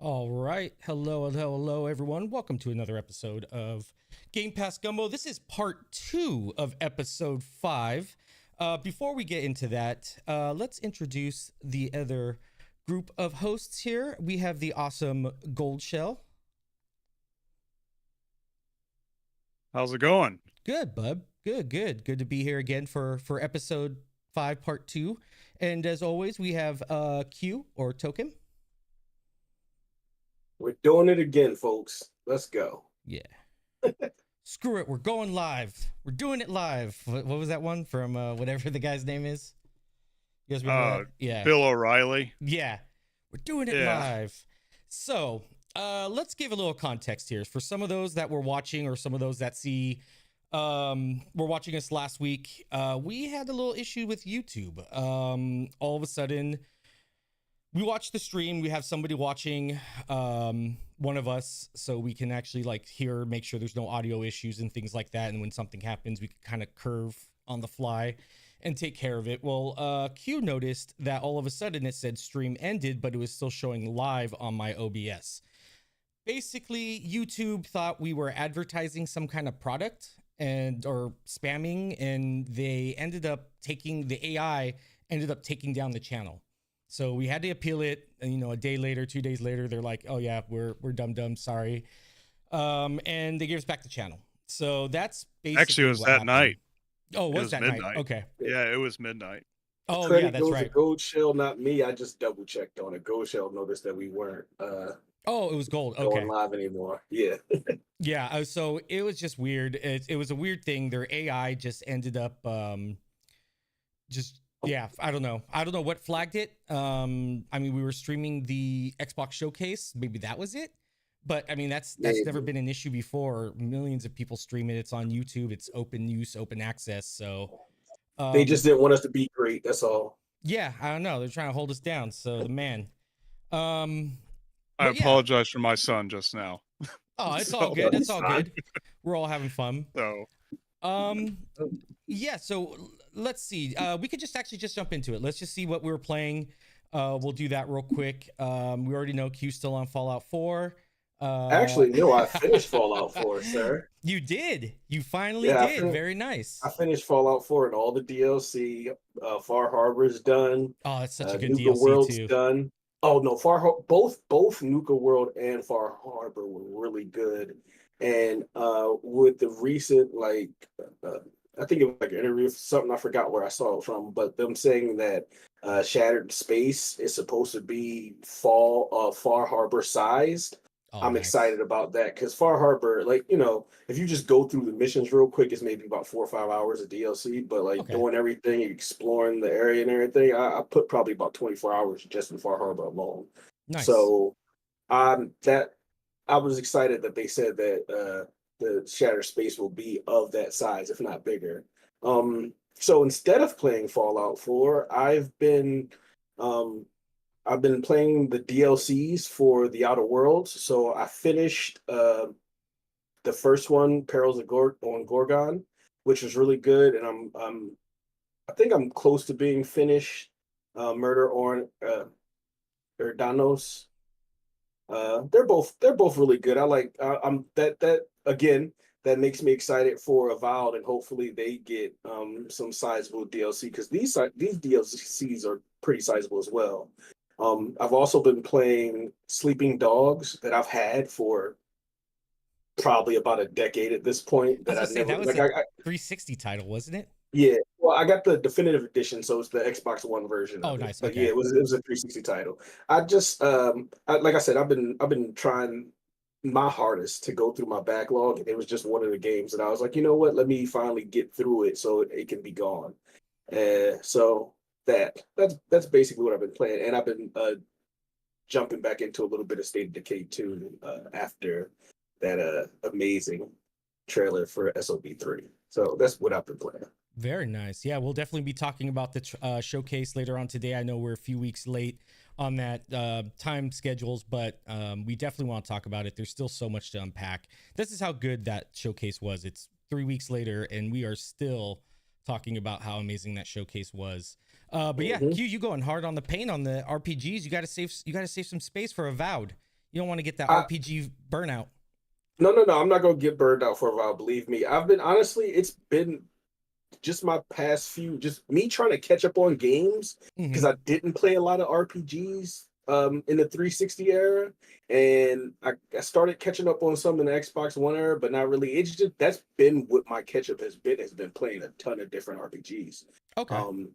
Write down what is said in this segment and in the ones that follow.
All right. Hello, everyone. Welcome to another episode of Game Pass Gumbo. This is part 2 of episode 5. Before we get into that, let's introduce the other group of hosts here. We have the awesome Gold Shell. How's it going? Good, bub. Good to be here again for episode 5, part 2. And as always, we have Q or Token. We're doing it again, folks. Let's go. Yeah. Screw it. We're going live. We're doing it live. What was that one from whatever the guy's name is? You guys remember that? Yeah. Bill O'Reilly. Yeah. We're doing it live. So let's give a little context here. For some of those that were watching or some of those that were watching us last week, we had a little issue with YouTube. All of a sudden, we watched the stream. We have somebody watching, one of us, so we can actually make sure there's no audio issues and things like that. And when something happens, we can kind of curve on the fly and take care of it. Well, Q noticed that all of a sudden it said stream ended, but it was still showing live on my OBS. Basically, YouTube thought we were advertising some kind of product or spamming, and the AI ended up taking down the channel. So we had to appeal it, and a day later, 2 days later, they're like, "Oh yeah, we're dumb, sorry," and they gave us back the channel. So that's basically Actually, it was that happened. night. Oh, it was that midnight. night? Okay. Yeah, it was midnight. Oh Credit yeah, that's goes right. to Gold Shell, not me. I just double checked on it. Gold Shell noticed that we weren't Oh, it was Gold. Okay. going live anymore. Yeah. Yeah. So it was just weird. It was a weird thing. Their AI just ended up yeah, I don't know what flagged it. I mean, we were streaming the Xbox showcase. Maybe that was it. But I mean, that's never been an issue before. Millions of people stream it. It's on YouTube. It's open use, open access. So They just didn't want us to be great. That's all. Yeah, I don't know. They're trying to hold us down. So the man. I apologize for my son just now. Oh, it's all good. It's all good. We're all having fun. So yeah, so let's see. We could just jump into it. Let's just see what we were playing. We'll do that real quick. We already know Q's still on Fallout 4. Actually, no, I finished Fallout 4, sir. You did. You finally did. Very nice. I finished Fallout 4 and all the DLC. Far Harbor's done. Oh, that's such a good Nuka DLC World's too. done. Oh no, both Nuka World and Far Harbor were really good. And with the recent I think it was like an interview, something I forgot where I saw it from, but them saying that Shattered Space is supposed to be Far Harbor sized. Oh, I'm nice. excited about that because Far Harbor, if you just go through the missions real quick, it's maybe about 4 or 5 hours of DLC. But doing everything, exploring the area and everything, I put probably about 24 hours just in Far Harbor alone. Nice. So, that I was excited that they said that the Shattered Space will be of that size, if not bigger. So instead of playing Fallout 4, I've been playing the DLCs for the Outer Worlds. So I finished the first one, Perils of on Gorgon, which was really good, and I think I'm close to being finished. Murder on Erdanos. They're both really good. I'm that again. That makes me excited for Avowed, and hopefully they get some sizable DLC because these DLCs are pretty sizable as well. I've also been playing Sleeping Dogs that I've had for probably about a decade at this point. That was a 360 title, wasn't it? Yeah, well, I got the definitive edition, so it's the Xbox One version. Oh, nice. But okay. yeah, it was a 360 title. I just like I said, I've been trying my hardest to go through my backlog, and it was just one of the games that I was like, you know what, let me finally get through it so it can be gone. So that's basically what I've been playing, and I've been jumping back into a little bit of State of Decay 2 after that amazing trailer for SOB3. So that's what I've been playing. Very nice. Yeah, we'll definitely be talking about the showcase later on today. I know we're a few weeks late on that time schedules, but we definitely want to talk about it. There's still so much to unpack. This is how good that showcase was. It's 3 weeks later, and we are still talking about how amazing that showcase was. But yeah, Q, you going hard on the paint on the RPGs. You got to save some space for Avowed. You don't want to get that I, RPG burnout. no. I'm not gonna get burned out for a while. Believe me. It's been just my past few, just me trying to catch up on games because I didn't play a lot of RPGs in the 360 era, and I started catching up on some in the Xbox One era, but not really. It's just that's been what my catch up has been playing a ton of different RPGs. Okay. Um,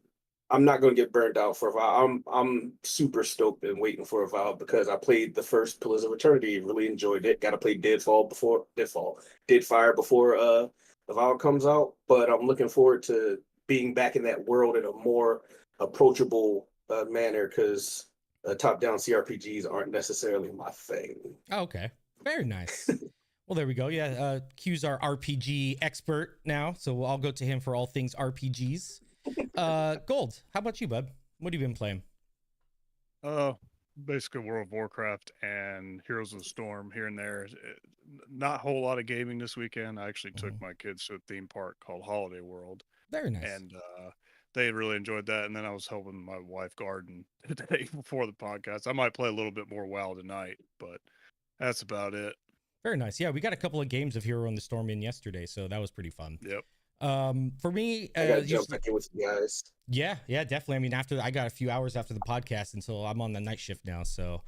I'm not gonna get burned out for a while. I'm super stoked and waiting for a while because I played the first Pillars of Eternity, really enjoyed it. Got to play Deadfire before the Avowed comes out, but I'm looking forward to being back in that world in a more approachable manner because top-down CRPGs aren't necessarily my thing. Okay. Very nice. Well, there we go. Yeah, Q's our RPG expert now, so I'll go to him for all things RPGs. Gold, how about you, bud? What have you been playing? Basically World of Warcraft and Heroes of the Storm here and there. Not a whole lot of gaming this weekend. I actually took my kids to a theme park called Holiday World. Very nice. And they really enjoyed that. And then I was helping my wife garden today before the podcast. I might play a little bit more WoW tonight, but that's about it. Very nice. Yeah, we got a couple of games of Hero in the Storm in yesterday, so that was pretty fun. Yep. For me, I gotta jump back in with you guys. Yeah, definitely. I mean, after I got a few hours after the podcast until I'm on the night shift now, so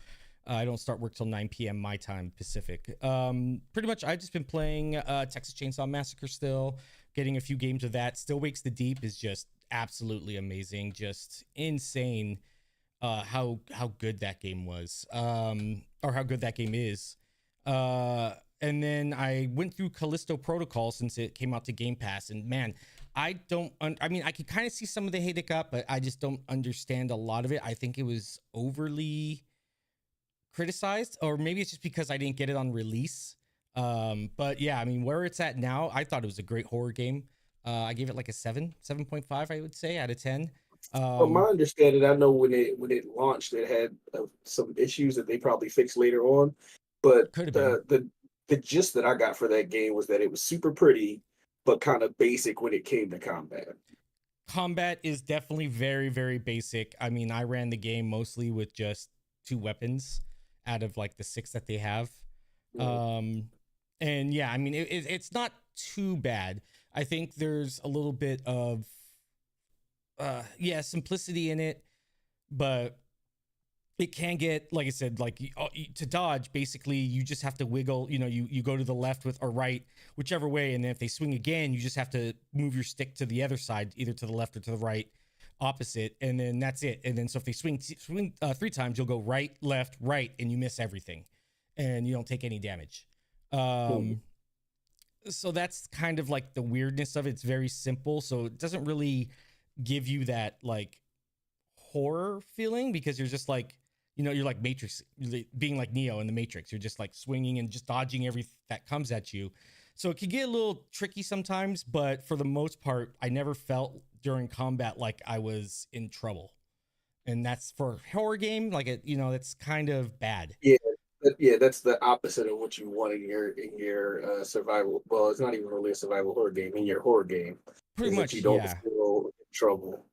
I don't start work till 9 p.m. my time Pacific. Pretty much, I've just been playing Texas Chainsaw Massacre still, getting a few games of that. Still Wakes the Deep is just absolutely amazing, just insane. How good that game was, or how good that game is. And then I went through Callisto Protocol since it came out to Game Pass, and man, I mean, I could kind of see some of the hate it got, but I just don't understand a lot of it. I think it was overly criticized, or maybe it's just because I didn't get it on release. But yeah, I mean, where it's at now, I thought it was a great horror game. I gave it like a 7.5, I would say, out of 10. From my understanding, I know when it launched, it had some issues that they probably fixed later on. But could have been. The gist that I got for that game was that it was super pretty, but kind of basic when it came to combat. Combat is definitely very, very basic. I mean, I ran the game mostly with just 2 weapons out of like the 6 that they have. And yeah, I mean, it's not too bad. I think there's a little bit of simplicity in it, but it can get, like I said, like to dodge, basically you just have to wiggle, you go to the left or right, whichever way, and then if they swing again, you just have to move your stick to the other side, either to the left or to the right, opposite, and then that's it. And then so if they swing 3 times, you'll go right, left, right, and you miss everything and you don't take any damage. So that's kind of like the weirdness of it. It's very simple, so it doesn't really give you that like horror feeling, because you're just like, you're like Matrix, being like Neo in the Matrix. You're just like swinging and just dodging everything that comes at you. So it can get a little tricky sometimes, but for the most part, I never felt during combat like I was in trouble. And that's for a horror game, like it's kind of bad. Yeah, that's the opposite of what you want in your survival. Well, it's not even really a survival horror game. In your horror game, pretty much, you don't feel in trouble.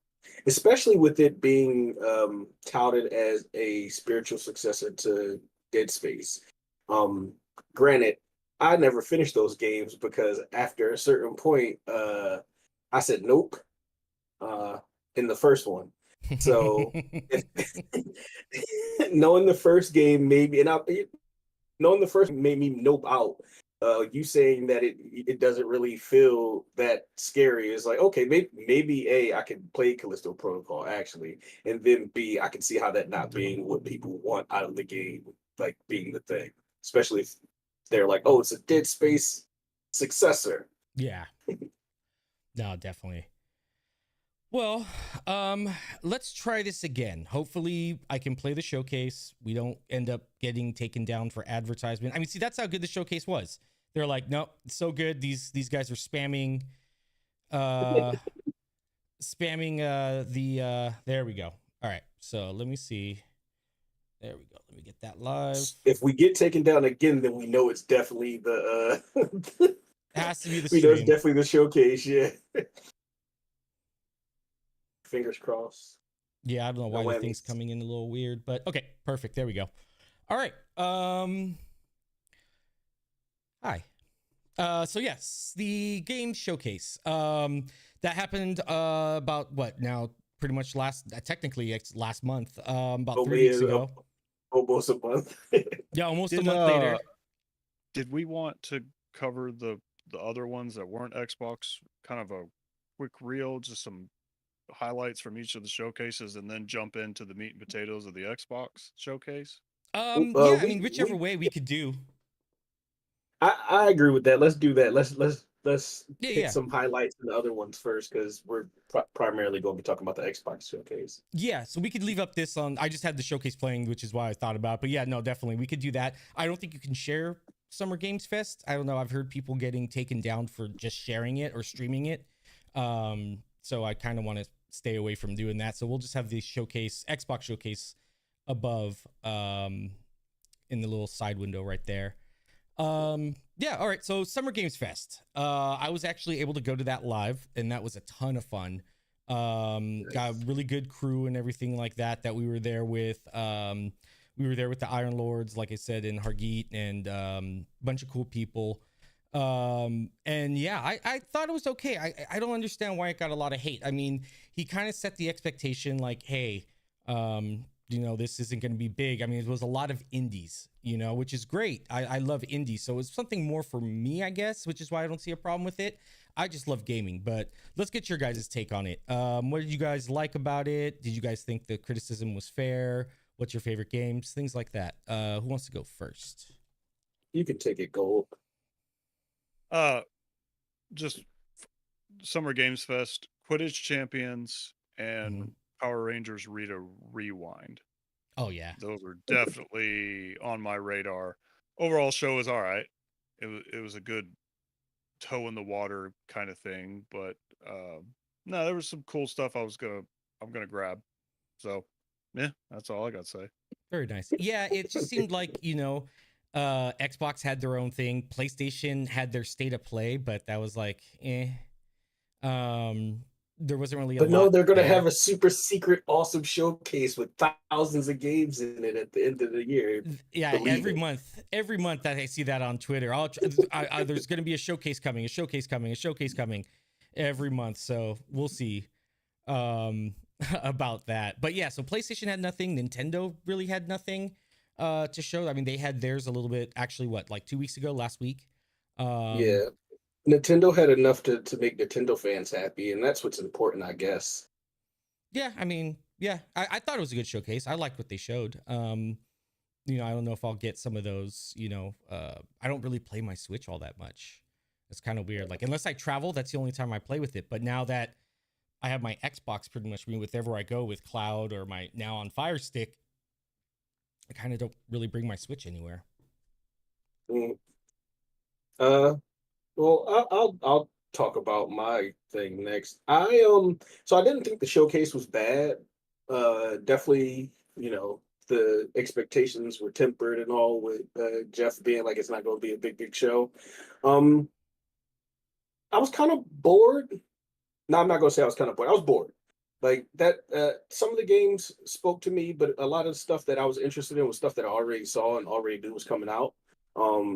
Especially with it being touted as a spiritual successor to Dead Space. Granted, I never finished those games because after a certain point, I said nope in the first one. So knowing the first game made me nope out. You saying that it doesn't really feel that scary is like, okay, maybe A, I can play Callisto Protocol actually, and then B, I can see how that not being what people want out of the game, like being the thing, especially if they're like, oh, it's a Dead Space successor. Yeah. No, definitely. Well, let's try this again. Hopefully I can play the showcase. We don't end up getting taken down for advertisement. I mean, see, that's how good the showcase was. They're like, nope, it's so good. These guys are spamming, there we go. All right. So let me see. There we go. Let me get that live. If we get taken down again, then we know it's definitely the, it has to be the stream. We know it's definitely the showcase. Yeah. Fingers crossed. Yeah, I don't know why the thing's coming in a little weird, but okay, perfect. There we go. All right. Hi. So yes, the game showcase. That happened about what now? Pretty much technically it's last month. About 3 weeks ago. Almost a month. Yeah, almost a month later. Did we want to cover the other ones that weren't Xbox? Kind of a quick reel, just some highlights from each of the showcases, and then jump into the meat and potatoes of the Xbox showcase. Yeah, I mean, whichever way we could do. I agree with that. Let's do that. Let's hit Yeah. some highlights in the other ones first, because we're primarily going to be talking about the Xbox showcase. Yeah, so we could leave up this on. I just had the showcase playing, which is why I thought about it. But yeah, no, definitely we could do that. I don't think you can share Summer Games Fest. I don't know. I've heard people getting taken down for just sharing it or streaming it. So I kind of want to stay away from doing that. So we'll just have the Xbox showcase above in the little side window right there. Yeah, all right. So Summer Games Fest. I was actually able to go to that live, and that was a ton of fun. Got a really good crew and everything like that we were there with. We were there with the Iron Lords, like I said, in Hargeet, and a bunch of cool people. And yeah, I thought it was okay. I don't understand why it got a lot of hate. I mean, he kind of set the expectation like, hey, this isn't going to be big. I mean, it was a lot of indies, which is great. I love indies. So it's something more for me, I guess, which is why I don't see a problem with it. I just love gaming, but let's get your guys' take on it. What did you guys like about it? Did you guys think the criticism was fair? What's your favorite games? Things like that. Who wants to go first? You can take it, Gold. Just Summer Games Fest, Quidditch Champions, and Power Rangers Rita Rewind. Oh yeah, those were definitely on my radar. Overall show was all right. It was a good toe in the water kind of thing, but no, there was some cool stuff I'm gonna grab. So yeah, that's all I got to say. Very nice. Yeah, it just seemed like Xbox had their own thing. PlayStation had their state of play, but that was like, there wasn't really a lot. But no, they're going to have a super secret, awesome showcase with thousands of games in it at the end of the year. Yeah, every month that I see that on Twitter, there's going to be a showcase coming every month. So we'll see about that. But yeah, so PlayStation had nothing. Nintendo really had nothing to show. I mean, they had theirs a little bit, actually, like 2 weeks ago, last week. Yeah. Nintendo had enough to make Nintendo fans happy, and that's what's important, I guess. Yeah, I mean, yeah, I thought it was a good showcase. I liked what they showed. I don't know if I'll get some of those, I don't really play my Switch all that much. It's kind of weird. Like, unless I travel, that's the only time I play with it. But now that I have my Xbox pretty much with wherever I go with Cloud or my now on Fire Stick, I kind of don't really bring my Switch anywhere. Well, I'll talk about my thing next. So I didn't think the showcase was bad. Definitely, the expectations were tempered and all, with Jeff being like it's not going to be a big show. I was kind of bored. No, I'm not going to say I was kind of bored. I was bored. Like that, some of the games spoke to me, but a lot of the stuff that I was interested in was stuff that I already saw and already knew was coming out.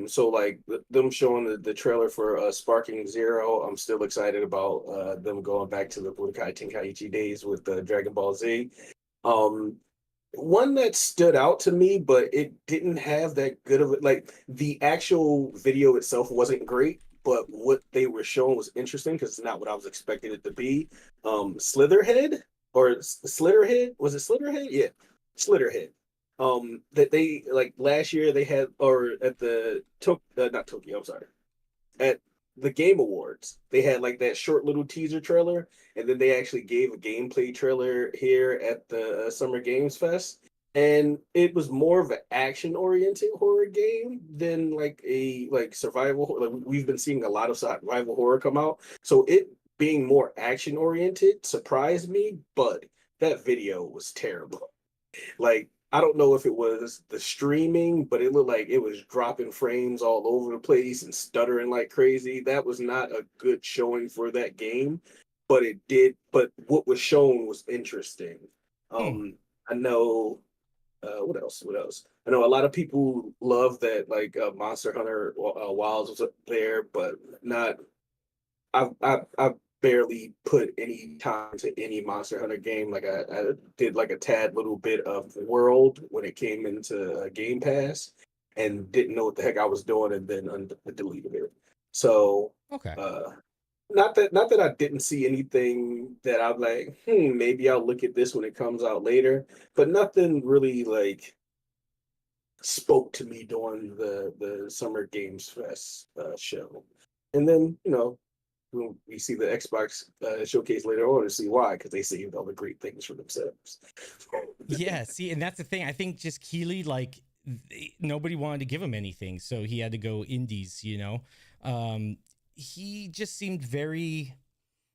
So like them showing the trailer for Sparking Zero, I'm still excited about them going back to the Budokai Tenkaichi days with Dragon Ball Z. One that stood out to me, but it didn't have that good of it. Like the actual video itself wasn't great, but what they were showing was interesting because it's not what I was expecting it to be. Slitherhead or Slitterhead? Was it Slitterhead? Yeah, Slitterhead. That they like last year they had, or at the not Tokyo, I'm sorry, at the Game Awards they had like that short little teaser trailer, and then they actually gave a gameplay trailer here at the Summer Games Fest, and it was more of an action oriented horror game than like a survival. Like we've been seeing a lot of survival horror come out, so it being more action oriented surprised me, but that video was terrible. Like, I don't know if it was the streaming, but it looked like it was dropping frames all over the place and stuttering like crazy. That was not a good showing for that game, but but what was shown was interesting. I know What else? What else? I know a lot of people love that like Monster Hunter Wilds was up there, but not. I barely put any time to any Monster Hunter game. Like I did like a tad little bit of World when it came into Game Pass, and didn't know what the heck I was doing, and then deleted it. So Okay. not that I didn't see anything that I'm like, maybe I'll look at this when it comes out later, but nothing really like spoke to me during the Summer Games Fest show. And then when we see the Xbox showcase later on to see why, because they saved all the great things for themselves. Yeah, see, and that's the thing. I think just Keeley, like, nobody wanted to give him anything, so he had to go indies, he just seemed very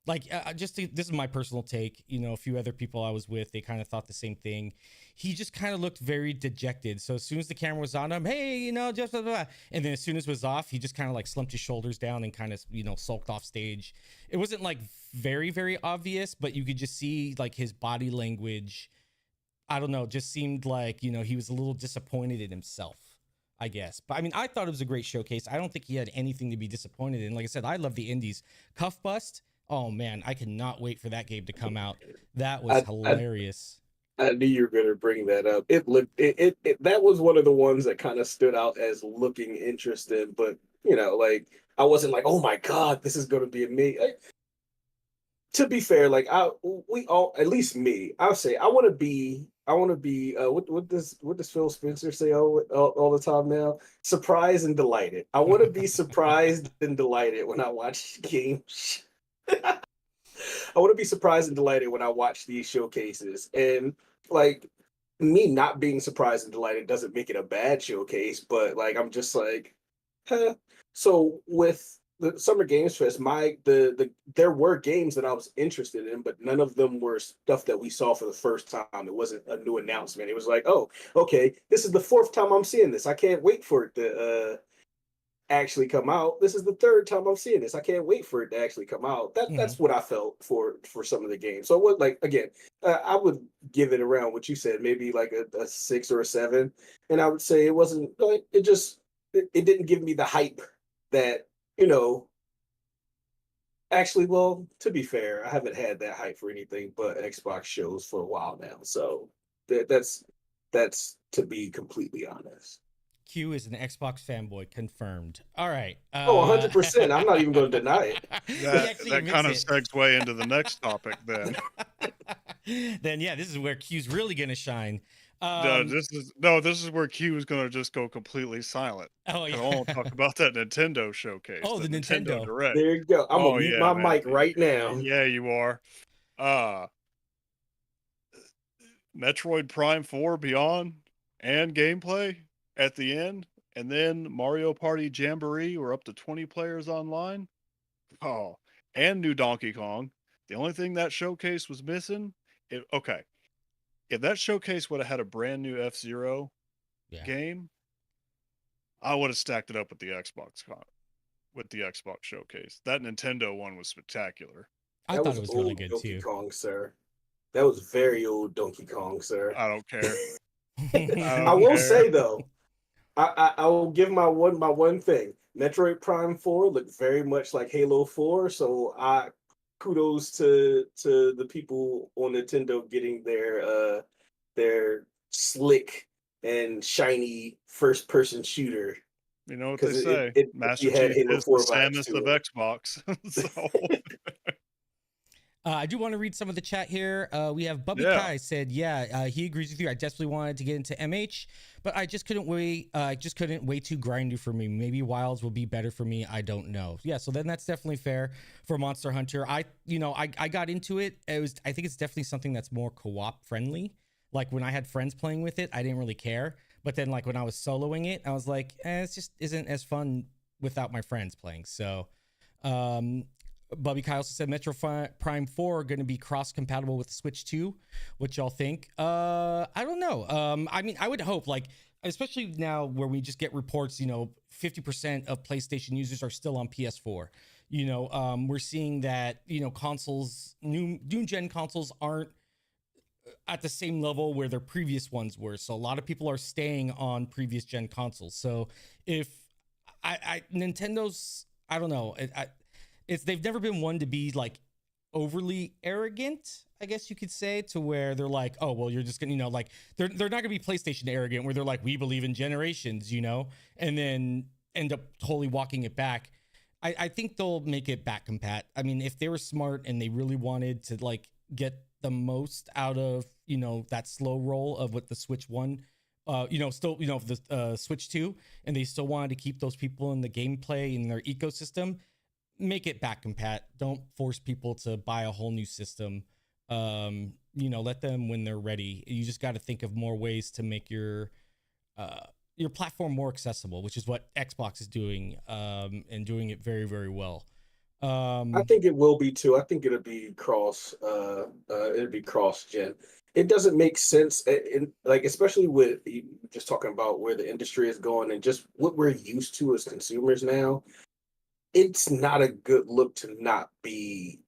like this is my personal take. A few other people I was with, they kind of thought the same thing. He just kind of looked very dejected. So as soon as the camera was on him, hey, just blah, blah, blah. And then as soon as it was off, he just kind of like slumped his shoulders down and kind of sulked off stage. It wasn't like very, very obvious, but you could just see like his body language. I don't know, just seemed like he was a little disappointed in himself, I guess. But I mean, I thought it was a great showcase. I don't think he had anything to be disappointed in. Like I said, I love the indies. Cuff Bust. Oh man, I cannot wait for that game to come out. That was hilarious. I knew you were going to bring that up. It looked it that was one of the ones that kind of stood out as looking interesting, but like I wasn't like, oh my god, this is going to be amazing. To be fair, like we all, at least me, I'll say I want to be. What does Phil Spencer say all the time now? Surprised and delighted. I want to be surprised and delighted when I watch games. I want to be surprised and delighted when I watch these showcases. And like me not being surprised and delighted doesn't make it a bad showcase, but like I'm just like, huh. So with the Summer Games Fest, there were games that I was interested in, but none of them were stuff that we saw for the first time. It wasn't a new announcement. It was like, oh, okay, this is the fourth time I'm seeing this. I can't wait for it to actually come out. This is the third time I'm seeing this. I can't wait for it to actually come out. That's what I felt for some of the games. So what, like again, I would give it around what you said, maybe like a 6 or a 7, and I would say it wasn't like it didn't give me the hype that Actually, well, to be fair, I haven't had that hype for anything but Xbox shows for a while now. So that's to be completely honest. Q is an Xbox fanboy, confirmed. All right. Oh, 100%. I'm not even going to deny it. That kind of segue into the next topic then. Then yeah, this is where Q's really going to shine. This is where Q is going to just go completely silent. Oh yeah. I want to talk about that Nintendo showcase. Oh, the Nintendo Direct. There you go. I'm gonna mute my mic right now. Yeah, you are. Metroid Prime 4 Beyond and gameplay at the end, and then Mario Party Jamboree, we're up to 20 players online. Oh, and new Donkey Kong. The only thing that showcase was missing, if that showcase would have had a brand new F-Zero game, I would have stacked it up with the Xbox showcase. That Nintendo one was spectacular. I thought it was really good Donkey too. Kong, sir. That was very old Donkey Kong, sir. I don't care. I will say though, I will give my one thing. Metroid Prime 4 looked very much like Halo 4, so kudos to the people on Nintendo getting their slick and shiny first person shooter. You know what they say? Master Chief is the Samus of Xbox. So. I do want to read some of the chat here. We have Bubby Kai said, he agrees with you. I desperately wanted to get into MH, but I just couldn't wait. Way too grindy for me. Maybe Wilds will be better for me. I don't know. Yeah, so then that's definitely fair for Monster Hunter. I got into it. I think it's definitely something that's more co-op friendly. Like when I had friends playing with it, I didn't really care. But then like when I was soloing it, I was like, it just isn't as fun without my friends playing. So, Bubby Kyle also said Metro Prime 4 going to be cross-compatible with Switch 2. What y'all think? I don't know. I mean, I would hope, like, especially now where we just get reports, 50% of PlayStation users are still on PS4. We're seeing that, consoles, new gen consoles aren't at the same level where their previous ones were. So a lot of people are staying on previous gen consoles. So if Nintendo's, I don't know, it's they've never been one to be like overly arrogant, I guess you could say, to where they're like, oh well, you're just gonna, you know, like they're not gonna be PlayStation arrogant where they're like, we believe in generations, you know, and then end up totally walking it back. I think they'll make it back compat. I mean, if they were smart and they really wanted to like get the most out of, you know, that slow roll of what the Switch 1, you know, still, you know, the Switch 2, and they still wanted to keep those people in the gameplay in their ecosystem, make it back compat. Don't force people to buy a whole new system. You know, let them when they're ready. You just got to think of more ways to make your platform more accessible, which is what Xbox is doing, and doing it very, very well. I think it will be too. I think it'll be cross gen. It doesn't make sense, like especially with just talking about where the industry is going and just what we're used to as consumers now. It's not a good look to not be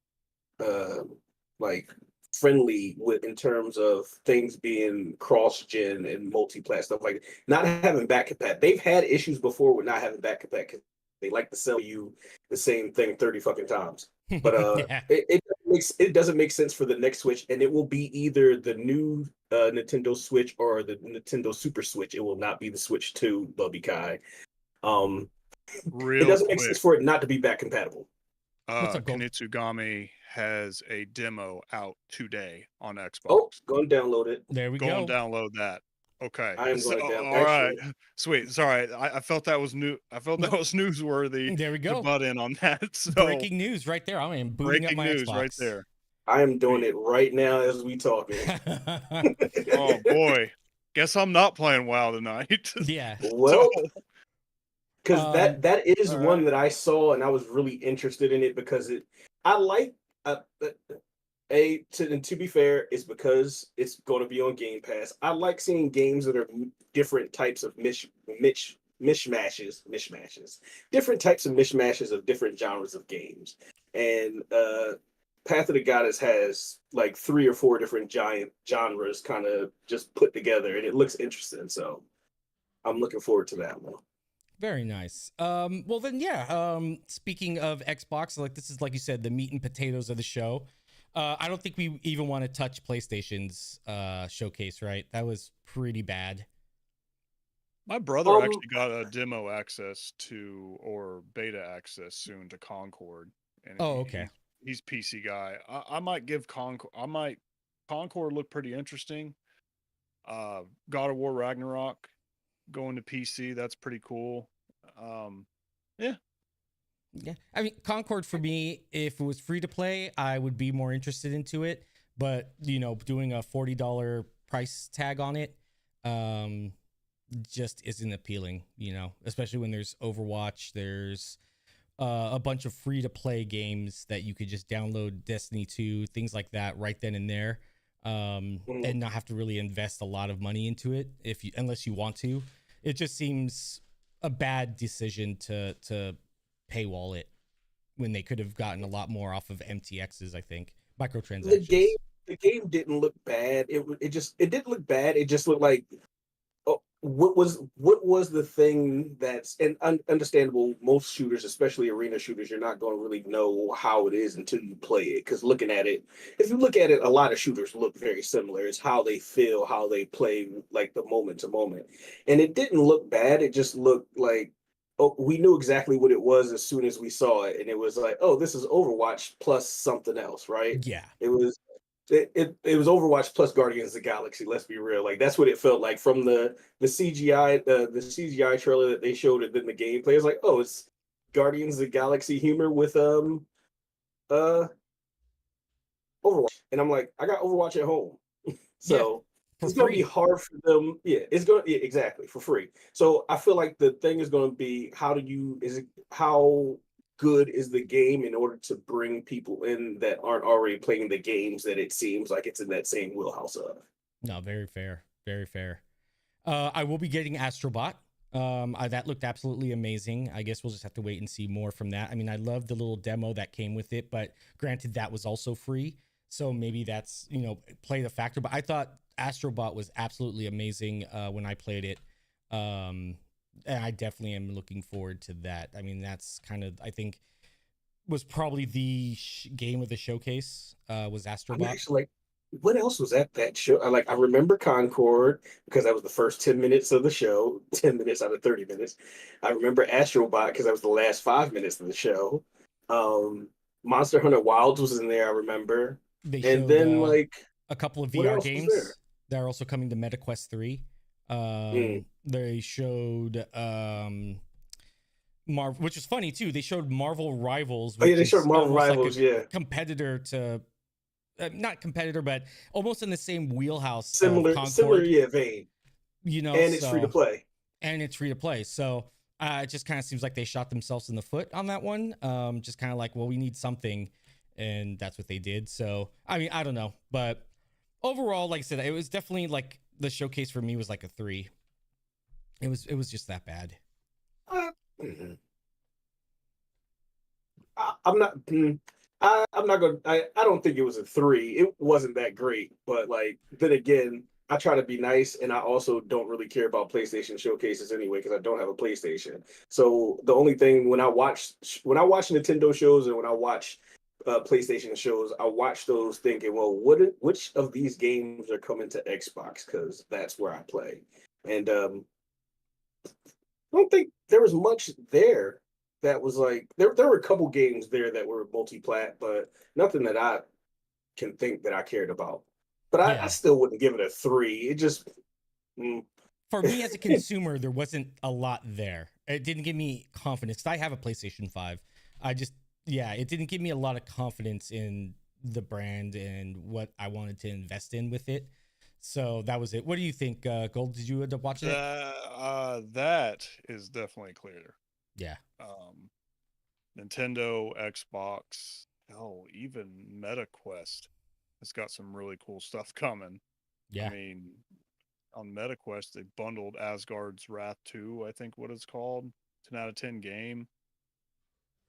like friendly with in terms of things being cross gen and multi-plat stuff, like not having back compat. They've had issues before with not having back compat because they like to sell you the same thing 30 fucking times. But Yeah. it doesn't make sense for the next Switch, and it will be either the new Nintendo Switch or the Nintendo Super Switch. It will not be the Switch 2, Bubby Kai. It Real doesn't quick, make sense for it not to be back compatible. What's up, Gold? Kunistu-Gami has a demo out today on Xbox. Oh, go and download it. There we Go go. and download that. Okay. I am going down. All right. Sweet. Sorry. I felt that was new. I felt that was newsworthy There we to go. butt in on that. So Breaking news right there. I am booting up breaking my news Xbox. right there. I am doing it right now as we talking. Oh boy. Guess I'm not playing WoW tonight. Yeah. Well, because that is all one right. that I saw and I was really interested in it because I like to be fair, it's because it's going to be on Game Pass. I like seeing games that are different types of mishmashes, different types of mishmashes of different genres of games. And Path of the Goddess has like 3 or 4 different giant genres kind of just put together, and it looks interesting. So I'm looking forward to that one. Very nice. Well then, yeah. Speaking of Xbox, like this is, like you said, the meat and potatoes of the show. I don't think we even want to touch PlayStation's showcase, right? That was pretty bad. My brother actually got a demo access to, or beta access soon to Concord. And Oh, okay. He's PC guy. I might give Concord look pretty interesting. God of War Ragnarok going to PC, that's pretty cool. Yeah. Yeah. I mean, Concord for me, if it was free to play, I would be more interested into it. But, you know, doing a $40 price tag on it just isn't appealing, you know, especially when there's Overwatch, there's a bunch of free to play games that you could just download, Destiny 2, things like that right then and there, and not have to really invest a lot of money into it unless you want to. It just seems a bad decision to paywall it when they could have gotten a lot more off of MTXs, I think. Microtransactions. The game didn't look bad. It didn't look bad. It just looked like, oh, what was the thing that's, and understandable, most shooters, especially arena shooters, you're not going to really know how it is until you play it. Because looking at it, if you look at it, a lot of shooters look very similar. It's how they feel, how they play, like the moment to moment. And it didn't look bad. It just looked like, oh, we knew exactly what it was as soon as we saw it, and it was like, oh, this is Overwatch plus something else, right? Yeah. It was Overwatch plus Guardians of the Galaxy. Let's be real, like that's what it felt like from the CGI trailer that they showed, and then the gameplay. It's like, oh, it's Guardians of the Galaxy humor with Overwatch, and I'm like, I got Overwatch at home, so. Yeah. It's going to be hard for them. Yeah, it's going to, exactly, for free. So I feel like the thing is going to be, how good is the game in order to bring people in that aren't already playing the games that it seems like it's in that same wheelhouse of. No, very fair. Very fair. I will be getting Astrobot. That looked absolutely amazing. I guess we'll just have to wait and see more from that. I mean, I love the little demo that came with it, but granted, that was also free. So maybe that's, played a factor. But I thought Astrobot was absolutely amazing when I played it. And I definitely am looking forward to that. I mean, that's kind of, I think, was probably the game of the showcase, was I'm Astrobot. actually like, what else was at that show? I remember Concord because that was the first 10 minutes of the show, 10 minutes out of 30 minutes. I remember Astrobot because that was the last 5 minutes of the show. Monster Hunter Wilds was in there, I remember. They And showed then like a couple of what VR else was there? games that are also coming to MetaQuest 3. Mm. They showed Marvel, which is funny too. They showed Marvel Rivals, Oh yeah, which they is showed Marvel almost Rivals, like a yeah. competitor to, not competitor, but almost in the same wheelhouse of Similar, Concord. yeah, vein. And it's free to play. And it's free to play. So it just kind of seems like they shot themselves in the foot on that one. Just kind of like, well, we need something, and that's what they did. So I mean, I don't know, but overall, like I said, it was definitely like the showcase for me was like a 3. It was just that bad. Mhm. I'm not. I'm not gonna. I don't think it was a 3. It wasn't that great, but like then again, I try to be nice, and I also don't really care about PlayStation showcases anyway because I don't have a PlayStation. So the only thing when I watch Nintendo shows and when I watch PlayStation shows, I watch those thinking, well, which of these games are coming to Xbox because that's where I play, and I don't think there was much there that was like there were a couple games there that were multi-plat, but nothing that I can think that I cared about. But I Yeah. still wouldn't give it a 3. It just For me as a consumer, there wasn't a lot there. It didn't give me confidence. I have a PlayStation 5. It didn't give me a lot of confidence in the brand and what I wanted to invest in with it. So that was it. What do you think, Gold? Did you end up watching it? That is definitely clear. Yeah. Nintendo, Xbox, even MetaQuest has got some really cool stuff coming. Yeah. I mean, on MetaQuest, they bundled Asgard's Wrath 2, I think what it's called. 10 out of 10 game.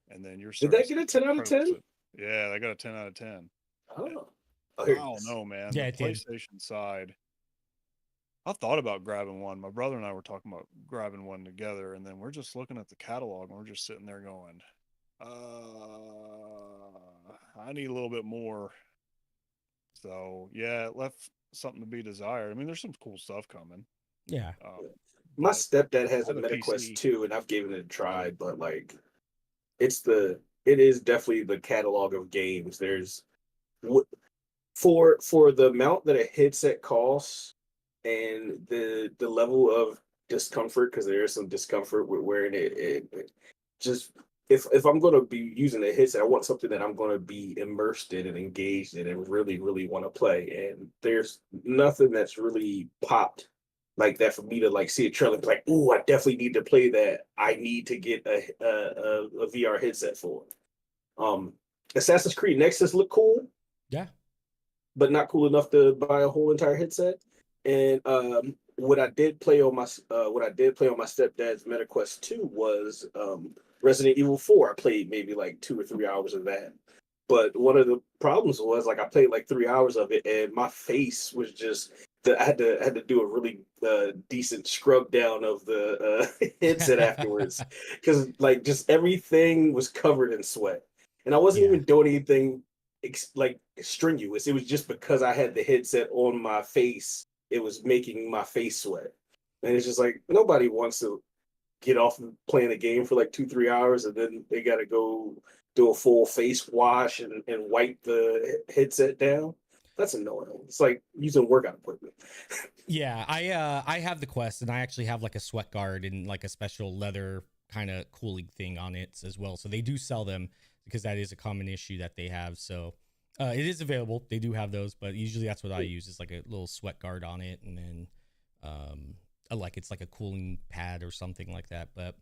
And then you're did that get a 10 out of 10? Yeah, they got a 10 out of 10. Oh, I don't know, man. Yeah, the it did. PlayStation side, I thought about grabbing one. My brother and I were talking about grabbing one together, and then we're just looking at the catalog and we're just sitting there going, I need a little bit more. So yeah, it left something to be desired. I mean, there's some cool stuff coming. Yeah. my but stepdad has I a have a MetaQuest PC. 2, and I've given it a try, but like it is definitely the catalog of games. There's for the amount that a headset costs and the level of discomfort, because there is some discomfort with wearing it just if I'm going to be using a headset, I want something that I'm going to be immersed in and engaged in and really really want to play, and there's nothing that's really popped like that for me to like see a trailer and be like, "Ooh, I definitely need to play that. I need to get a VR headset for it." Assassin's Creed Nexus look cool, Yeah. but not cool enough to buy a whole entire headset. And what I did play on my stepdad's MetaQuest 2 was Resident Evil 4. I played maybe like 2 or 3 hours of that. But one of the problems was like I played like 3 hours of it, and my face was just I had to do a really decent scrub down of the headset afterwards because like just everything was covered in sweat, and I wasn't Yeah. even doing anything like strenuous. It was just because I had the headset on my face, it was making my face sweat. And it's just like nobody wants to get off playing a game for like 2-3 hours and then they got to go do a full face wash and wipe the headset down. That's annoying. It's like using workout equipment. Yeah, I have the Quest, and I actually have like a sweat guard and like a special leather kind of cooling thing on it as well. So they do sell them because that is a common issue that they have. So it is available. They do have those, but usually that's what I use is like a little sweat guard on it, and then like it's like a cooling pad or something like that. But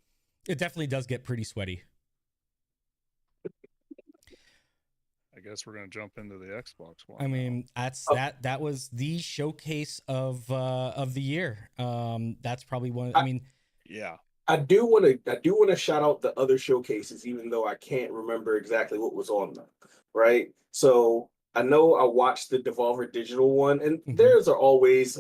it definitely does get pretty sweaty. I guess we're gonna jump into the Xbox one. I mean, that was the showcase of the year. That's probably one. I mean, yeah. I do want to shout out the other showcases, even though I can't remember exactly what was on them. Right. So I know I watched the Devolver Digital one, and Mhm. theirs are always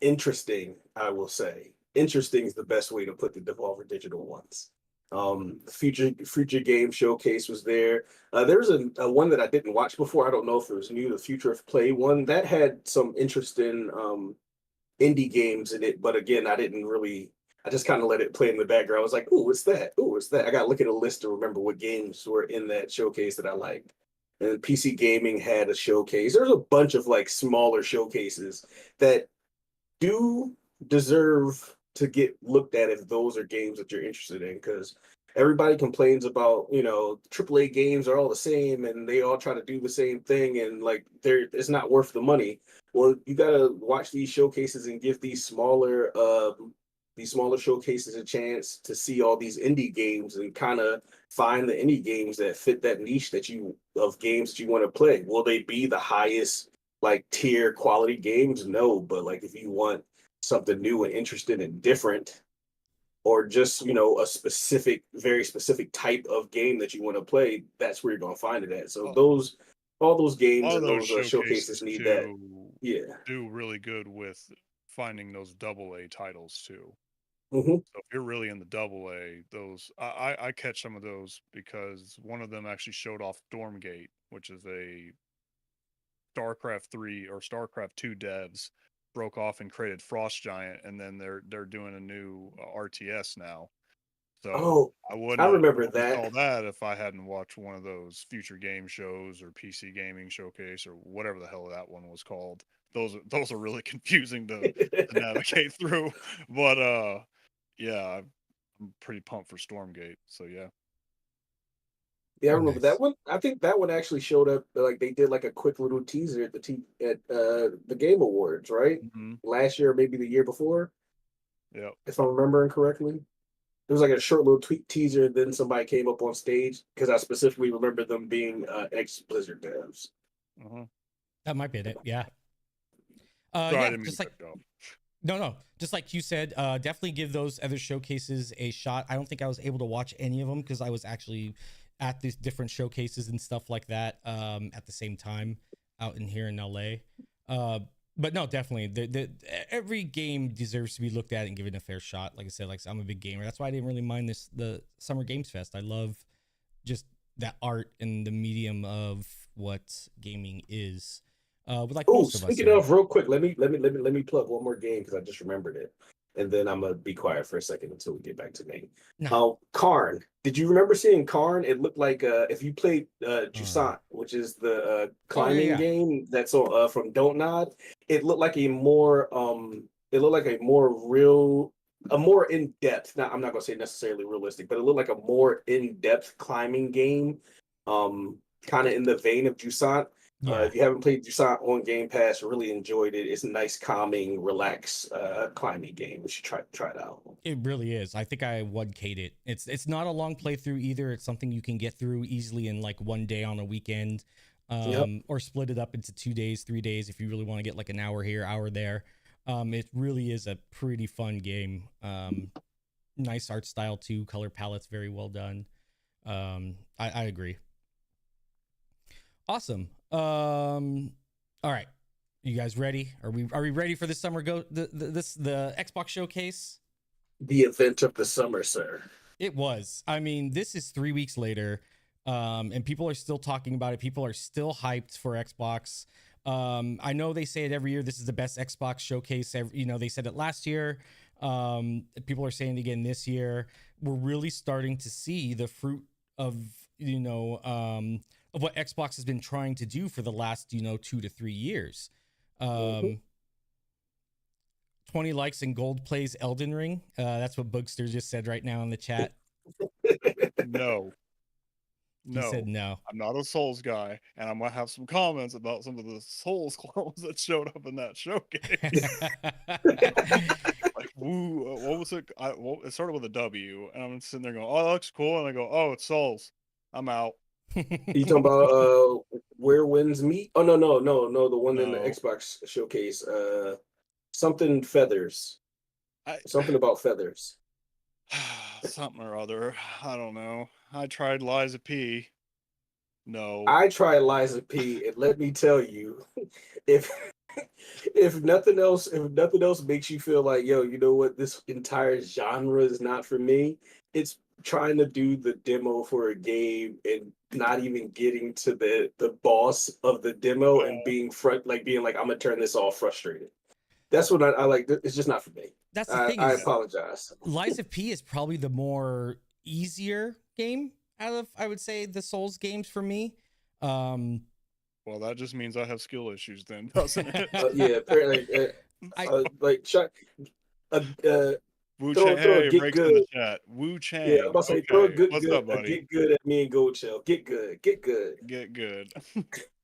interesting, I will say. Interesting is the best way to put the Devolver Digital ones. The Future Game Showcase was there. There's a one that I didn't watch before. I don't know if it was new, the Future of Play one that had some interesting indie games in it. But again, I didn't really. I just kind of let it play in the background. I was like, "Ooh, what's that? Ooh, what's that?" I got to look at a list to remember what games were in that showcase that I liked. And PC Gaming had a showcase. There's a bunch of like smaller showcases that do deserve to get looked at if those are games that you're interested in, because everybody complains about, AAA games are all the same and they all try to do the same thing, and like it's not worth the money. Well, you gotta watch these showcases and give these smaller showcases a chance to see all these indie games and kind of find the indie games that fit that niche of games that you want to play. Will they be the highest like tier quality games? No, but like if you want something new and interesting and different, or just a very specific type of game that you want to play, that's where you're gonna find it at. So A all those games lot of and those those showcases showcases need that. too Yeah. do really good with finding those double A titles too. Hmm. So if you're really in the double A, those I catch some of those because one of them actually showed off Stormgate, which is a StarCraft 3 or StarCraft 2 devs broke off and created Frost Giant, and then they're doing a new RTS now. So Oh, I I wouldn't have remember known and that. saw that if I hadn't watched one of those future game shows or PC gaming showcase or whatever the hell that one was called. Those are really confusing to navigate through. But yeah, I'm pretty pumped for Stormgate. So yeah. Yeah, I Very remember that nice. one. I think that one actually showed up. Like they did like a quick little teaser at the Game Awards, right? Hmm. Last year, or maybe the year before, Yep. if I'm remembering correctly. It was like a short little tweet teaser. Then somebody came up on stage, because I specifically remember them being ex Blizzard devs. Uh-huh. That might be it. Yeah. Sorry, I Yeah. didn't mean Just to like cut you off. no. Just like you said, definitely give those other showcases a shot. I don't think I was able to watch any of them because I was actually at these different showcases and stuff like that at the same time out in here in LA. Uh, but no, definitely, every game deserves to be looked at and given a fair shot. Like I said, I'm a big gamer. That's why I didn't really mind the Summer Games Fest. I love just that art and the medium of what gaming is. But like Oh, most of us speaking here. of, real quick, let me plug one more game because I just remembered it, and then I'm gonna be quiet for a second until we get back to me. Nah. Karn. Did you remember seeing Karn? It looked like if you played Jusant, which is the Oh yeah, climbing yeah. game that's from Don't Nod. It looked like it looked like a more in depth. Now I'm not gonna say necessarily realistic, but it looked like a more in depth climbing game, kind of in the vein of Jusant. Yeah. If you haven't played Jusant on Game Pass, really enjoyed it. It's a nice, calming, relaxed climbing game. You should try it out. It really is. I think I 1K'd it. It's not a long playthrough either. It's something you can get through easily in like one day on a weekend, Yep. or split it up into 2 days, 3 days if you really want to get like an hour here, hour there. It really is a pretty fun game. Nice art style too. Color palette's very well done. I agree. Awesome. All right. You guys ready? Are we ready for this summer the Xbox showcase? The event of the summer, sir. It was. I mean, this is 3 weeks later, and people are still talking about it. People are still hyped for Xbox. I know they say it every year. This is the best Xbox showcase ever. They said it last year. People are saying it again this year. We're really starting to see the fruit of of what Xbox has been trying to do for the last 2 to 3 years. Mhm. 20 likes and gold plays Elden Ring. That's what Boogster just said right now in the chat. No. He said No. no. I'm not a Souls guy, and I'm gonna have some comments about some of the Souls clones that showed up in that showcase. Like, woo, what was it? It started with a W, and I'm sitting there going, "Oh, that looks cool," and I go, "Oh, it's Souls." I'm out. You talking about Where Winds Meet? Oh, no, the one in the No, Xbox showcase. Something feathers. I Something about feathers. something or other. I don't know. I tried Liza P. No. I tried Liza P, and let me tell you, if if nothing else makes you feel like, yo, you know what, this entire genre is not for me, it's trying to do the demo for a game and not even getting to the boss of the demo and being like, I'm gonna turn this off frustrated. That's what I like. It's just not for me. That's the thing I is, apologize. Lies of P is probably the more easier game out of, I would say, the Souls games for me. Well, that just means I have skill issues then, doesn't it? Yeah, apparently, like Wu throw Chang, a hey, get breaks in the good. chat. Wu Chang. Yeah, I'm about to say throw a Okay, what's up, a buddy? get good at me and Gold Shell. Get good, get good. Get good.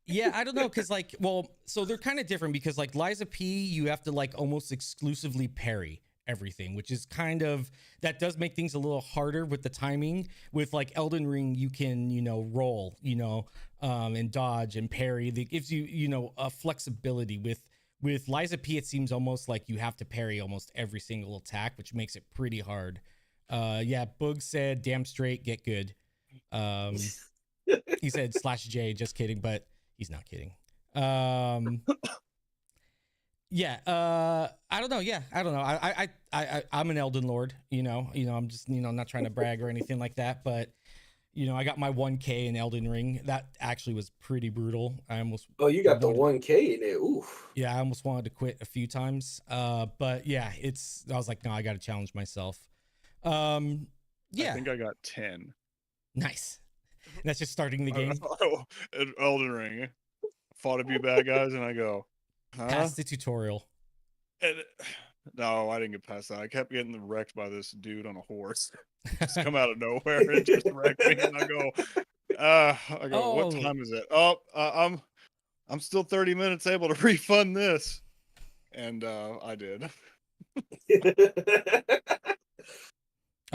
Yeah, I don't know, because like, well, so they're kind of different because like Liza P, you have to like almost exclusively parry everything, which is kind of, that does make things a little harder with the timing. With like Elden Ring, you can, roll, and dodge and parry. That gives you, a flexibility. With Liza P, it seems almost like you have to parry almost every single attack, which makes it pretty hard. Yeah, Boog said, damn straight, get good. He said /J, just kidding, but he's not kidding. Yeah, I don't know. Yeah, I don't know. I'm an Elden Lord, I'm just, not trying to brag or anything like that, but I got my 1K in Elden Ring. That actually was pretty brutal. I almost Oh, you got the 1K in there. Oof. Yeah, I almost wanted to quit a few times. But yeah, I was like, no, I got to challenge myself. Yeah. I think I got 10. Nice. That's just starting the game. Elden Ring. Fought a few bad guys, and I go, huh? Past the tutorial. And, no, I didn't get past that. I kept getting wrecked by this dude on a horse. Just come out of nowhere and just wreck me, and I go, what time is it? Oh, I'm still 30 minutes able to refund this, and I did.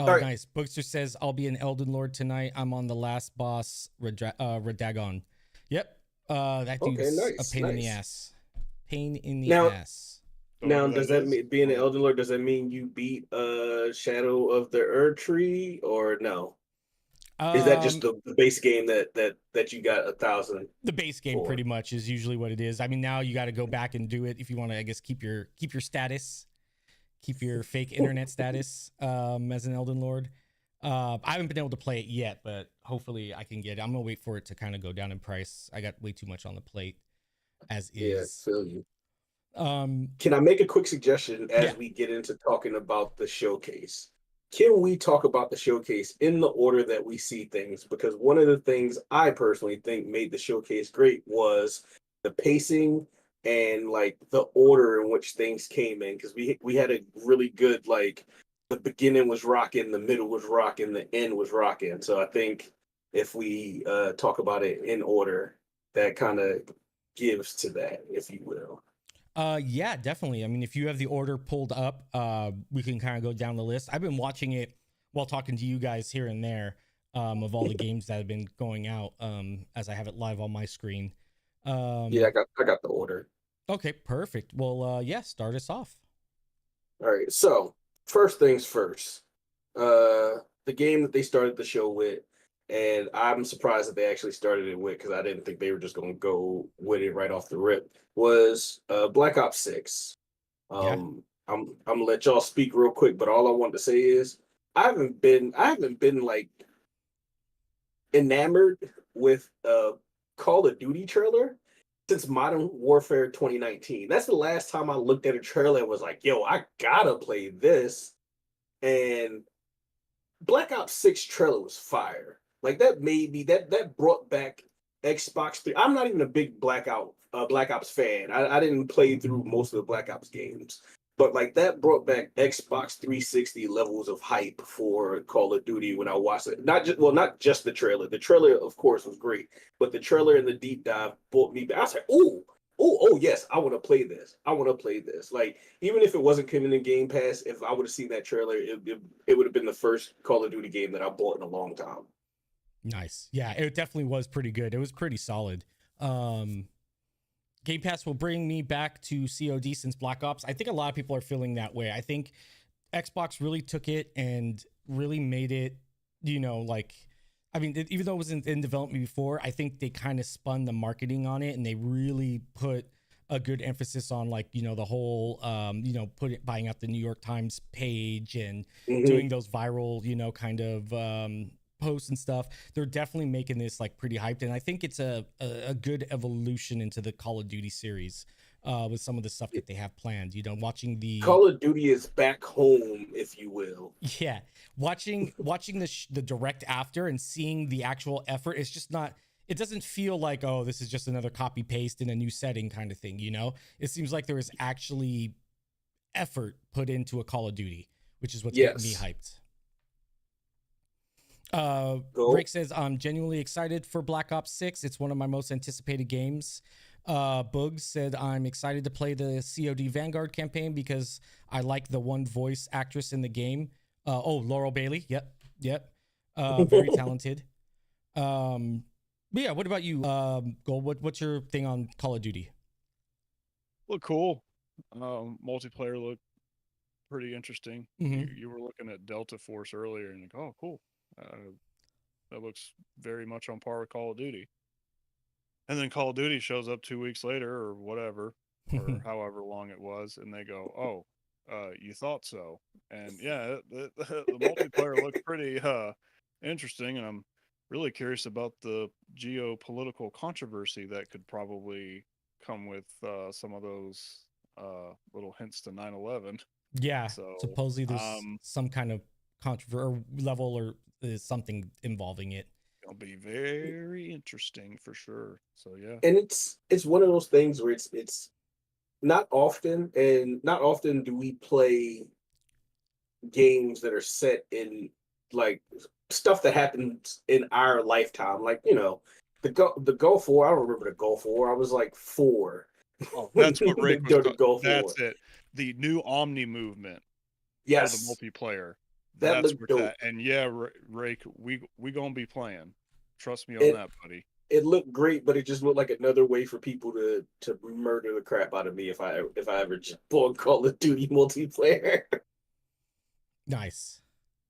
Oh, right. Nice. Bookster says, I'll be an Elden Lord tonight. I'm on the last boss, Radagon. Yep. That dude's a pain in the ass. Pain in the ass. Now, does that mean, being an Elden Lord, does that mean you beat Shadow of the Erd Tree, or no? Is that just the base game that you got 1,000? The base game pretty much is usually what it is. I mean, now you got to go back and do it if you want to, I guess, keep your status. Keep your fake internet status as an Elden Lord. I haven't been able to play it yet, but hopefully I can get it. I'm going to wait for it to kind of go down in price. I got way too much on the plate as is. Yeah, I feel you. Can I make a quick suggestion as we get into talking about the showcase? Can we talk about the showcase in the order that we see things? Because one of the things I personally think made the showcase great was the pacing and like the order in which things came in, because we had a really good, like, the beginning was rocking, the middle was rocking, the end was rocking. So I think if we talk about it in order, that kind of gives to that, if you will. Yeah, definitely. I mean, if you have the order pulled up, we can kind of go down the list. I've been watching it while talking to you guys here and there, of all the games that have been going out, as I have it live on my screen. Yeah, I got the order. Okay, perfect. Well, yeah, start us off. All right. So first things first, the game that they started the show with, and I'm surprised that they actually started it with, because I didn't think they were just going to go with it right off the rip, was Black Ops 6. I'm gonna let y'all speak real quick, but all I want to say is I haven't been like enamored with a Call of Duty trailer since Modern Warfare 2019. That's the last time I looked at a trailer and was like, yo, I gotta play this. And Black Ops 6 trailer was fire. Like, that made me, that brought back Xbox 3. I'm not even a big Black Ops fan. I didn't play through most of the Black Ops games. But like, that brought back Xbox 360 levels of hype for Call of Duty when I watched it. Not just the trailer. The trailer, of course, was great, but the trailer and the deep dive brought me back. I was like, oh, yes, I want to play this. I want to play this. Like, even if it wasn't coming in Game Pass, if I would have seen that trailer, it would have been the first Call of Duty game that I bought in a long time. Nice. Yeah, it definitely was pretty good. It was pretty solid. Game Pass will bring me back to COD since Black Ops. I think a lot of people are feeling that way. I think Xbox really took it and really made it, like, I mean, even though it was in development before, I think they kind of spun the marketing on it, and they really put a good emphasis on, like, the whole, buying out the New York Times page and Mhm. doing those viral, kind of posts and stuff. They're definitely making this like pretty hyped, and I think it's a good evolution into the Call of Duty series with some of the stuff that they have planned. Watching the Call of Duty is back home, if you will. yeah, watching the direct after and seeing the actual effort. It's just not. It doesn't feel like, oh, this is just another copy paste in a new setting kind of thing. It seems like there is actually effort put into a Call of Duty, which is what's getting me Yes. hyped. Go. Rick says, I'm genuinely excited for Black Ops 6. It's one of my most anticipated games. Bugs said, I'm excited to play the COD Vanguard campaign because I like the one voice actress in the game. Laurel Bailey. Yep. Very talented. But yeah, what about you, Gold? What's your thing on Call of Duty? Look cool. Multiplayer looked pretty interesting. Mhm. You were looking at Delta Force earlier, and like, oh, cool. That looks very much on par with Call of Duty. And then Call of Duty shows up 2 weeks later, or whatever, or however long it was, and they go, "Oh, you thought so?" And yeah, the multiplayer looked pretty interesting, and I'm really curious about the geopolitical controversy that could probably come with some of those little hints to 9/11. Yeah, So, supposedly there's some kind of controversy level or something involving it. it'll be very interesting for sure. So yeah. And it's one of those things where it's not often, and not often do we play games that are set in like stuff that happens in our lifetime. Like, the Gulf War. I don't remember the Gulf War. I was like 4 Oh, when that's what Rake was during the talking. Gulf War. That's it. The new Omni movement for the Yes, multiplayer. that That's looked where it's dope. at. And yeah, Rake, we gonna be playing. Trust me on It that, buddy. it looked great, but it just looked like another way for people to murder the crap out of me if I ever jump on Call of Duty multiplayer. Nice.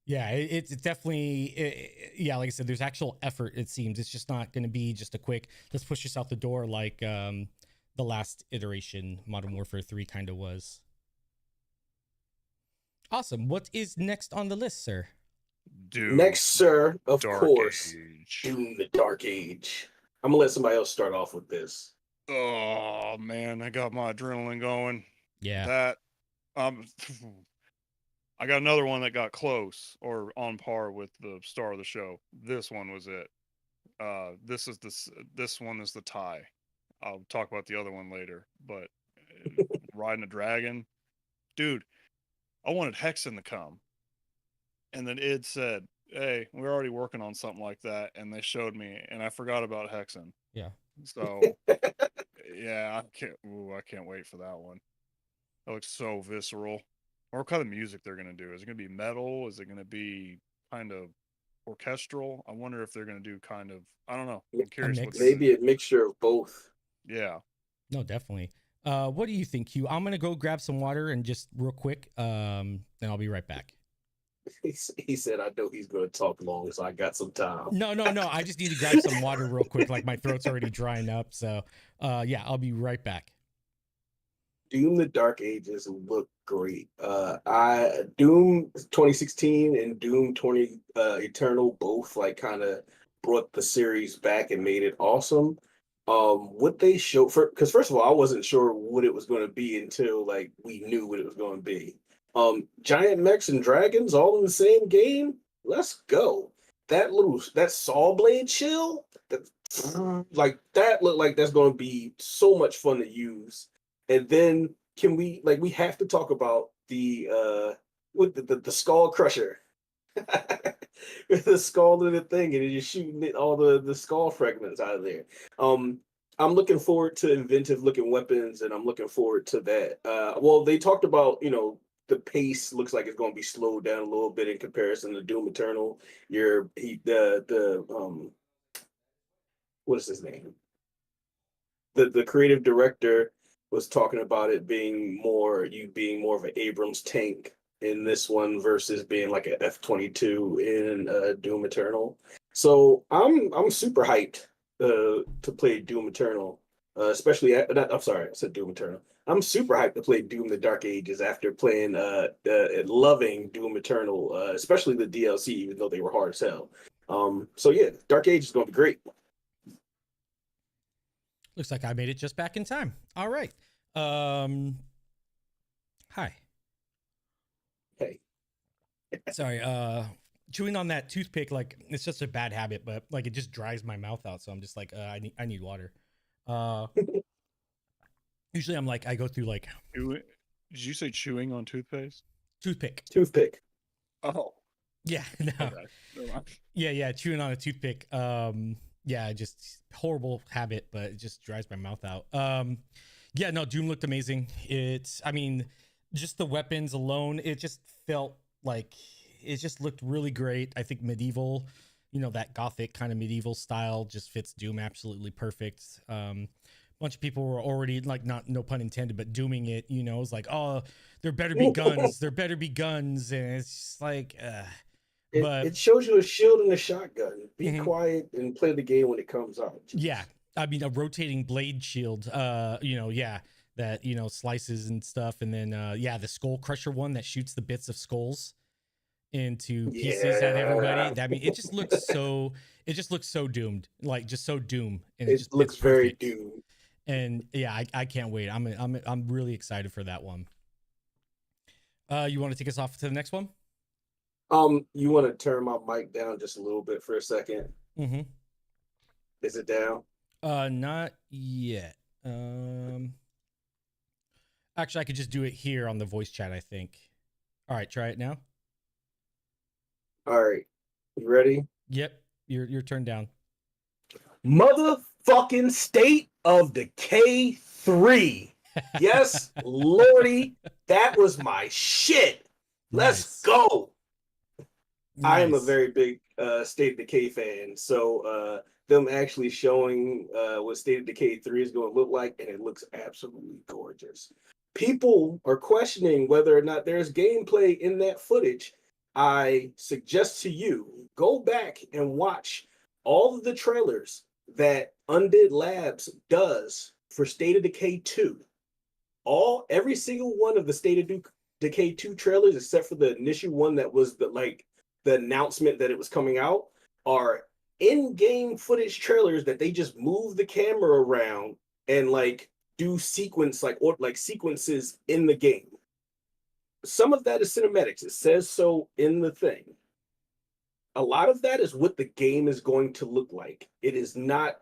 Yeah, it's definitely yeah. Like I said, there's actual effort. It seems it's just not going to be just a quick let's push this out the door like the last iteration Modern Warfare 3 kind of was. Awesome. What is next on the list, sir? Doom. Next, sir, of Dark course, Age. Doom the Dark Age. I'm gonna let somebody else start off with this. Oh man, I got my adrenaline going. Yeah. That I got another one that got close or on par with the star of the show. This one was it. This one is the tie. I'll talk about the other one later, but riding a dragon, dude, I wanted Hexen to come, and then id said, "Hey, we're already working on something like that," and they showed me, and I forgot about Hexen. Yeah. So yeah, I can't wait for that one. That looks so visceral. Or what kind of music they're gonna do? Is it gonna be metal? Is it gonna be kind of orchestral? I wonder if they're gonna do kind of. I don't know. I'm curious what mix. they're gonna Maybe do. a mixture of both. Yeah. No, definitely. What do you think, Hugh? I'm gonna go grab some water and just real quick, and I'll be right back. He said, "I know he's going to talk long, so I got some time." No. I just need to grab some water real quick. Like my throat's already drying up. So, yeah, I'll be right back. Doom the Dark Ages look great. I Doom 2016 and Doom 20 Eternal both like kind of brought the series back and made it awesome. What they showed for because first of all, I wasn't sure what it was going to be until like we knew what it was going to be. Giant mechs and dragons all in the same game. Let's go. That saw blade shield that like that looked like that's going to be so much fun to use. And then can we have to talk about the with the skull crusher. With the skull in the thing and you're shooting it, all the skull fragments out of there. I'm looking forward to inventive looking weapons and I'm looking forward to that. Well, they talked about, the pace looks like it's going to be slowed down a little bit in comparison to Doom Eternal. The what is his name? The creative director was talking about it being more of an Abrams tank in this one versus being like a F-22 in Doom Eternal. So I'm super hyped to play Doom Eternal, especially I'm sorry, I said Doom Eternal. I'm super hyped to play Doom: The Dark Ages after playing loving Doom Eternal, especially the DLC, even though they were hard as hell. So yeah, Dark Age is going to be great. Looks like I made it just back in time. All right. Hi. Hey, Sorry. Chewing on that toothpick, like it's just a bad habit, but like it just dries my mouth out. So I'm just like, I need water. Usually I'm like, I go through like Did you say chewing on toothpaste? toothpick. Oh, Yeah. No. okay. Never mind. Yeah. Chewing on a toothpick. Yeah, just horrible habit, but it just dries my mouth out. Yeah, no, Doom looked amazing. I mean, just the weapons alone, it just felt like it just looked really great. I think medieval, that gothic kind of medieval style just fits Doom absolutely perfect. Bunch of people were already like, no pun intended, but dooming it, it was like, oh, there better be guns, and it's just like, It shows you a shield and a shotgun. Be quiet and play the game when it comes out. Jeez. Yeah, I mean a rotating blade shield. That slices and stuff, and then the skull crusher one that shoots the bits of skulls into pieces at everybody. I mean, it just looks so. It just looks so doomed, like just so Doom, and it looks very Doom. And yeah, I can't wait. I'm really excited for that one. You want to take us off to the next one? You want to turn my mic down just a little bit for a second? Mm-hmm. Is it down? Not yet. Actually, I could just do it here on the voice chat, I think. All right, try it now. All right, you ready? Yep, you're turned down. Motherfucking State of Decay 3. Yes, Lordy, that was my shit. Let's go. Nice. I am a very big State of Decay fan, so them actually showing what State of Decay 3 is going to look like, and it looks absolutely gorgeous. People are questioning whether or not there's gameplay in that footage. I suggest to you, go back and watch all of the trailers that Undead Labs does for State of Decay 2. Every single one of the State of Decay 2 trailers, except for the initial one that was the announcement that it was coming out, are in-game footage trailers that they just move the camera around and do sequences in the game. Some of that is cinematics. It says so in the thing. A lot of that is what the game is going to look like. It is not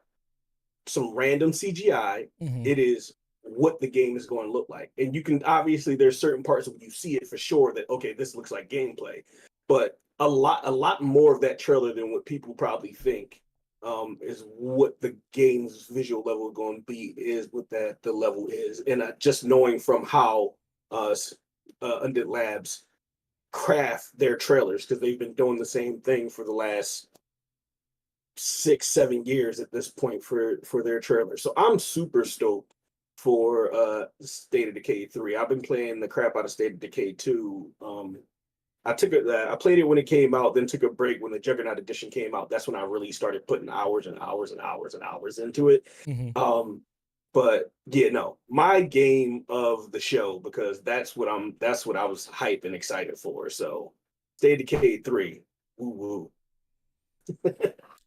some random CGI. Mm-hmm. It is what the game is going to look like. And you can obviously, there's certain parts where you see it for sure that, okay, this looks like gameplay. But a lot more of that trailer than what people probably think is what the game's visual level going to be, is what the level is. And just knowing from how Undead Labs craft their trailers, because they've been doing the same thing for the last 6-7 years at this point for their trailers. So I'm super stoked for State of Decay 3. I've been playing the crap out of State of Decay 2. I played it when it came out, then took a break when the Juggernaut edition came out. That's when I really started putting hours and hours and hours and hours into it. Mm-hmm. But yeah, no, my game of the show, because that's what I was hyped and excited for. So State of Decay 3. Woo woo.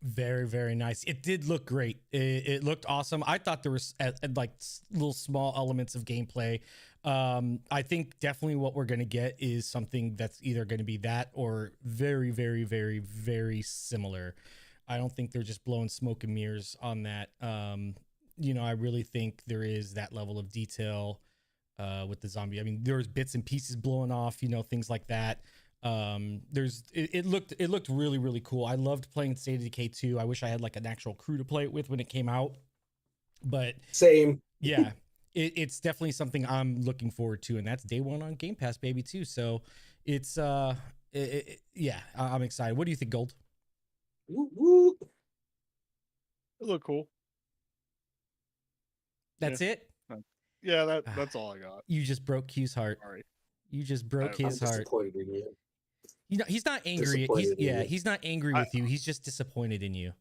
Very, very nice. It did look great. It looked awesome. I thought there was like little small elements of gameplay. I think definitely what we're going to get is something that's either going to be that or very, very, very, very similar. I don't think they're just blowing smoke and mirrors on that. I really think there is that level of detail with the zombie. I mean, there's bits and pieces blowing off, things like that. It looked really, really cool. I loved playing State of Decay 2. I wish I had like an actual crew to play it with when it came out, but same. Yeah, it's definitely something I'm looking forward to, and that's day one on Game Pass, baby, too. So it's yeah, I'm excited. What do you think, Gold? Woo woo. It looked cool. That's it. Yeah, that's all I got. You just broke Q's heart. Sorry. You just broke his heart. Disappointed in you. He's not angry. He's not angry with you. He's just disappointed in you.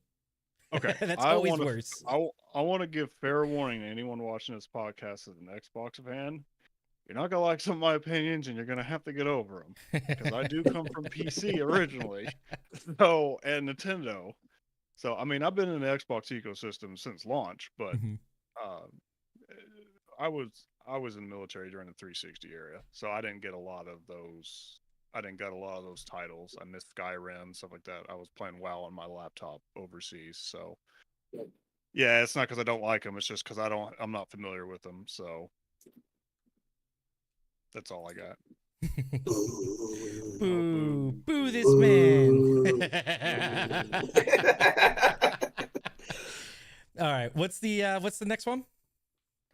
Okay. That's always worse. I want to give fair warning to anyone watching this podcast as an Xbox fan. You're not going to like some of my opinions, and you're going to have to get over them. Because I do come from PC originally. And Nintendo. So, I mean, I've been in the Xbox ecosystem since launch, but I was in the military during the 360 era. So I didn't get a lot of those. I didn't get a lot of those titles. I missed Skyrim, stuff like that. I was playing WoW on my laptop overseas. So, yeah, it's not because I don't like them. It's just because I'm not familiar with them. So, that's all I got. Boo! Boo this man! All right, what's the next one?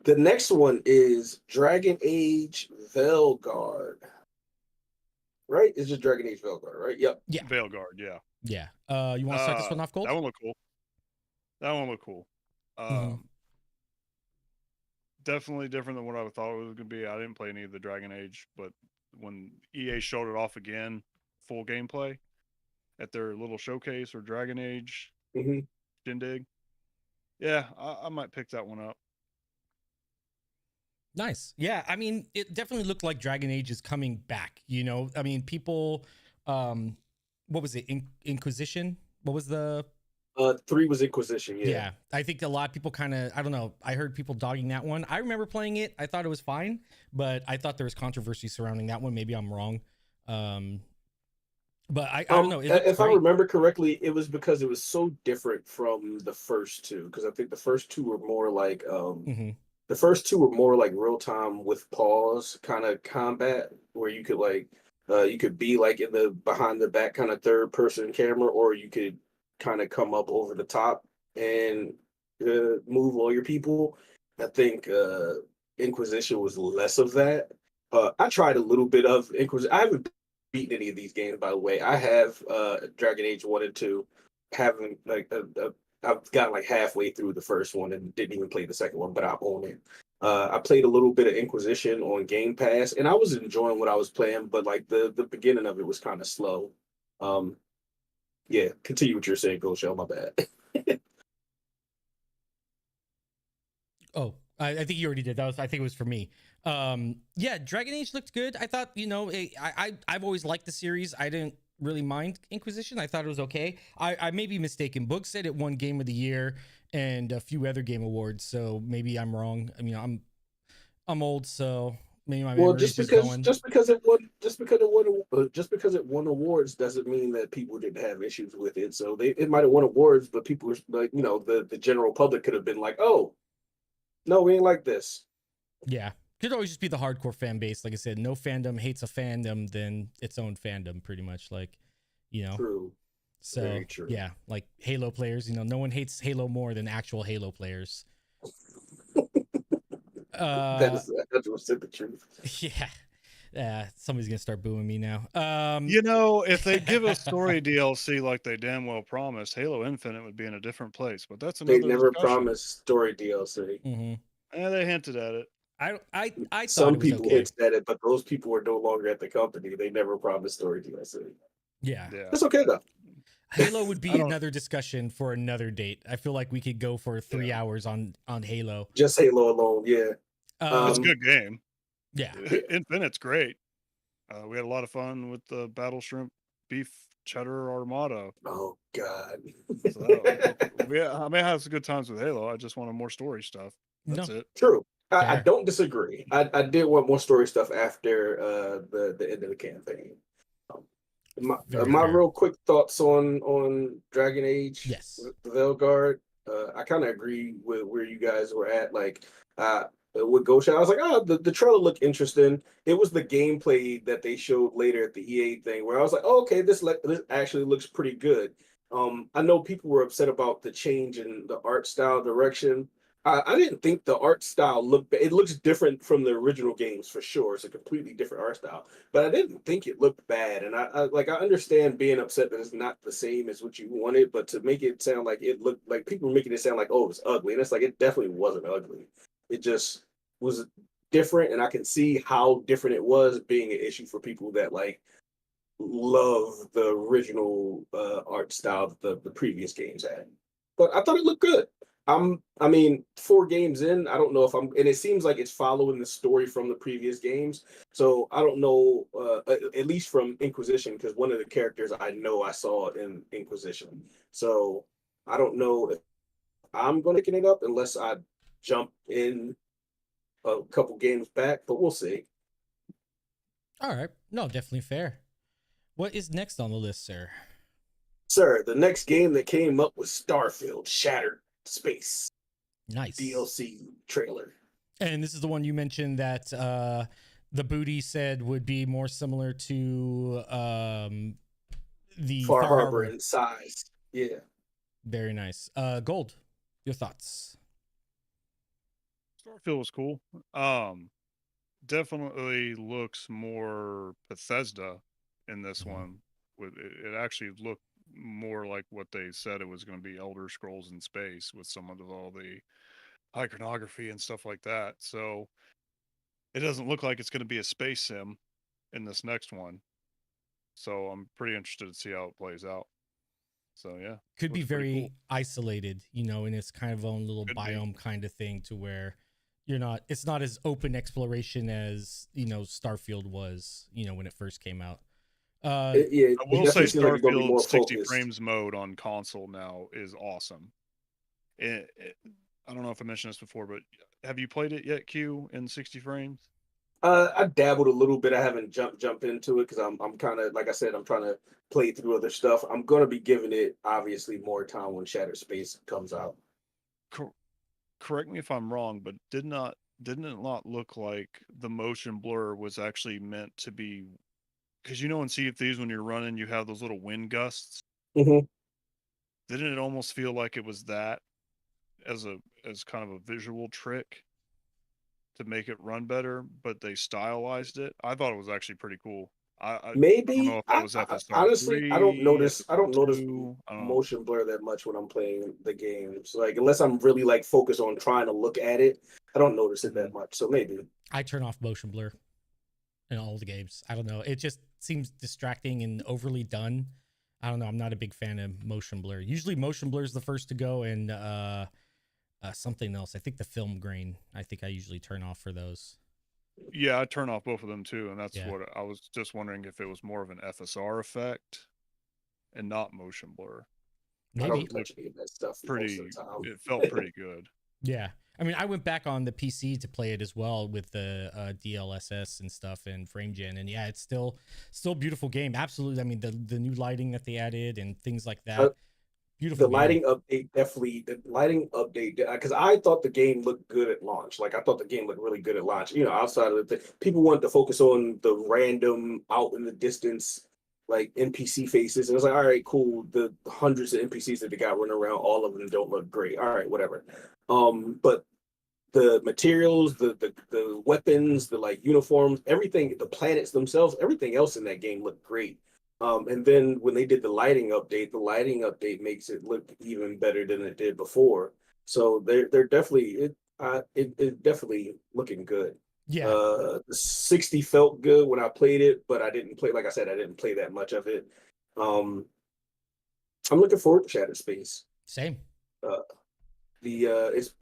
The next one is Dragon Age Veilguard. Right? It's just Dragon Age Veilguard, right? Yep. Yeah. Veilguard, yeah. Yeah. You want to start this one off, Gold? That one looked cool. Definitely different than what I thought it was going to be. I didn't play any of the Dragon Age, but when EA showed it off again, full gameplay, at their little showcase or Dragon Age shindig, yeah, I might pick that one up. Nice. Yeah, I mean, it definitely looked like Dragon Age is coming back, I mean, people, what was it, Inquisition? What was the... 3 was Inquisition, yeah. Yeah, I think a lot of people kind of, I don't know, I heard people dogging that one. I remember playing it. I thought it was fine, but I thought there was controversy surrounding that one. Maybe I'm wrong. But I don't know. If I remember correctly, it was because it was so different from the first two, because I think the first two were more like... The first two were more like real time with pause kind of combat, where you could you could be like in the behind the back kind of third person camera, or you could kind of come up over the top and move all your people. I think Inquisition was less of that. I tried a little bit of Inquisition. I haven't beaten any of these games, by the way. I have Dragon Age 1 and 2. Haven't I've got like halfway through the first one and didn't even play the second one, but I own it. I played a little bit of Inquisition on Game Pass, and I was enjoying what I was playing, but like the beginning of it was kind of slow. Yeah, continue what you're saying, Go Shell. My bad. Oh, I think you already did. I think it was for me. Yeah, Dragon Age looked good. I thought, I've always liked the series. I didn't really mind Inquisition. I thought it was okay. I may be mistaken. Book said it won Game of the Year and a few other game awards, so maybe I'm wrong. I mean, I'm old, so maybe my memory is just going. Just because it won awards doesn't mean that people didn't have issues with it. So it might have won awards, but people were like, the general public could have been like, oh, no, we ain't like this. Yeah. Could always just be the hardcore fan base. Like I said, no fandom hates a fandom than its own fandom, pretty much. Like, True. So, very true. Yeah, like Halo players, no one hates Halo more than actual Halo players. That's the truth. Yeah. Somebody's going to start booing me now. If they give us story DLC like they damn well promised, Halo Infinite would be in a different place. But that's another They never discussion. promised story DLC. Mm-hmm. They hinted at it. I thought some it was people okay. hinted at it, but those people are no longer at the company. They never promised story DLC. Yeah. That's okay though. Halo would be another discussion for another date. I feel like we could go for 3 hours on Halo. Just Halo alone, yeah. It's a good game. Yeah. Infinite's great. We had a lot of fun with the Battle Shrimp Beef Cheddar Armada. Oh God. I may have some good times with Halo. I just wanted more story stuff. That's it. True. I don't disagree. I did want more story stuff after the end of the campaign. My real quick thoughts on Dragon Age. Yes. Veilguard. I kind of agree with where you guys were at. Like with Ghost, I was like, the trailer looked interesting. It was the gameplay that they showed later at the EA thing where I was like, oh, okay, this actually looks pretty good. I know people were upset about the change in the art style direction. I didn't think the art style it looks different from the original games for sure. It's a completely different art style, but I didn't think it looked bad. And I understand being upset that it's not the same as what you wanted, but to make it sound like it looked like people were making it sound like, oh, it's ugly. And it's like, it definitely wasn't ugly. It just was different. And I can see how different it was being an issue for people that like love the original art style that the previous games had. But I thought it looked good. I mean, 4 games in, I don't know if and it seems like it's following the story from the previous games. So I don't know, at least from Inquisition, because one of the characters I know I saw in Inquisition. So I don't know if I'm going to pick it up unless I jump in a couple games back, but we'll see. All right. No, definitely fair. What is next on the list, sir? Sir, the next game that came up was Starfield Shattered Space. Nice. DLC trailer. And this is the one you mentioned that the booty said would be more similar to the Far Harbor in size. Yeah. Very nice. Gold, your thoughts? Starfield was cool. Definitely looks more Bethesda in this one. It actually looked more like what they said it was going to be, Elder Scrolls in space, with some of all the iconography and stuff like that. So it doesn't look like it's going to be a space sim in this next one. So I'm pretty interested to see how it plays out. So yeah, could be looks pretty very cool. isolated, in its kind of own little biome kind of thing, to where it's not as open exploration as Starfield was, when it first came out. I will say Starfield 60 frames mode on console now is awesome. I don't know if I mentioned this before, but have you played it yet, Q, in 60 frames? I dabbled a little bit. I haven't jumped into it because I'm kind of, like I said, I'm trying to play through other stuff. I'm gonna be giving it obviously more time when Shattered Space comes out. Correct me if I'm wrong, but didn't it not look like the motion blur was actually meant to be, because in Sea of Thieves when you're running you have those little wind gusts. Mm-hmm. Didn't it almost feel like it was that as kind of a visual trick to make it run better, but they stylized it? I thought it was actually pretty cool. Maybe I don't know if that was FSR3, honestly, I don't notice FSR2, motion blur that much when I'm playing the games. Like, unless I'm really like focused on trying to look at it, I don't notice it that much. So maybe I turn off motion blur in all the games. I don't know. It just seems distracting and overly done. I don't know. I'm not a big fan of motion blur. Usually motion blur is the first to go, and something else. I think the film grain. I think I usually turn off for those. Yeah, I turn off both of them too, and that's what I was just wondering, if it was more of an FSR effect and not motion blur. Maybe. I don't touch any of that stuff most of the time. It felt pretty good. Yeah. I mean, I went back on the PC to play it as well with the DLSS and stuff and frame gen, and yeah, it's still beautiful game. Absolutely. I mean, the new lighting that they added and things like that. Beautiful. The lighting update, definitely. The lighting update, because I thought the game looked good at launch. Like, I thought the game looked really good at launch. Outside of the people wanted to focus on the random out in the distance, like NPC faces. And it was like, all right, cool. The hundreds of NPCs that they got running around, all of them don't look great. All right, whatever. But the materials, the weapons, the like uniforms, everything, the planets themselves, everything else in that game looked great. And then when they did the lighting update makes it look even better than it did before. So they're definitely it definitely looking good. Yeah. The 60 felt good when I played it, but I didn't play, like I said, I didn't play that much of it. I'm looking forward to Shattered Space. Same. If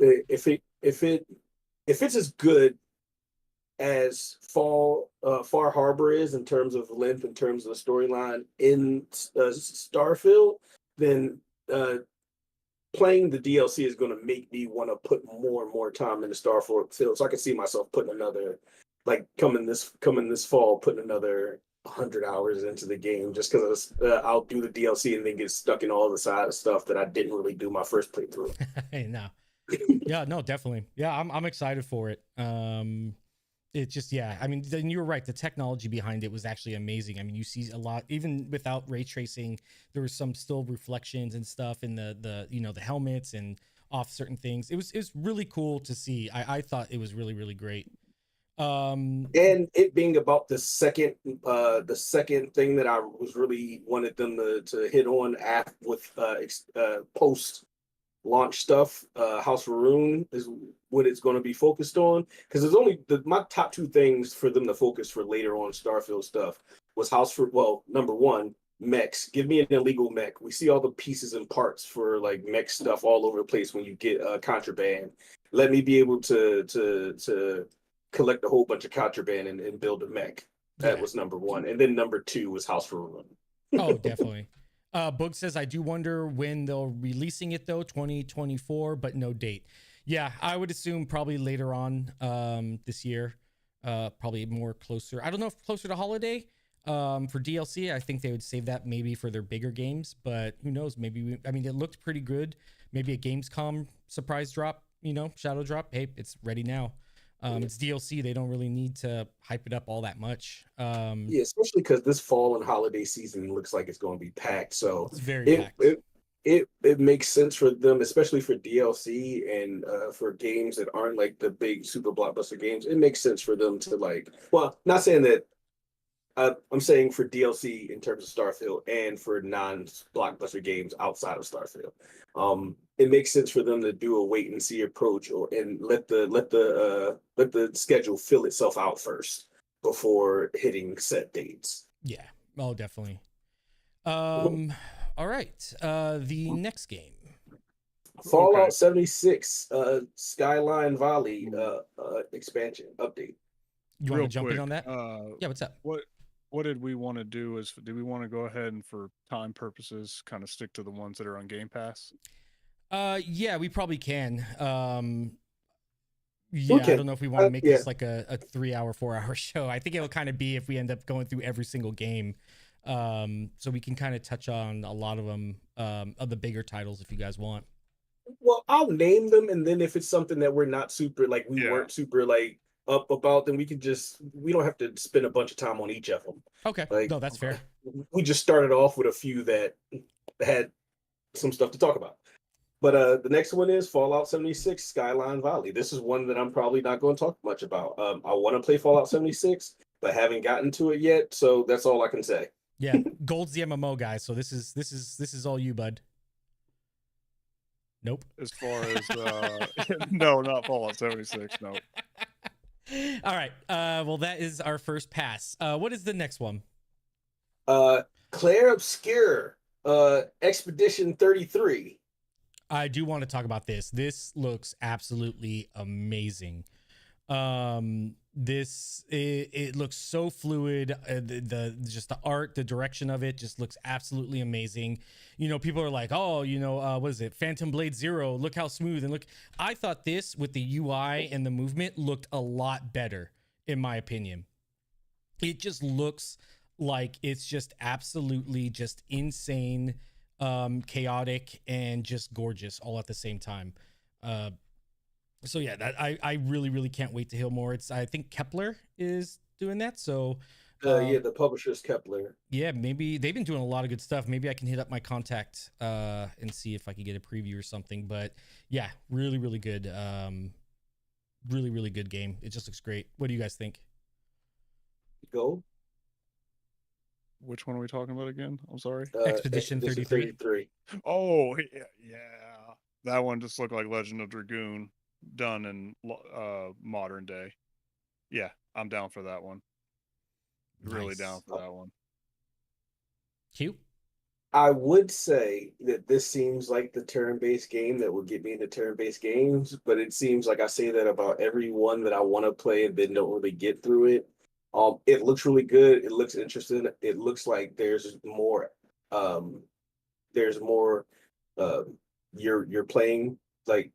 it's as good as Far Harbor is in terms of length, in terms of the storyline in Starfield, then playing the DLC is going to make me want to put more and more time into Starfield. So I can see myself putting another, like coming this fall, putting another 100 hours into the game, just because I'll do the DLC and then get stuck in all the side stuff that I didn't really do my first playthrough. No. Yeah, no, definitely. Yeah, I'm excited for it. It's just, yeah, I mean, then you're right. The technology behind it was actually amazing. I mean, you see a lot, even without ray tracing, there was some still reflections and stuff in the helmets and off certain things. It was really cool to see. I thought it was really, really great. And it being about the second thing that I was really wanted them to hit on after with post launch stuff, House of Rune is what it's going to be focused on, because there's only my top 2 things for them to focus for later on Starfield stuff was number one, mechs. Give me an illegal mech. We see all the pieces and parts for like mech stuff all over the place when you get contraband. Let me be able to collect a whole bunch of contraband and build a mech. That was number one. And then number two was House for Ruin. Oh, definitely. Boog says, I do wonder when they're releasing it though, 2024, but no date. Yeah, I would assume probably later on this year, probably more closer. I don't know if closer to holiday for DLC. I think they would save that maybe for their bigger games, but who knows? Maybe, I mean, it looked pretty good. Maybe a Gamescom surprise drop, shadow drop. Hey, it's ready now. It's DLC. They don't really need to hype it up all that much. Yeah, especially because this fall and holiday season looks like it's going to be packed. So it's very packed. It makes sense for them, especially for DLC and for games that aren't like the big super blockbuster games. It makes sense for them to like. Well, not saying that. I'm saying for DLC in terms of Starfield and for non-blockbuster games outside of Starfield. It makes sense for them to do a wait and see approach and let the schedule fill itself out first before hitting set dates. Yeah. Oh, definitely. All right. The next game. Fallout 76 Skyline Valley expansion update. You want to jump in on that? Yeah, what's up? What did we want to do? Do we want to go ahead and for time purposes kind of stick to the ones that are on Game Pass? Yeah, we probably can. Okay. I don't know if we want to make this like a 3-hour, 4-hour show. I think it'll kind of be if we end up going through every single game. So we can kind of touch on a lot of them, of the bigger titles if you guys want. Well, I'll name them, and then if it's something that we're not super like weren't super like up about, then we don't have to spend a bunch of time on each of them. Okay. Like, no, that's fair. We just started off with a few that had some stuff to talk about. But the next one is Fallout 76 Skyline Valley. This is one that I'm probably not going to talk much about. I want to play Fallout 76, but haven't gotten to it yet, so that's all I can say. Yeah, Gold's the MMO guy, so this is all you, bud. Nope. As far as no, not Fallout 76, no. All right. Well, that is our first pass. What is the next one? Claire Obscure, Expedition 33. I do want to talk about this. This looks absolutely amazing. It looks so fluid. The art, the direction of it just looks absolutely amazing. People are like, oh, what is it? Phantom Blade Zero. Look how smooth. And look, I thought this with the UI and the movement looked a lot better, in my opinion. It just looks like it's just absolutely just insane, chaotic, and just gorgeous all at the same time. So yeah, that I really, really can't wait to hear more. I think Kepler is doing that. So the publisher's Kepler. Yeah, maybe they've been doing a lot of good stuff. Maybe I can hit up my contact and see if I can get a preview or something. But yeah, really, really good. Really, really good game. It just looks great. What do you guys think? Go. Which one are we talking about again? I'm sorry. Expedition 33. Oh yeah, that one just looked like Legend of Dragoon done in modern day. Yeah, I'm down for that one. Nice. Really down for that one. Q? I would say that this seems like the turn-based game that would get me into turn-based games, but it seems like I say that about every one that I want to play and then don't really get through it. It looks really good. It looks interesting. It looks like there's more. You're playing like.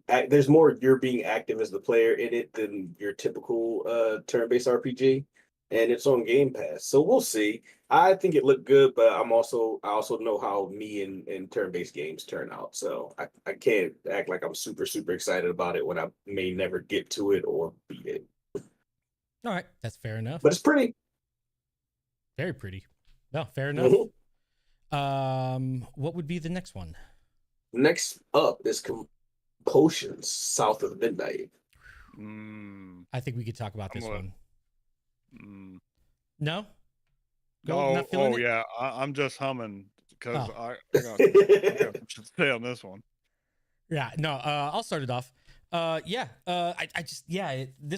There's more you're being active as the player in it than your typical turn-based RPG, and it's on Game Pass. So we'll see. I think it looked good, but I also know how me and turn-based games turn out. So I can't act like I'm super, super excited about it when I may never get to it or beat it. All right, that's fair enough. But it's pretty. Very pretty. No, fair enough. What would be the next one? Next up is Potions South of Midnight. I think we could talk about this one. No? Yeah. I'm just humming because I got to stay on this one. Yeah, no, I'll start it off. This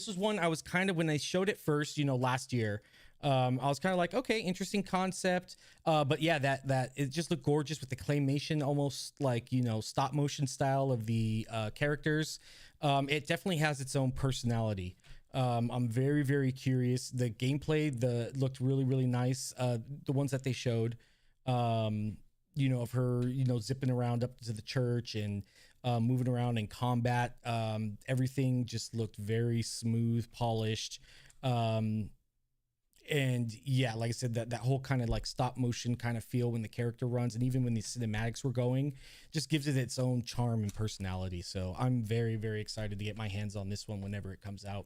was one I was kind of, when they showed it first, last year, I was kind of like, okay, interesting concept. But yeah, that it just looked gorgeous with the claymation, almost like, you know, stop motion style of the characters. It definitely has its own personality. I'm very, very curious. The gameplay, looked really, really nice. The ones that they showed, you know, of her, you know, zipping around up to the church and moving around in combat. Everything just looked very smooth, polished. And yeah, like I said, that whole kind of like stop motion kind of feel when the character runs, and even when the cinematics were going, just gives it its own charm and personality. So I'm very, very excited to get my hands on this one whenever it comes out.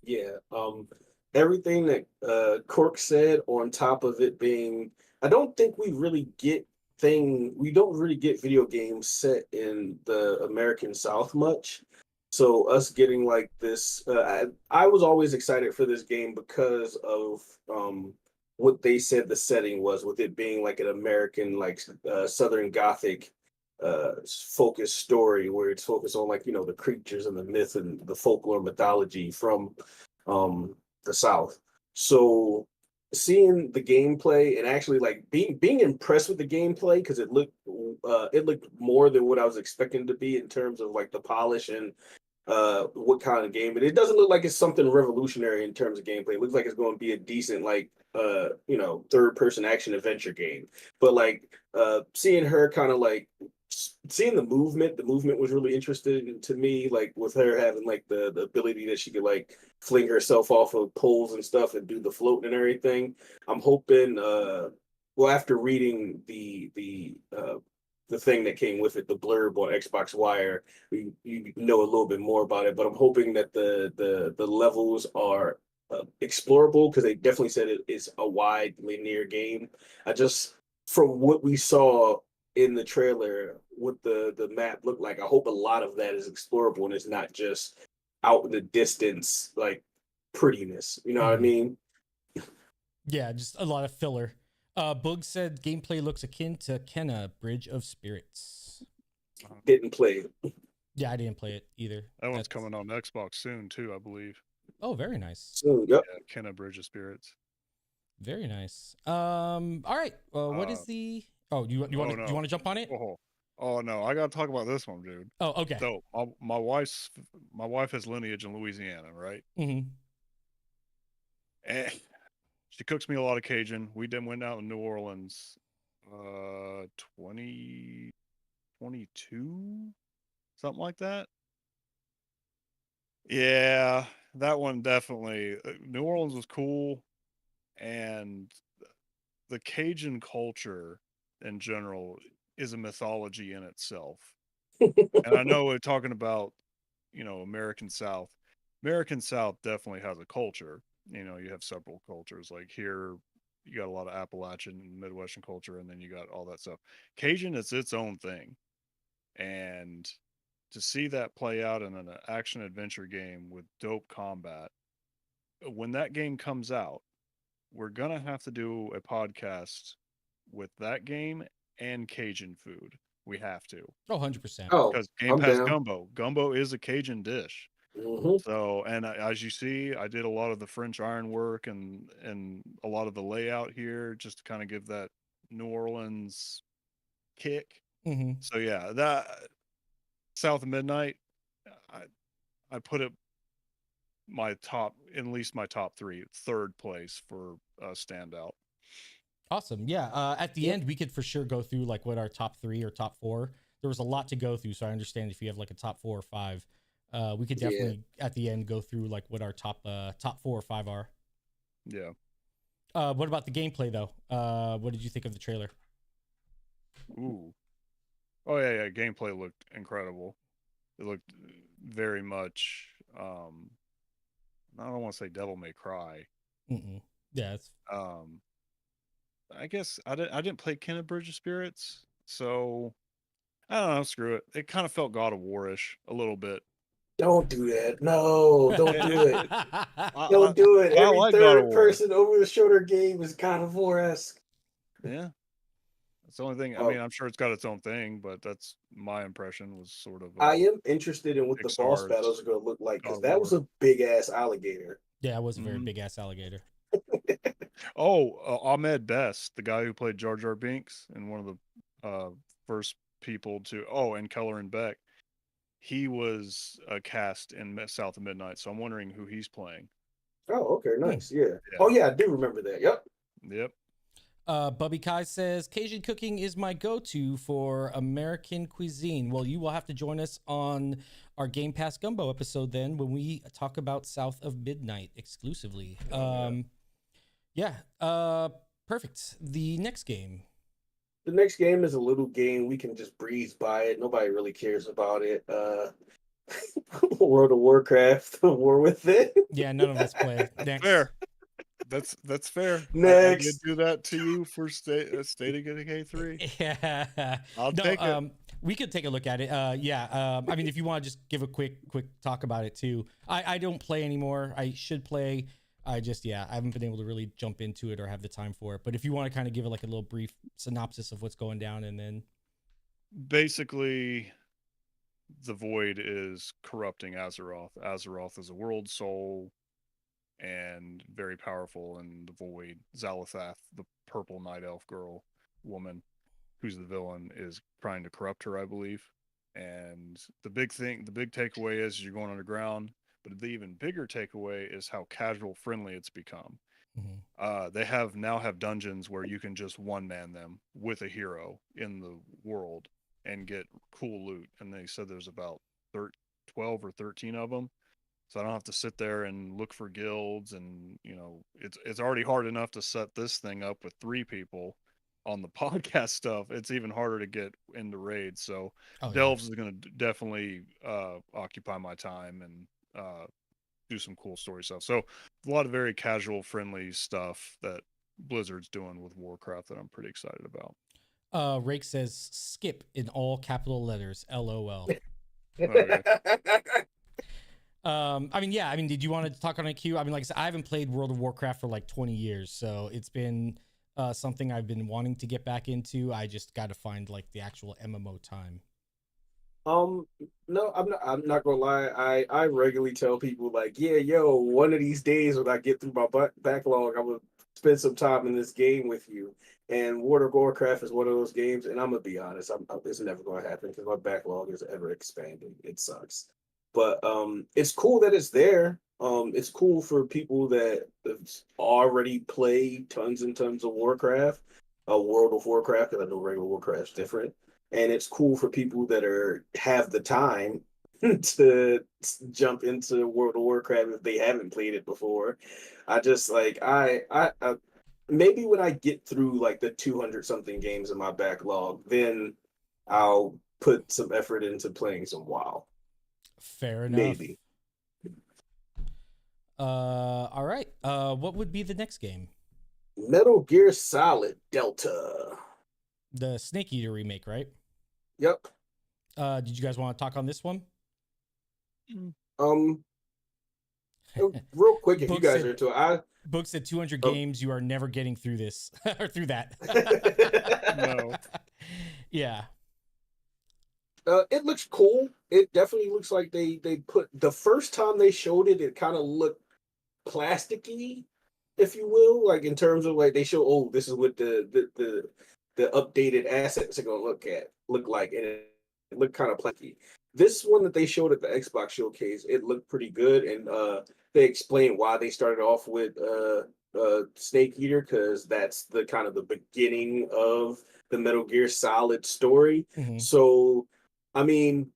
Yeah. Everything that Cork said, on top of it being, I don't think we don't really get video games set in the American South much. So us getting like this, I was always excited for this game because of what they said the setting was, with it being like an American, like Southern Gothic focused story, where it's focused on, like, you know, the creatures and the myth and the folklore mythology from the South. So seeing the gameplay and actually like being impressed with the gameplay, because it looked more than what I was expecting to be in terms of like the polish and what kind of game. And it doesn't look like it's something revolutionary in terms of gameplay. It looks like it's going to be a decent, like, you know, third person action adventure game. But like seeing her kind of like seeing the movement was really interesting to me, like with her having like the ability that she could like fling herself off of poles and stuff and do the floating and everything. I'm hoping well, after reading the thing that came with it, the blurb on Xbox Wire, you know a little bit more about it. But I'm hoping that the levels are explorable, because they definitely said it's a wide linear game. I just, from what we saw in the trailer, what the map looked like, I hope a lot of that is explorable and it's not just out in the distance like prettiness. You know what I mean? Yeah, just a lot of filler. Boog said gameplay looks akin to Kenna Bridge of Spirits. Didn't play it. Yeah, I didn't play it either. That one's coming on Xbox soon too, I believe. Oh, very nice. So, yep. Yeah, Kenna Bridge of Spirits. Very nice. All right. What is the? Oh, you want to jump on it? Oh no, I gotta talk about this one, dude. Oh, okay. So my wife has lineage in Louisiana, right? Mm-hmm. And she cooks me a lot of Cajun. We then went out in New Orleans, 2022, something like that. Yeah, that one definitely. New Orleans was cool, and the Cajun culture in general is a mythology in itself. And I know we're talking about, you know, American South. American South definitely has a culture. You know, you have several cultures. Like here, you got a lot of Appalachian and Midwestern culture, and then you got all that stuff. Cajun is its own thing. And to see that play out in an action adventure game with dope combat, when that game comes out, we're going to have to do a podcast with that game and Cajun food. We have to. Oh, 100%. Oh, Because Game I'm Pass down. Gumbo. Gumbo is a Cajun dish. Mm-hmm. So, and as you see, I did a lot of the French ironwork and a lot of the layout here just to kind of give that New Orleans kick. Mm-hmm. So yeah, that South of Midnight, I put it my top, at least my top three, third place for standout. Awesome. Yeah. At the end, we could for sure go through like what our top 3 or top 4. There was a lot to go through, so I understand if you have like a top 4 or 5. We could definitely at the end go through like what our top 4 or 5 are. Yeah. What about the gameplay though? What did you think of the trailer? Ooh. Oh yeah. Gameplay looked incredible. It looked very much. I don't want to say Devil May Cry. Mm-mm. Yeah. It's... I guess I didn't play Kenna Bridge of Spirits, so I don't know. Screw it. It kind of felt God of War-ish a little bit. Don't do that. No, don't do it. Don't do it. Every like third person over the shoulder game is God of War-esque. Yeah. That's the only thing. I mean, I'm sure it's got its own thing, but that's my impression was sort of. I am interested in what the boss battles are going to look like, because that was a big ass alligator. Yeah, it was a very big ass alligator. Ahmed Best, the guy who played Jar Jar Binks and one of the first people to. Oh, and Keller and Beck. He was cast in South of Midnight, so I'm wondering who he's playing. Oh, okay, nice. Yeah. Yeah. Oh, yeah, I do remember that. Yep. Yep. Bubby Kai says Cajun cooking is my go-to for American cuisine. Well, you will have to join us on our Game Pass Gumbo episode then when we talk about South of Midnight exclusively. Perfect. The next game. The next game is a little game. We can just breeze by it. Nobody really cares about it. World of Warcraft, War with It. Yeah, none of us play. Next. Fair. That's fair. Next. I did do that to you for State of K3. Yeah. I'll take it. We could take a look at it. I mean, if you want to just give a quick talk about it too. I don't play anymore. I should play. I haven't been able to really jump into it or have the time for it. But if you want to kind of give it like a little brief synopsis of what's going down, and then basically the Void is corrupting Azeroth. Azeroth is a world soul and very powerful, and the Void, Zalathath, the purple night elf girl woman who's the villain, is trying to corrupt her, I believe. And the big takeaway is you're going underground, but the even bigger takeaway is how casual friendly it's become. They now have dungeons where you can just one-man them with a hero in the world and get cool loot. And they said there's about 12 or 13 of them. So I don't have to sit there and look for guilds, and it's already hard enough to set this thing up with 3 people on the podcast stuff. It's even harder to get into raids. So Delves is going to definitely occupy my time and do some cool story stuff. So a lot of very casual, friendly stuff that Blizzard's doing with Warcraft that I'm pretty excited about. Rake says skip in all capital letters. LOL. Okay. Did you want to talk on a queue? I mean, like I said, I haven't played World of Warcraft for like 20 years, so it's been something I've been wanting to get back into. I just got to find like the actual MMO time. No, I'm not gonna lie. I regularly tell people like, one of these days when I get through my backlog, I will spend some time in this game with you. And World of Warcraft is one of those games, and I'm gonna be honest, it's never gonna happen because my backlog is ever expanding. It sucks. But it's cool that it's there. It's cool for people that have already played tons and tons of Warcraft, World of Warcraft, because I know regular Warcraft's different. And it's cool for people that have the time to jump into World of Warcraft if they haven't played it before. I just like I maybe when I get through like the 200 something games in my backlog, then I'll put some effort into playing some WoW. Fair enough. Maybe. All right. What would be the next game? Metal Gear Solid Delta. The Snake Eater remake, right? Yep. Did you guys want to talk on this one? Real quick, if you guys are into it, Book said 200 games. You are never getting through this or through that. No. Yeah. It looks cool. It definitely looks like they put the first time they showed it, it kind of looked plasticky, if you will, like in terms of like they show, this is what the updated assets are gonna look like, and it looked kind of plasticky. This one that they showed at the Xbox showcase, it looked pretty good, and they explained why they started off with Snake Eater, because that's the kind of the beginning of the Metal Gear Solid story. Mm-hmm. So, I mean,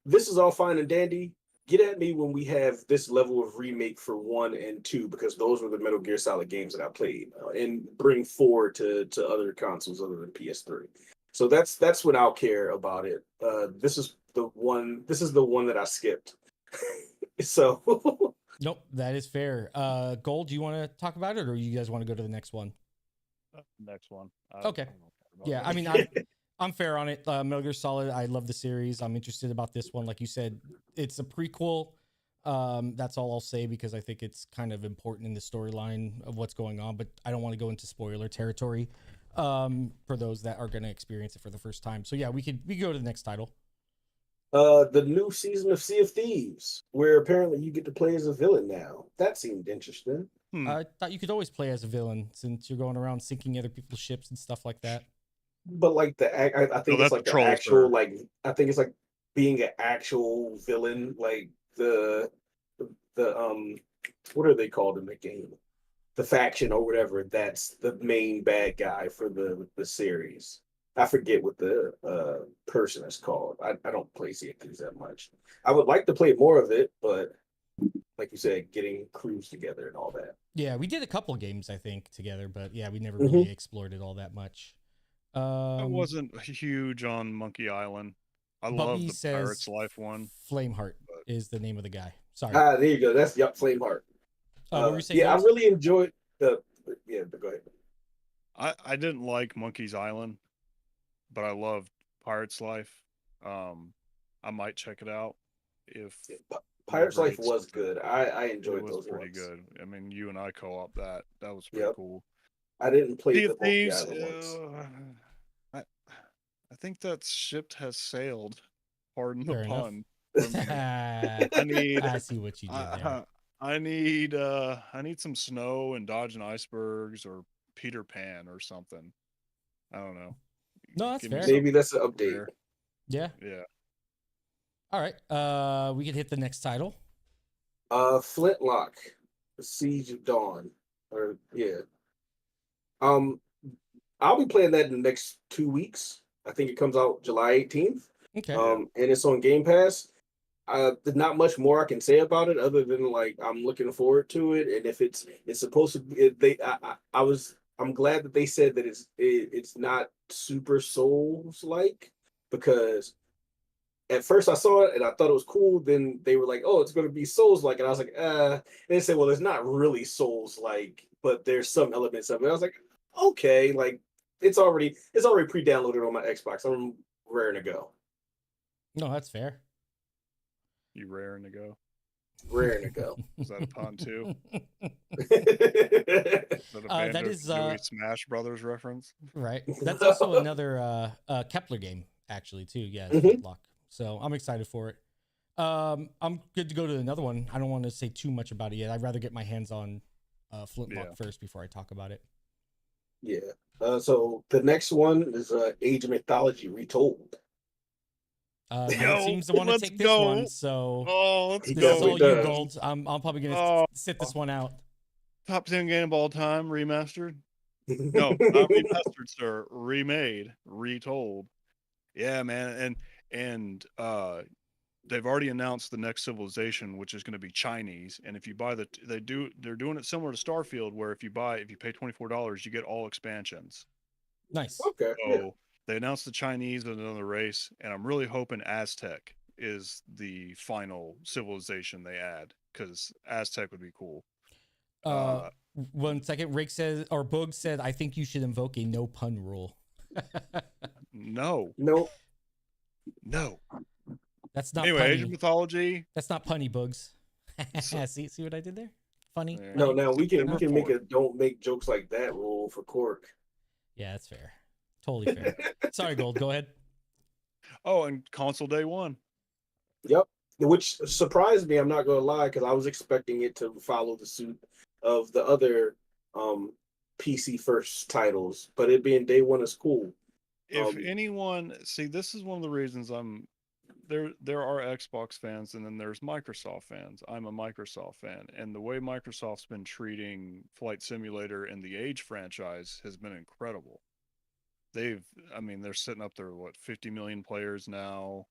this is all fine and dandy. Get at me when we have this level of remake for 1 and 2, because those were the Metal Gear Solid games that I played, and bring 4 to other consoles other than PS3. So that's what I'll care about it. This is the one that I skipped. So nope, that is fair. Gold, do you want to talk about it, or you guys want to go to the next one? Next one. Okay. Yeah, I mean, I'm fair on it. Metal Gear Solid, I love the series. I'm interested about this one. Like you said, it's a prequel. That's all I'll say, because I think it's kind of important in the storyline of what's going on, but I don't want to go into spoiler territory for those that are going to experience it for the first time. So yeah, we go to the next title. The new season of Sea of Thieves, where apparently you get to play as a villain now. That seemed interesting. I thought you could always play as a villain since you're going around sinking other people's ships and stuff like that. But like I think it's that's like a the troll, actual sir. like I think it's like being an actual villain, like the what are they called in the game? The faction or whatever. That's the main bad guy for the series. I forget what the person is called. I don't play Sea of Thieves that much. I would like to play more of it, but like you said, getting crews together and all that. Yeah, we did a couple games, I think, together, but yeah, we never Mhm. really explored it all that much. I wasn't huge on Monkey Island. I love Bubby the says Pirates Life one. Flameheart but- is the name of the guy. Sorry. There you go. That's Flameheart. What were you saying, Yeah, I Gold? really enjoyed the. Yeah, but go ahead. I didn't like Monkey's Island, but I loved Pirates Life. I might check it out if Pirates whenever Life it's was good. I it enjoyed was those pretty ones. good. I mean, you and I co-op that. That was pretty Yep. cool. I didn't play Sea the of Monkey Thieves. Island ones. I think that ship has sailed. Pardon the Fair enough. pun. For me. I need. I see what you did there. I need some snow and dodging icebergs or Peter Pan or something. I don't know. No, that's Give me fair. Maybe something that's an update. rare. Yeah. Yeah. All right. We can hit the next title. Flintlock, The Siege of Dawn, or yeah. I'll be playing that in the next 2 weeks. I think it comes out July 18th. Okay. And it's on Game Pass. There's not much more I can say about it other than like I'm looking forward to it. And if it's supposed to be, I'm glad that they said that it's not super Souls like, because at first I saw it and I thought it was cool. Then they were like, "Oh, it's going to be Souls like," and I was like, And they said, "Well, it's not really Souls like, but there's some elements of it." I was like, "Okay, like it's already pre-downloaded on my Xbox. I'm raring to go. No, that's fair. You raring to go. Raring to go." Is that a pun too? That Is that a that is Banjo-Kazooie Smash Brothers reference? right. That's also another Kepler game, actually, too. Yeah, it's Mhm. Flintlock. So I'm excited for it. I'm good to go to another one. I don't want to say too much about it yet. I'd rather get my hands on Flintlock first before I talk about it. Yeah. So the next one is Age of Mythology Retold. Gold seems to want to take this one, so let's He this is definitely all you, does. Gold. I'm probably gonna sit this one out. Top 10 game of all time, remastered. No, not remastered, sir. Remade, retold. Yeah, man, and they've already announced the next civilization, which is going to be Chinese. And if you buy they're doing it similar to Starfield, where if you pay $24, you get all expansions. Nice. Okay. So Yeah. they announced the Chinese as another race, and I'm really hoping Aztec is the final civilization they add, because Aztec would be cool. 1 second. Rick says, or Boog said, I think you should invoke a no pun rule. No. That's not Anyway, punny. Age of Mythology. That's not punny, Bugs. See what I did there? Funny. Yeah. No, Funny? now we can September make 4th. a don't make jokes like that rule for Cork. Yeah, that's fair. Totally fair. Sorry, Gold. Go ahead. Oh, and console day one. Yep. Which surprised me, I'm not gonna lie, because I was expecting it to follow the suit of the other PC first titles, but it being day one is cool. If anyone, see, this is one of the reasons there are Xbox fans and then there's Microsoft fans. I'm a Microsoft fan, and the way Microsoft's been treating Flight Simulator and the Age franchise has been incredible. They're sitting up there, 50 million players now.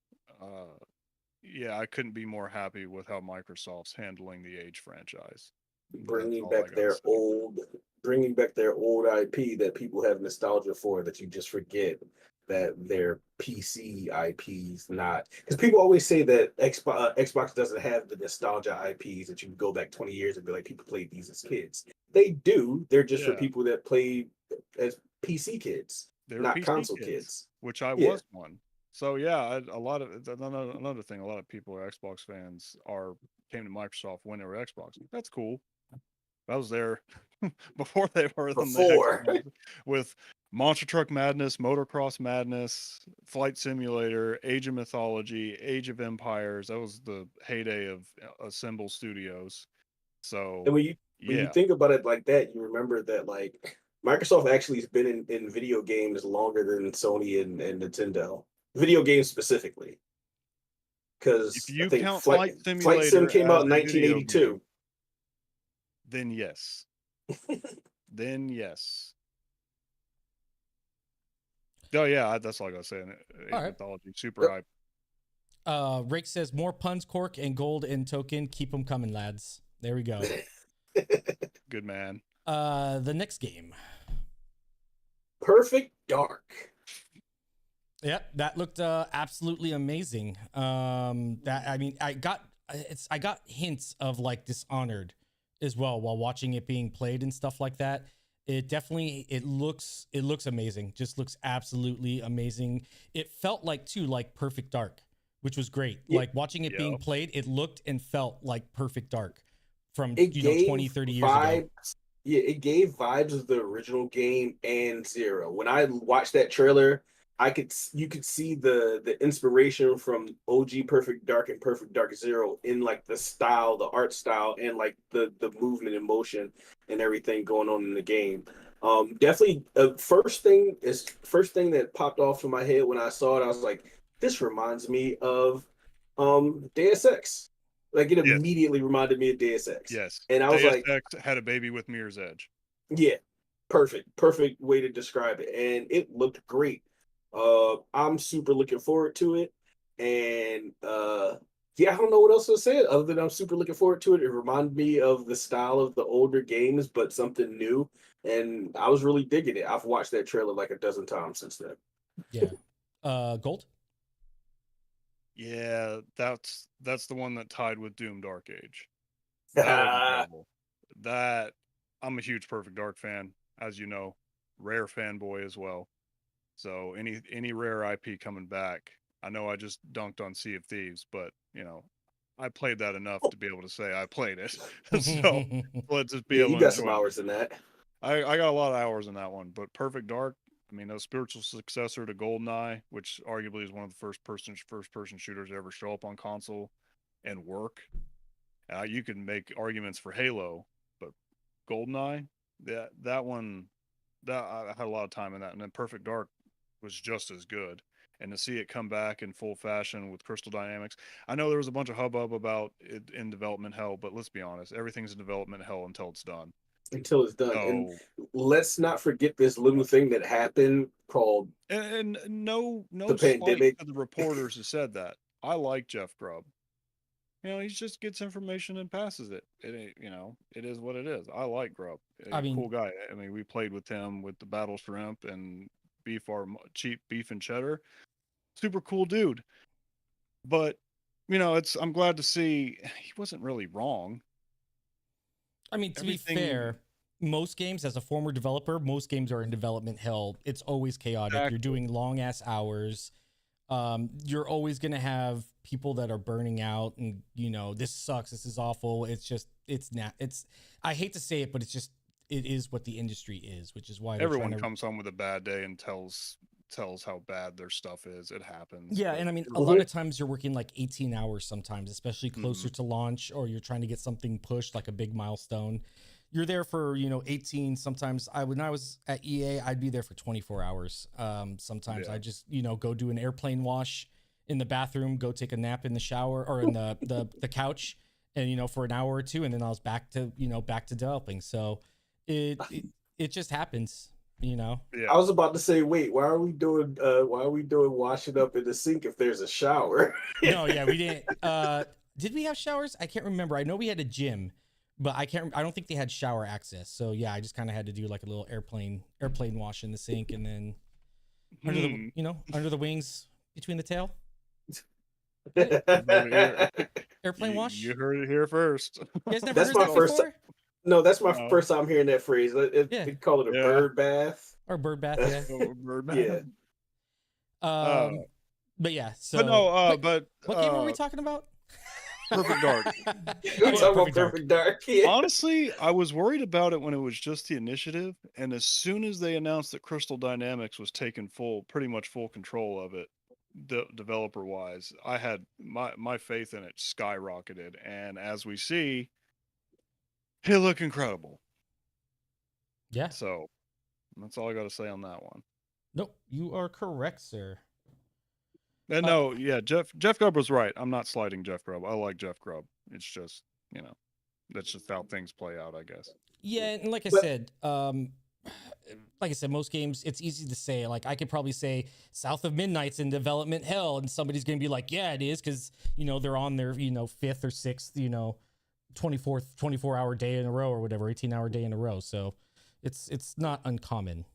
Yeah, I couldn't be more happy with how Microsoft's handling the Age franchise. bringing back their old IP that people have nostalgia for, that you just forget that they're PC IPs, not because people always say that Xbox doesn't have the nostalgia IPs that you can go back 20 years and be like, people played these as kids. They do. They're just for people that play as PC kids, not PC console kids. Which I was one. So yeah, another thing, a lot of people are Xbox fans came to Microsoft when they were Xbox. That's cool. I was there before they were the with Monster Truck Madness, Motocross Madness, Flight Simulator, Age of Mythology, Age of Empires. That was the heyday of Assemble Studios. So and when when you Yeah. think about it like that, you remember that like Microsoft actually has been in video games longer than Sony and Nintendo. Video games specifically, If because I you think count Flight Flight Sim Simulator came as out in a video 1982. game, then yes. Then yes. Oh yeah, that's all I gotta say. Age All right. mythology, super hype. Rake says more puns, Cork, and gold in token. Keep them coming, lads. There we go. Good man. The next game. Perfect Dark. Yep, that looked absolutely amazing. I got hints of like Dishonored as well while watching it being played and stuff like that. It looks amazing. Just looks absolutely amazing. It felt like too like Perfect Dark, which was great. Yeah. Like watching it being played, it looked and felt like Perfect Dark from It 20, 30 years ago. Yeah, it gave vibes of the original game and Zero. When I watched that trailer, you could see the inspiration from OG Perfect Dark and Perfect Dark Zero in like the style, the art style, and like the movement and motion and everything going on in the game. Definitely, first thing that popped off in my head when I saw it, I was like, this reminds me of Deus Ex. Like it Yes. immediately reminded me of Deus Ex. Yes. And I was Deus like, Ex had a baby with Mirror's Edge. yeah, perfect way to describe it, and it looked great. I'm super looking forward to it, and yeah, I don't know what else to say other than I'm super looking forward to it. It reminded me of the style of the older games, but something new, and I was really digging it. I've watched that trailer like a dozen times since then. Yeah. Gold. Yeah, that's the one that tied with Doom Dark Age. That was incredible. That I'm a huge Perfect Dark fan, as you know, Rare fanboy as well. So any Rare IP coming back, I know I just dunked on Sea of Thieves, but you know, I played that enough to be able to say I played it. So let's just be Yeah, able you to got enjoy some it. hours in that. I got a lot of hours in that one, but Perfect Dark, I mean, a spiritual successor to GoldenEye, which arguably is one of the first person shooters to ever show up on console and work. You can make arguments for Halo, but GoldenEye, that one, that I had a lot of time in that, and then Perfect Dark was just as good. And to see it come back in full fashion with Crystal Dynamics, I know there was a bunch of hubbub about it in development hell, but let's be honest, everything's in development hell until it's done. Until it's done. So, and let's not forget this little thing that happened called and no the slight pandemic. to the reporters who said that. I like Jeff Grubb. You know, he just gets information and passes it. It is what it is. I like Grubb. Cool guy. I mean, we played with him with the Battle Shrimp and cheap beef and cheddar. Super cool dude. But, I'm glad to see he wasn't really wrong. I mean, to be fair, most games, as a former developer, most games are in development hell. It's always chaotic. Exactly. You're doing long ass hours. You're always going to have people that are burning out and, this sucks. This is awful. I hate to say it, but it is what the industry is, which is why everyone comes home with a bad day and tells how bad their stuff is. It happens. Yeah. And I mean, a lot of times you're working like 18 hours sometimes, especially closer to launch, or you're trying to get something pushed like a big milestone. You're there for 18. Sometimes when I was at EA, I'd be there for 24 hours. Sometimes I just go do an airplane wash in the bathroom, go take a nap in the shower or in the couch, and for an hour or two, and then I was back to developing. So it just happens. Yeah. I was about to say, wait, why are we doing washing up in the sink if there's a shower? No, yeah, we didn't. Did we have showers? I can't remember. I know we had a gym. But I don't think they had shower access. So yeah, I just kind of had to do like a little airplane wash in the sink, and then under the wings, between the tail. Airplane wash. You heard it here first. You guys never heard that before? No, that's my first time hearing that phrase. They call it a bird bath. Or bird bath, yeah. Bird bath. Yeah. But yeah, so. But no, but what game were we talking about? Perfect Dark. We're talking about Perfect Dark. Yeah. Honestly, I was worried about it when it was just the initiative, and as soon as they announced that Crystal Dynamics was taking pretty much full control of it, developer wise, I had my faith in it skyrocketed. And as we see, He'll look incredible. Yeah. So that's all I got to say on that one. Nope, you are correct, sir. And no, yeah, Jeff Grubb was right. I'm not sliding Jeff Grubb. I like Jeff Grubb. It's just, that's just how things play out, I guess. Yeah, and like I said, most games, it's easy to say. Like, I could probably say South of Midnight's in development hell, and somebody's going to be like, yeah, it is, because, they're on their, 5th or 6th, 24-hour day in a row or whatever, 18-hour day in a row. So it's not uncommon.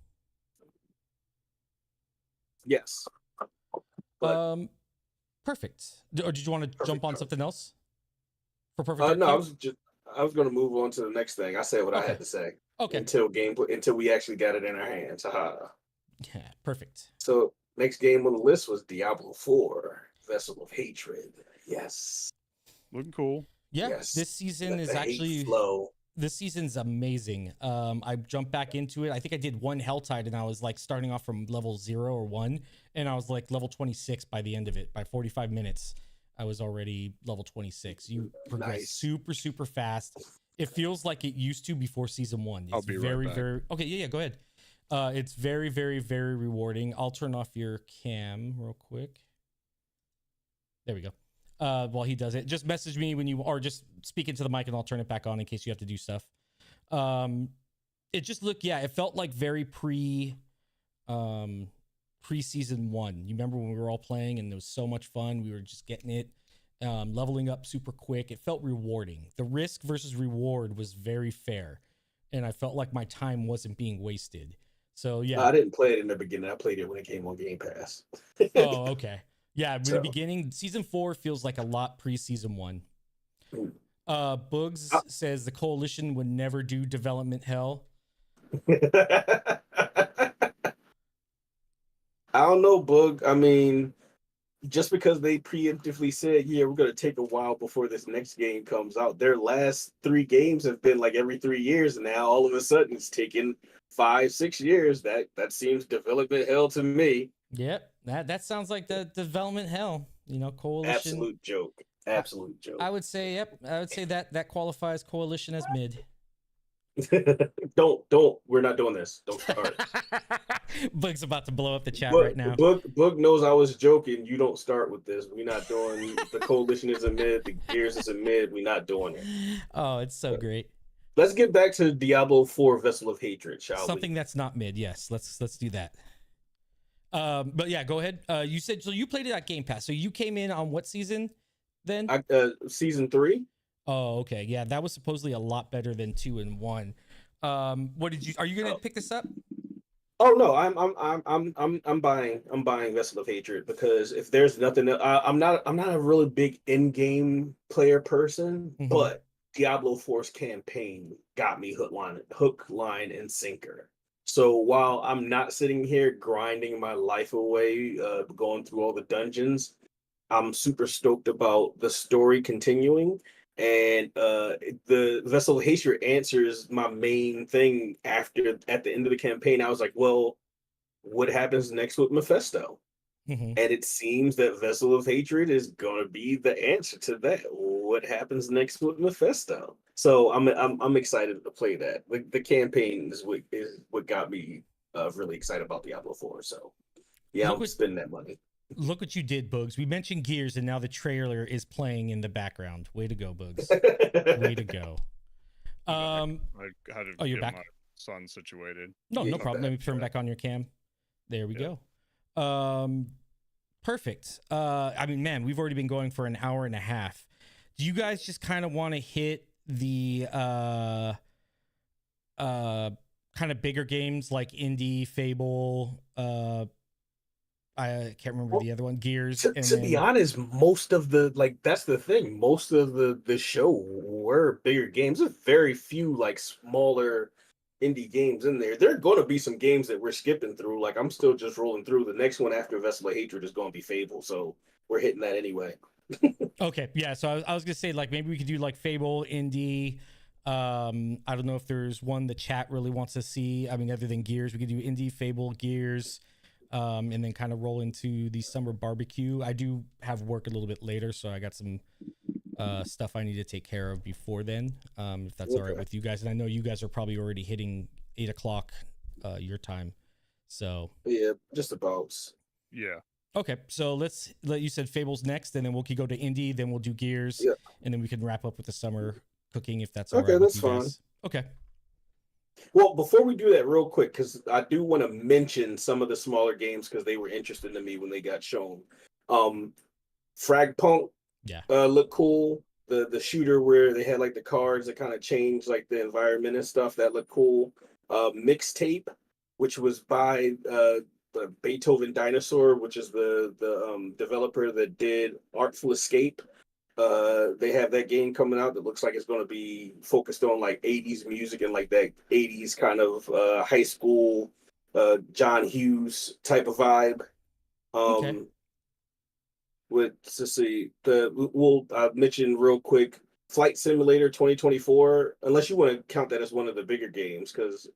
Yes. But, perfect. Or did you want to jump on something else? For perfect. No, I was going to move on to the next thing. I said what I had to say. Okay. Until we actually got it in our hands. Haha. Yeah, perfect. So next game on the list was Diablo 4, Vessel of Hatred. Yes. Looking cool. Yeah, yes. This season is actually flow. This season's amazing. I jumped back into it. I think I did one Helltide, and I was like starting off from level 0 or 1, and I was like level 26 by the end of it. By 45 minutes, I was already level 26. You progress super, super fast. It feels like it used to before season 1. It's I'll be right back. very okay. Yeah, go ahead. It's very, very, very rewarding. I'll turn off your cam real quick. There we go. While he does it, just message me when you are just speaking to the mic, and I'll turn it back on in case you have to do stuff. It just looked, it felt like very pre-season 1. You remember when we were all playing and it was so much fun? We were just getting it, leveling up super quick. It felt rewarding. The risk versus reward was very fair, and I felt like my time wasn't being wasted. So yeah, I didn't play it in the beginning. I played it when it came on Game Pass. Oh, okay. Yeah, in the beginning, season 4 feels like a lot pre-season 1. Boogs says the Coalition would never do development hell. I don't know, Boog. I mean, just because they preemptively said, yeah, we're going to take a while before this next game comes out, their last 3 games have been like every 3 years, and now all of a sudden it's taken 5-6 years. That seems development hell to me. Yep, that sounds like the development hell. Coalition. Absolute joke. Absolute joke. I would say, that qualifies Coalition as mid. Don't. We're not doing this. Don't start. Boog's about to blow up the chat right now. Boog knows I was joking. You don't start with this. We're not doing the Coalition is a mid. The Gears is a mid. We're not doing it. Oh, it's so great. Let's get back to Diablo 4 Vessel of Hatred, shall we? Something that's not mid. Yes, let's do that. But yeah, go ahead. You said so you played it at Game Pass. So you came in on what season then? Season 3. Oh, okay. Yeah, that was supposedly a lot better than 2 and 1. What did you? Are you gonna pick this up? Oh no, I'm buying Vessel of Hatred, because if there's nothing, I'm not a really big in-game player person, but Diablo 4's campaign got me hook, line, and sinker. So while I'm not sitting here grinding my life away, going through all the dungeons, I'm super stoked about the story continuing. And the Vessel of Hatred answers my main thing at the end of the campaign. I was like, well, what happens next with Mephisto? And it seems that Vessel of Hatred is going to be the answer to that. What happens next with Mephisto? So I'm excited to play that. The campaign is what got me really excited about Diablo 4. So yeah, I'm spending that money. Look what you did, Bugs. We mentioned Gears, and now the trailer is playing in the background. Way to go, Bugs. Way to go. I had to you're get back? my son situated. No problem. Let me turn back on your cam. There we go. Perfect. I mean, man, we've already been going for an hour and a half. Do you guys just kind of want to hit the kind of bigger games like Indie, Fable, I can't remember the other one, Gears. To be honest, most of that's the thing. Most of the show were bigger games. There's very few smaller indie games in there. There are going to be some games that we're skipping through. Like, I'm still just rolling through. The next one after Vessel of Hatred is going to be Fable, so we're hitting that anyway. Okay, yeah. So I was gonna say maybe we could do Fable, Indie. I don't know if there's one the chat really wants to see. I mean, other than Gears, we could do Indie, Fable, Gears. And then kind of roll into the summer barbecue. I do have work a little bit later, so I got some stuff I need to take care of before then, if that's all right with you guys. And I know you guys are probably already hitting 8 o'clock your time. So yeah, just about. Yeah. Okay, so let's let you said Fables next, and then we'll go to Indie, then we'll do Gears, Yeah. and then we can wrap up with the summer cooking if that's all Okay, right with that's you fine. guys. Okay. Well, before we do that, real quick, because I do want to mention some of the smaller games because they were interesting to me when they got shown. Fragpunk, Yeah. looked cool. The shooter where they had like the cards that kind of changed like the environment and stuff that looked cool. Mixtape, which was by the Beethoven Dinosaur, which is the developer that did Artful Escape. They have that game coming out that looks like it's going to be focused on like 80s music and like that 80s kind of high school John Hughes type of vibe. Okay. Let's see, we'll mention real quick Flight Simulator 2024, unless you want to count that as one of the bigger games, because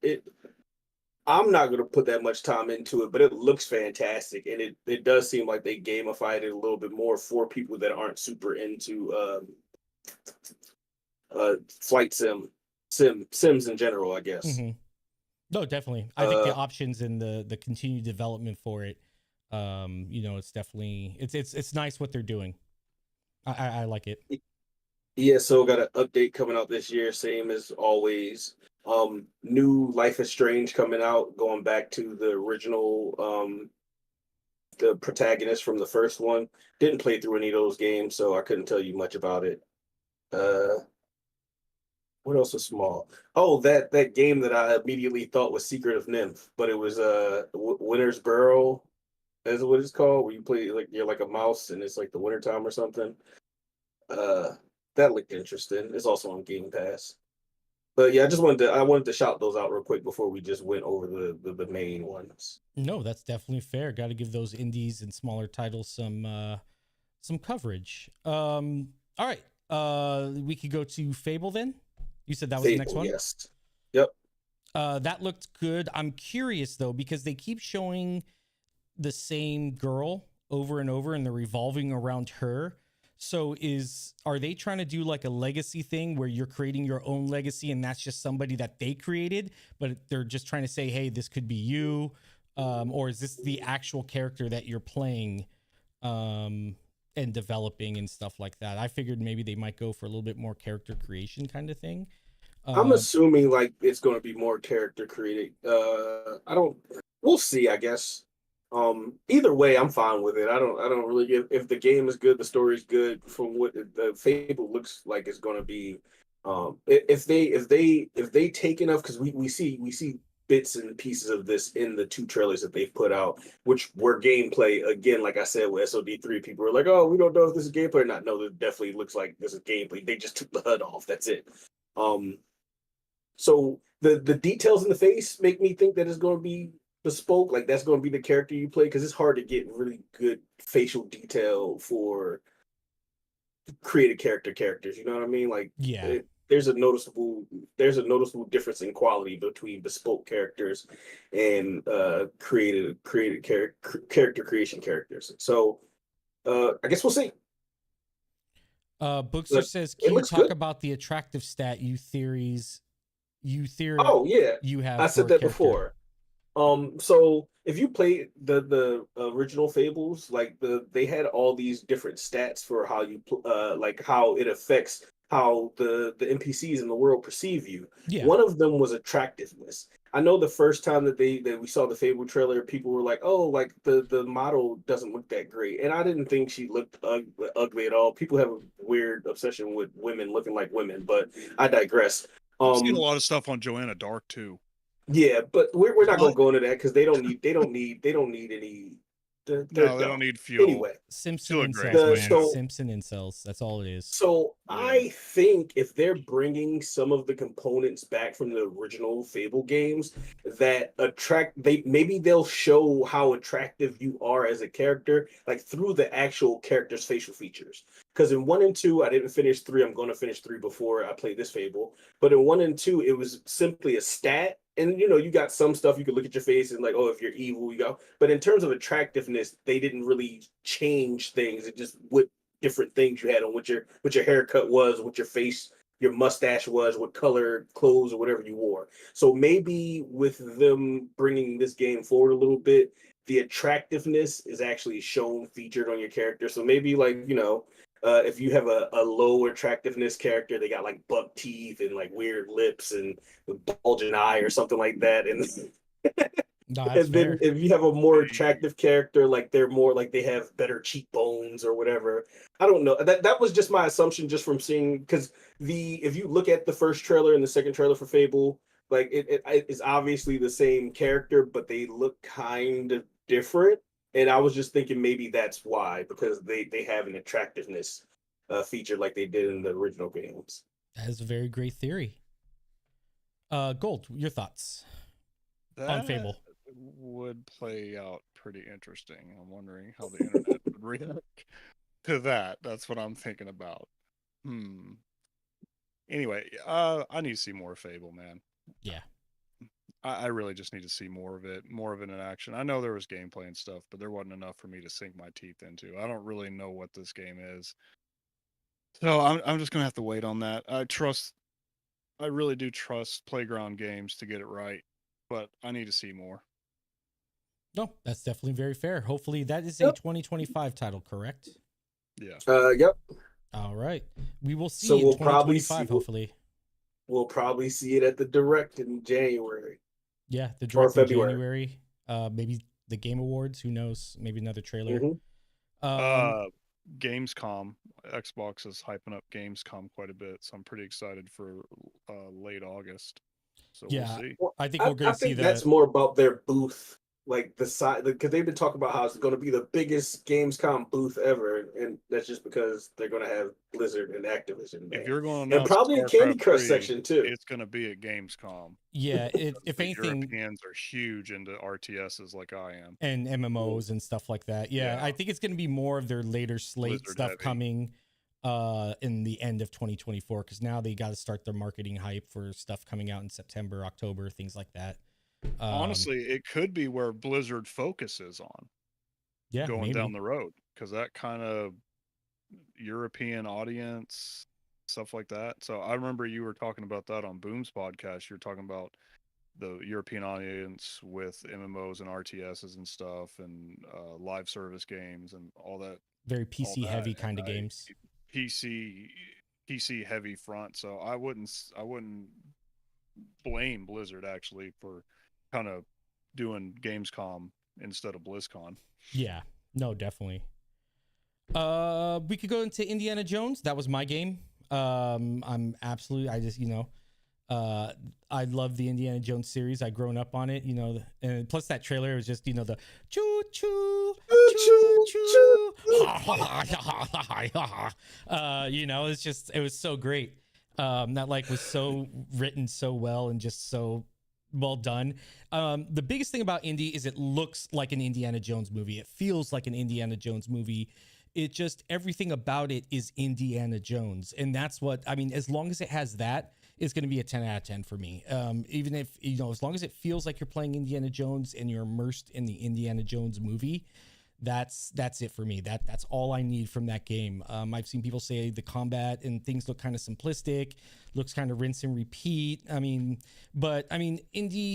I'm not going to put that much time into it, but it looks fantastic, and it does seem like they gamified it a little bit more for people that aren't super into flight sims in general, I guess. Mm-hmm. No, definitely. I think the options and the continued development for it, it's definitely it's nice what they're doing. I like it. Yeah, so got an update coming out this year, same as always. New Life is Strange coming out, going back to the original the protagonist from the first one. Didn't play through any of those games, so I couldn't tell you much about it. What else is small? Oh, that game that I immediately thought was Secret of Nymph, but it was Winter's Burrow, is what it's called, where you play like you're like a mouse and it's like the wintertime or something. That looked interesting. It's also on Game Pass. But yeah, I wanted to shout those out real quick before we just went over the main ones. No, that's definitely fair. Got to give those indies and smaller titles some coverage. All right. We could go to Fable then. You said that was the next one? Yes. Yep. That looked good. I'm curious though, because they keep showing the same girl over and over and they're revolving around her. So are they trying to do like a legacy thing where you're creating your own legacy and that's just somebody that they created, but they're just trying to say, hey, this could be you? Or is this the actual character that you're playing and developing and stuff like that? I figured maybe they might go for a little bit more character creation kind of thing. I'm assuming like it's going to be more character created. We'll see, I guess. Either way, I'm fine with it. I don't really give, if the game is good, the story's good, from what the Fable looks like it's going to be. If they take enough, because we see bits and pieces of this in the 2 trailers that they've put out, which were gameplay. Again, like I said with SOD3, people were like, oh, we don't know if this is gameplay or not. No, it definitely looks like this is gameplay. They just took the HUD off. That's it. So the details in the face make me think that it's going to be bespoke, like that's going to be the character you play, because it's hard to get really good facial detail for created characters. You know what I mean? Like, yeah, there's a noticeable difference in quality between bespoke characters and created character creation characters. So I guess we'll see. Bookster says, it can you looks talk good. about the attractive stat you Oh yeah, have I for said a that character? before. So if you play the original Fables, like they had all these different stats for how you like how it affects how the NPCs in the world perceive you. Yeah. One of them was attractiveness. I know the first time that we saw the Fable trailer, people were like, "Oh, like the model doesn't look that great," and I didn't think she looked ugly at all. People have a weird obsession with women looking like women, but I digress. I've seen a lot of stuff on Joanna Dark too. Yeah, but we're not gonna go into that because they don't need any. No, they don't need fuel. Anyway, Simpson Feel incels, great. man. Simpson incels. That's all it is. So Yeah. I think if they're bringing some of the components back from the original Fable games that maybe they'll show how attractive you are as a character, like through the actual character's facial features. Because in 1 and 2, I didn't finish 3. I'm going to finish 3 before I play this Fable. But in 1 and 2, it was simply a stat. And you got some stuff you could look at your face and like, oh, if you're evil, you go. But in terms of attractiveness, they didn't really change things. It just different things you had on, what your haircut was, what your face, your mustache was, what color clothes or whatever you wore. So maybe with them bringing this game forward a little bit, the attractiveness is actually shown featured on your character. So maybe like, if you have a low attractiveness character, they got like buck teeth and like weird lips and a bulging eye or something like that. And No, that's and then fair. if you have a more attractive character, like they're more like they have better cheekbones or whatever. I don't know. That was just my assumption just from seeing, because if you look at the first trailer and the second trailer for Fable, like it is obviously the same character, but they look kind of different. And I was just thinking maybe that's why, because they have an attractiveness feature like they did in the original games. That is a very great theory. Gold, your thoughts on Fable? Would play out pretty interesting. I'm wondering how the internet would react to that. That's what I'm thinking about. Anyway, I need to see more Fable, man. Yeah. I really just need to see more of it in action. I know there was gameplay and stuff, but there wasn't enough for me to sink my teeth into. I don't really know what this game is. So I'm just gonna have to wait on that. I really do trust Playground Games to get it right, but I need to see more. No, that's definitely very fair. Hopefully that is a 2025 title, correct? Yeah. Yep. All right. We will see So in we'll 2025, hopefully. We'll probably see it at the Direct in January. Yeah, the Direct in January. Maybe the Game Awards, who knows? Maybe another trailer. Gamescom. Xbox is hyping up Gamescom quite a bit, so I'm pretty excited for late August. So we'll see. I think we're going to see that. That's more about their booth, like the side, because they've been talking about how it's going to be the biggest Gamescom booth ever, and that's just because they're going to have Blizzard and Activision there. If you're going to and probably a Candy Crush section too, it's going to be at Gamescom. Yeah, if anything, Europeans are huge into RTSs like I am, and MMOs and stuff like that. Yeah, I think it's going to be more of their later slate Blizzard stuff heavy. Coming in the end of 2024, because now they got to start their marketing hype for stuff coming out in September, October, things like that. Honestly, it could be where Blizzard focuses on going down the road, because that kind of European audience, stuff like that. So I remember you were talking about that on Boom's podcast. You're talking about the European audience with MMOs and RTSs and stuff, and live service games and all that. Very PC heavy kind of games. PC heavy front. So I wouldn't blame Blizzard actually for kind of doing Gamescom instead of BlizzCon. Yeah, no, definitely. We could go into Indiana Jones. That was my game. I love the Indiana Jones series. I've grown up on it, and plus that trailer was just, the choo choo choo choo. It was so great. That was so written so well and just so well done. The biggest thing about Indy is it looks like an Indiana Jones movie. It feels like an Indiana Jones movie. It just, everything about it is Indiana Jones. And that's what, as long as it has that, it's going to be a 10 out of 10 for me. Even if, as long as it feels like you're playing Indiana Jones and you're immersed in the Indiana Jones movie, that's it for me. That's all I need from that game. I've seen people say the combat and things look kind of simplistic, looks kind of rinse and repeat. Indy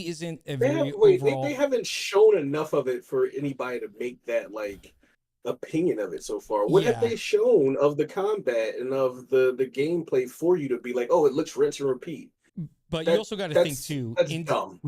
isn't a very overall... They haven't shown enough of it for anybody to make that opinion of it so far. What have they shown of the combat and of the gameplay for you to be like, oh, it looks rinse and repeat? But you also got to think too,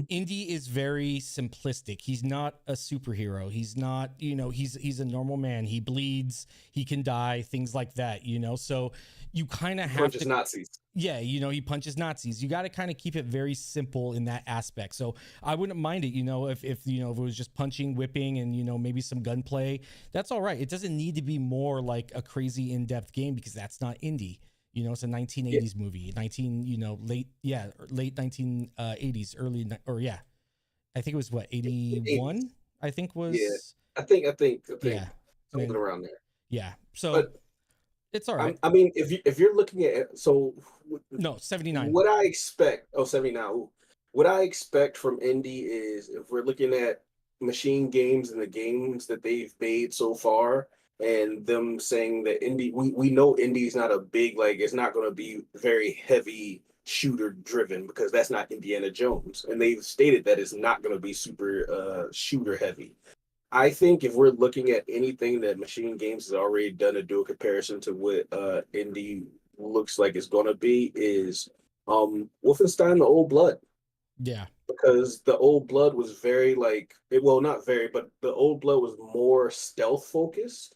Indy is very simplistic. He's not a superhero. He's not, he's a normal man. He bleeds, he can die, things like that, so you kind of have punches Nazis. Yeah, he punches Nazis. You got to kind of keep it very simple in that aspect. So I wouldn't mind it, if it was just punching, whipping, and maybe some gunplay. That's all right. It doesn't need to be more like a crazy in-depth game, because that's not Indy. It's a 1980s movie, late 1980s, I think it was 81. I think was. Yeah, I think. Yeah, something around there. Yeah, so it's all right. If you're looking at 79. What I expect. 79. What I expect from Indy is, if we're looking at Machine Games and the games that they've made so far, and them saying that indie, we know indie's not a big, like, it's not going to be very heavy shooter driven because that's not Indiana Jones, and they've stated that it's not going to be super shooter heavy. I think if we're looking at anything that Machine Games has already done to do a comparison to what indie looks like it's going to be is Wolfenstein: The Old Blood, Yeah. because the Old Blood was very like well, not very, but the Old Blood was more stealth focused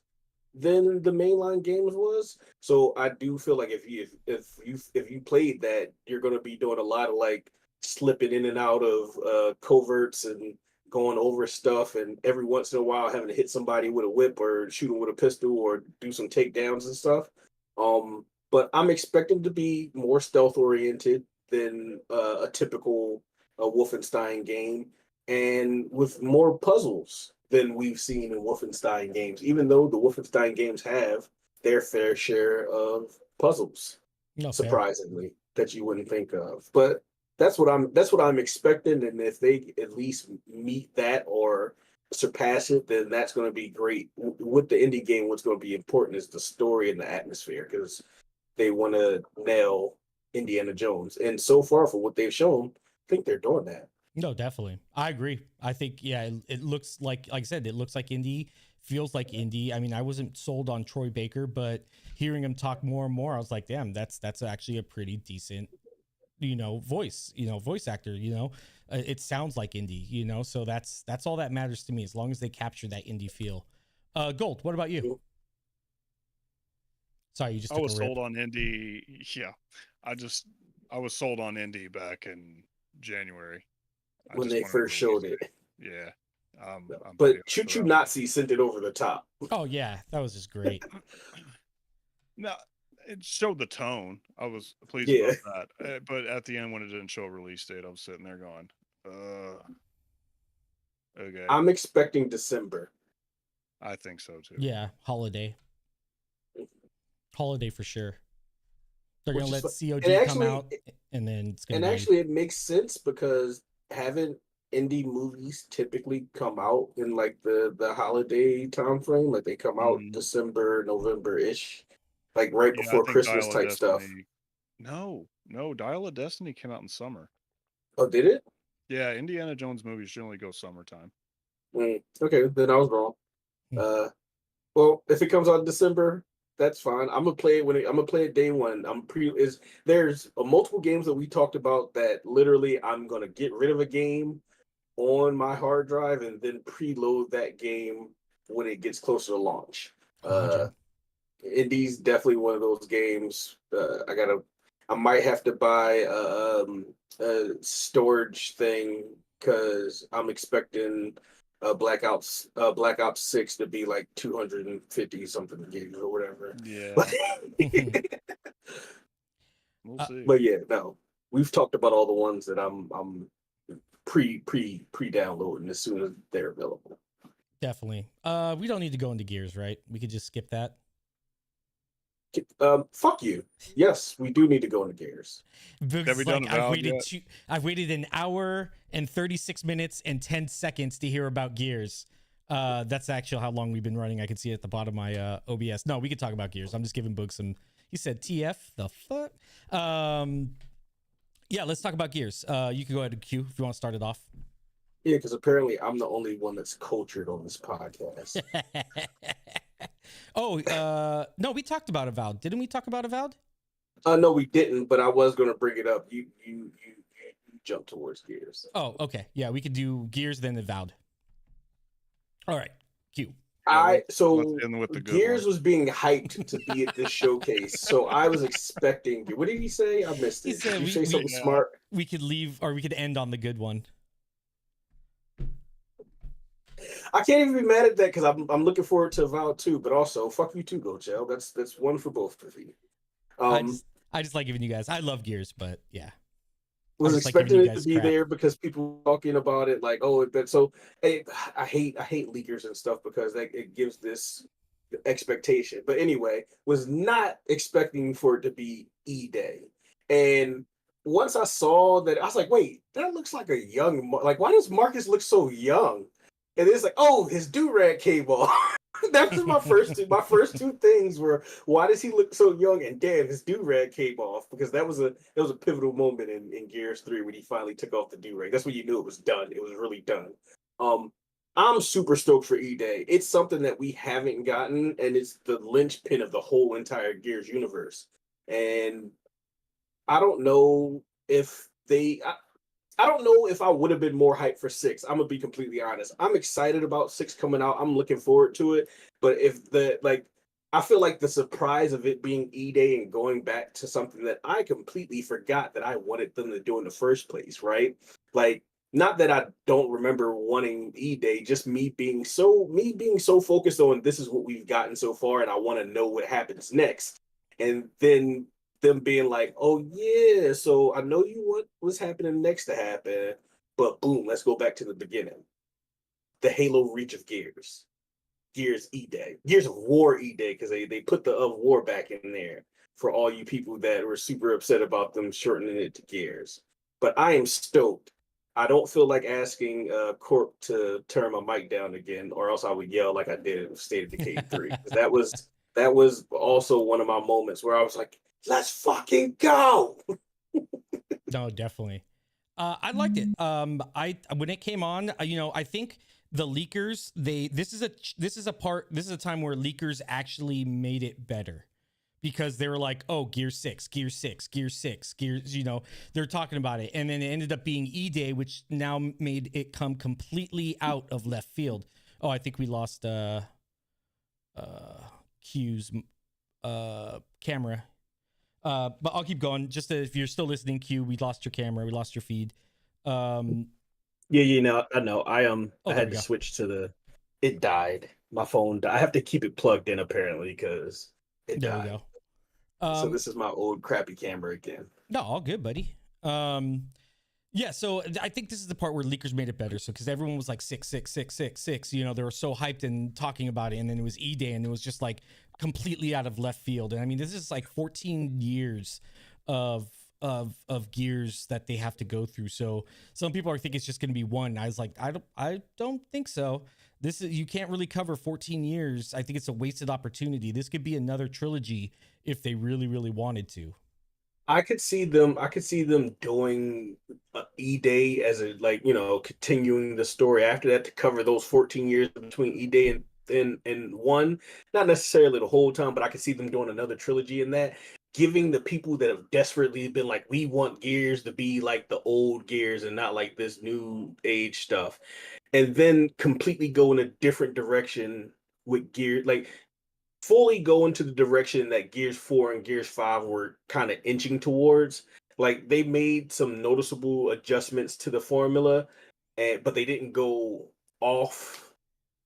than the mainline games was. So I do feel like if you played that, you're going to be doing a lot of like slipping in and out of coverts and going over stuff, and every once in a while having to hit somebody with a whip or shoot them with a pistol or do some takedowns and stuff. But I'm expecting to be more stealth oriented than a typical Wolfenstein game, and with more puzzles than we've seen in Wolfenstein games, even though the Wolfenstein games have their fair share of puzzles, No, fair. surprisingly, that you wouldn't think of. But that's what I'm expecting, and if they at least meet that or surpass it, then that's going to be great. With the indie game, what's going to be important is the story and the atmosphere, because they want to nail Indiana Jones, and so far for what they've shown, I think they're doing that. No, definitely. I agree. I think, yeah, it looks like I said, it looks like indie, feels like indie. I mean, I wasn't sold on Troy Baker, but hearing him talk more and more, I was like, damn, that's actually a pretty decent, voice actor, it sounds like indie, so that's all that matters to me, as long as they capture that indie feel. Gold, what about you? Sorry, you just I was sold on indie. Yeah, I was sold on indie back in January when they first showed it. Yeah. But Choo Choo Nazi sent it over the top. Oh yeah, that was just great. No, it showed the tone. I was pleased about that. But at the end, when it didn't show a release date, I was sitting there going, okay. I'm expecting December. I think so too. Yeah, holiday for sure. They're gonna let COG come out, and then it's gonna. And actually, it makes sense because haven't indie movies typically come out in like the holiday time frame? Like they come out December, November ish, like right before Christmas type stuff. No, Dial of Destiny came out in summer. Oh, did it? Yeah, Indiana Jones movies generally go summertime. Okay, then I was wrong. Well, if it comes out in December, that's fine. I'm gonna play it I'm gonna play it day one. There's multiple games that we talked about that literally I'm gonna get rid of a game on my hard drive and then preload that game when it gets closer to launch. Indie's definitely one of those games. I might have to buy a storage thing because I'm expecting Black Ops 6 to be like 250 something gigs or whatever. Yeah. We'll see. But yeah, no. We've talked about all the ones that I'm pre-downloading as soon as they're available. Definitely. We don't need to go into Gears, right? We could just skip that. Fuck you. Yes, we do need to go into Gears. Because I've waited an hour and 36 minutes and 10 seconds to hear about Gears. That's actually how long we've been running. I can see it at the bottom of my OBS. No, we could talk about Gears. I'm just giving Boog some. He said TF the fuck. Yeah, let's talk about Gears. You can go ahead and Q if you want to start it off. Yeah, because apparently I'm the only one that's cultured on this podcast. No, we talked about Avowed. Didn't we talk about Avowed? No, we didn't, but I was going to bring it up. You jumped towards Gears. Oh, okay. Yeah, we could do Gears, then Avowed. All right, Q. Gears was being hyped to be at this showcase, so I was expecting. What did he say? I missed it. Did you say something smart? We could leave, or we could end on the good one. I can't even be mad at that because I'm looking forward to Avowed too, but also fuck you too, Gochel. That's one for both of you. I just like giving you guys. I love Gears, but yeah. Was expecting it to be there because people talking about it like, oh, that's so. I hate leakers and stuff because it gives this expectation. But anyway, was not expecting for it to be E-Day, and once I saw that, I was like, wait, that looks like a young. Like, why does Marcus look so young? And it's like, oh, his do-rag came off. That was my first two. My first two things were, why does he look so young? And damn, his do-rag came off, because that was a pivotal moment in Gears 3 when he finally took off the do-rag. That's when you knew it was done. It was really done. I'm super stoked for E-Day. It's something that we haven't gotten, and it's the linchpin of the whole entire Gears universe. And I don't know if I don't know if I would have been more hyped for 6. I'm gonna be completely honest. I'm excited about 6 coming out. I'm looking forward to it. But if I feel like the surprise of it being E-Day and going back to something that I completely forgot that I wanted them to do in the first place, right? Like, not that I don't remember wanting E-Day, just me being so focused on this is what we've gotten so far, and I want to know what happens next. And then them being like, "Oh yeah, so I know you want what's happening next to happen, but boom, let's go back to the beginning. The Halo Reach of Gears, Gears E-Day, Gears of War E-Day, because they put the of War back in there for all you people that were super upset about them shortening it to Gears. But I am stoked. I don't feel like asking Corp to turn my mic down again, or else I would yell like I did in State of Decay 3. 'Cause that was also one of my moments where I was like, let's fucking go. No, definitely. I liked it. I when it came on, I think the leakers, this is a time where leakers actually made it better, because they were like, oh, Gear 6, Gear 6, Gear 6, Gears, they're talking about it. And then it ended up being E-Day, which now made it come completely out of left field. Oh, I think we lost Q's camera. But I'll keep going. Just if you're still listening, Q, we lost your camera, we lost your feed. Yeah, I know. I had to switch to it died. My phone died. I have to keep it plugged in apparently because it died. There we go. So this is my old crappy camera again. No, all good, buddy. Yeah, so I think this is the part where leakers made it better. So because everyone was like 6, 6, 6, 6, 6, they were so hyped and talking about it, and then it was E-Day, and it was just like completely out of left field. And I mean, this is like 14 years of Gears that they have to go through. So some people are thinking it's just going to be one. I was like, I don't think so. You can't really cover 14 years. I think it's a wasted opportunity. This could be another trilogy if they really, really wanted to. I could see them doing E-Day as a continuing the story after that to cover those 14 years between E-Day and one. Not necessarily the whole time, but I could see them doing another trilogy in that, giving the people that have desperately been like, we want Gears to be like the old Gears and not like this new age stuff, and then completely go in a different direction with Gears, like fully go into the direction that Gears 4 and Gears 5 were kind of inching towards. Like, they made some noticeable adjustments to the formula, but they didn't go off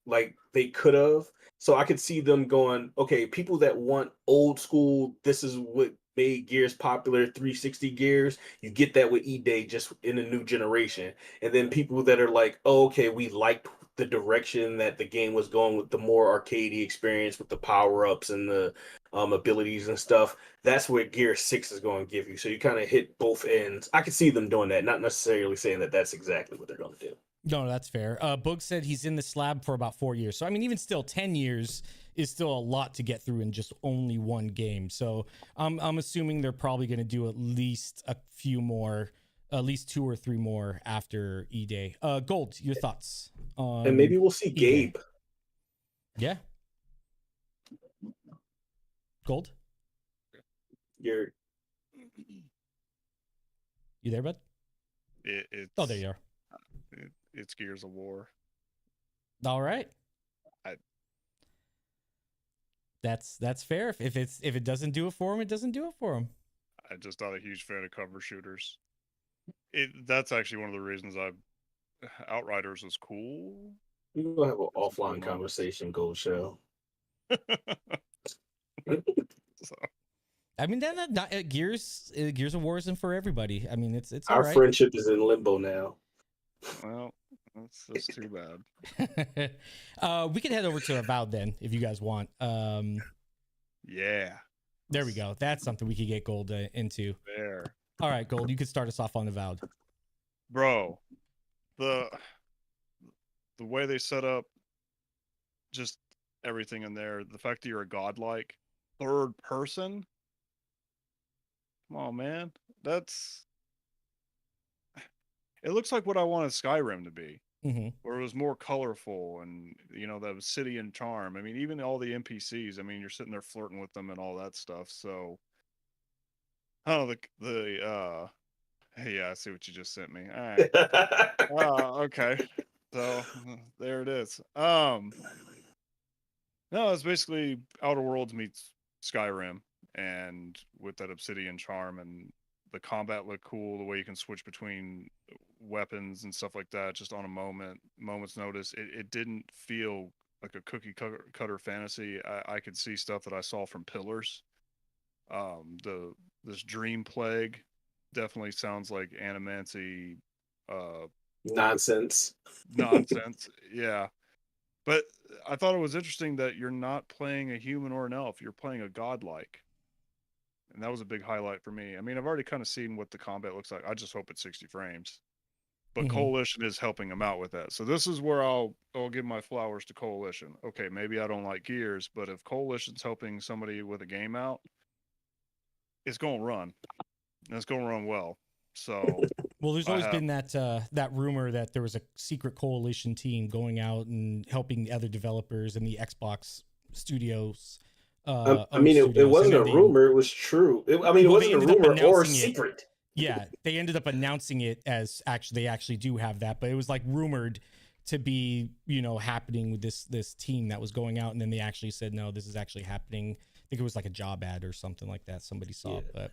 like they could have. So I could see them going, okay, people that want old school, this is what made Gears popular, 360 Gears, you get that with E-Day just in a new generation. And then people that are like, oh, okay, we liked the direction that the game was going with the more arcadey experience with the power-ups and the abilities and stuff. That's what Gear 6 is going to give you. So you kind of hit both ends. I could see them doing that, not necessarily saying that that's exactly what they're going to do. No, that's fair. Boog said he's in the slab for about 4 years. So, I mean, even still, 10 years is still a lot to get through in just only one game. So I'm assuming they're probably going to do at least a few more, at least 2 or 3 more after E-Day. Gold, your thoughts on... And maybe we'll see E-Day. Gabe. Yeah. Gold? You there, bud? Oh, there you are. It's Gears of War. All right. That's fair. If it doesn't do it for him, it doesn't do it for him. I'm just not a huge fan of cover shooters. That's actually one of the reasons Outriders was cool. We're gonna have an offline conversation, Gold Shell. So. I mean, not Gears of War isn't for everybody. I mean, it's our right. friendship is in limbo now. Well, that's too bad. We can head over to Avowed then, if you guys want. Yeah. There we go. That's something we could get Gold into. There. All right, Gold, you could start us off on Avowed. Bro, the way they set up just everything in there. The fact that you're a godlike third person. Come on, man. It looks like what I wanted Skyrim to be, where it was more colorful and, the obsidian charm. I mean, even all the NPCs, I mean, you're sitting there flirting with them and all that stuff. So, oh, hey, yeah, I see what you just sent me. All right. Okay. So there it is. No, it's basically Outer Worlds meets Skyrim, and with that obsidian charm, and the combat looked cool. The way you can switch between weapons and stuff like that, just on a moment's notice. It didn't feel like a cookie cutter fantasy. I could see stuff that I saw from Pillars. This Dream Plague definitely sounds like animancy. Nonsense. Yeah. But I thought it was interesting that you're not playing a human or an elf. You're playing a godlike. And that was a big highlight for me. I mean, I've already kind of seen what the combat looks like. I just hope it's 60 frames. But Coalition is helping them out with that. So this is where I'll give my flowers to Coalition. Okay, maybe I don't like Gears, but if Coalition's helping somebody with a game out, it's going to run. And it's going to run well. So well, there's always been that rumor that there was a secret Coalition team going out and helping the other developers and the Xbox studios. I mean, it wasn't a rumor; it was true. It wasn't a rumor or a secret. Yeah, they ended up announcing it as they actually do have that, but it was like rumored to be, happening with this team that was going out, and then they actually said, no, this is actually happening. I think it was like a job ad or something like that. Somebody saw it, but.